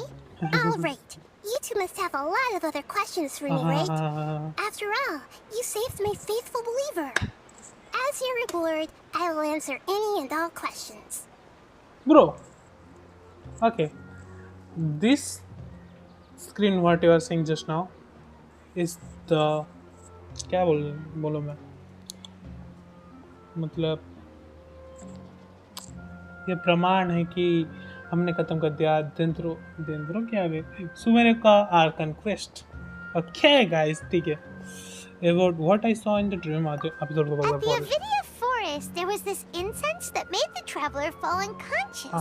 [SPEAKER 8] All right. You two must have a lot of other questions for me, right? After all, you saved my faithful believer. As your reward, I will answer any and all questions.
[SPEAKER 1] Bro. Okay. This screen what you are saying just now is the क्या बोलूँ मैं, मतलब ये प्रमाण है कि हमने खत्म कर दिया देंद्रो क्या है सुमेर का आर्कन क्वेस्ट। ओके गाइस, ठीक है। About what I saw in the dream
[SPEAKER 3] At the Avidia forest, there was this incense that made the traveler fall unconscious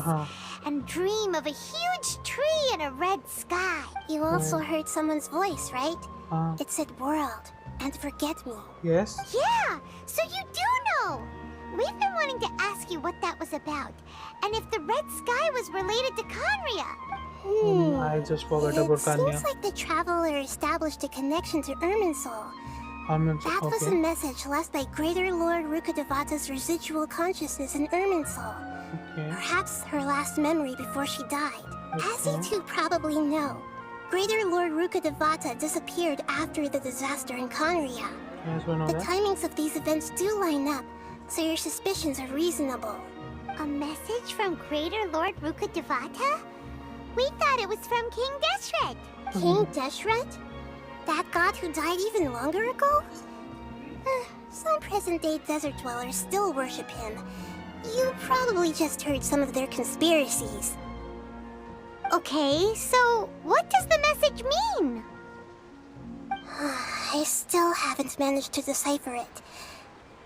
[SPEAKER 3] and dream of a huge tree and a red sky.
[SPEAKER 8] You also heard someone's voice, right? It said world and forget me.
[SPEAKER 1] Yes.
[SPEAKER 3] Yeah, so you do know. We've been wanting to ask you what that was about, and if the red sky was related to Conria.
[SPEAKER 1] I just forgot about Conria.
[SPEAKER 8] It seems like the traveler established a connection to Irminsul. That was a message left by Greater Lord Rukkhadevata's residual consciousness in Irminsul. Perhaps her last memory before she died. As you two probably know, Greater Lord Rukkhadevata disappeared after the disaster in Conria. The timings of these events do line up, so your suspicions are reasonable.
[SPEAKER 3] A message from Greater Lord Rukkhadevata? We thought it was from King Deshret.
[SPEAKER 8] King Deshret? That god who died even longer ago? Some present-day desert dwellers still worship him. You probably just heard some of their conspiracies.
[SPEAKER 3] Okay, so what does the message mean?
[SPEAKER 8] I still haven't managed to decipher it.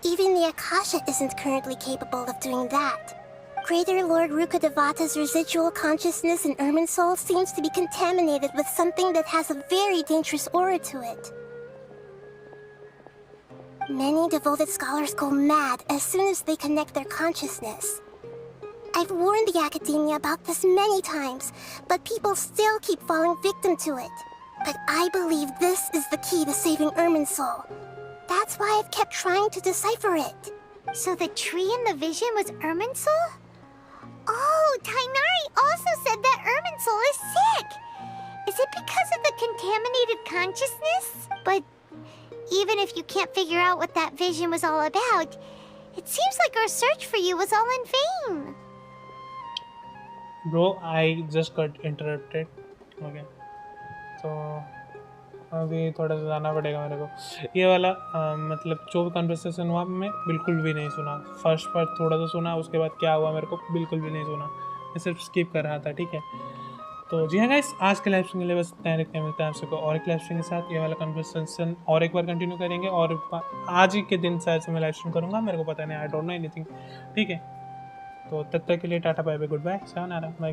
[SPEAKER 8] Even the Akasha isn't currently capable of doing that. Greater Lord Rukkhadevata's residual consciousness in Irminsul seems to be contaminated with something that has a very dangerous aura to it. Many devoted scholars go mad as soon as they connect their consciousness. I've warned the academia about this many times, but people still keep falling victim to it. But I believe this is the key to saving Irminsul. That's why I've kept trying to decipher it.
[SPEAKER 3] So the tree in the vision was Irminsul? Oh, Tainari also said that Irminsul is sick! Is it because of the contaminated consciousness? But even if you can't figure out what that vision was all about, it seems like our search for you was all in vain.
[SPEAKER 1] Bro, I just got interrupted. Okay. So अभी थोड़ा सा जाना पड़ेगा मेरे को। ये वाला मतलब जो भी कन्वर्सेशन हुआ मैं बिल्कुल भी नहीं सुना। फर्स्ट पार्ट थोड़ा सा सुना, उसके बाद क्या हुआ मेरे को बिल्कुल भी नहीं सुना, मैं सिर्फ स्किप कर रहा था। ठीक है, तो जी हाँ गाइस, आज के लाइव स्ट्रीम के लिए बस इतना ही। मिलता है आप सबको और एक लाइव स्ट्रीम के साथ। ये वाला कन्वर्सेशन और एक बार कंटिन्यू करेंगे और आज ही के दिन शायद से मैं लाइव स्ट्रीम करूँगा, मेरे को पता नहीं, आई डोंट नो एनीथिंग। ठीक है, तो तब तक के लिए tata bye bye, goodbye, सायोनारा, बाय।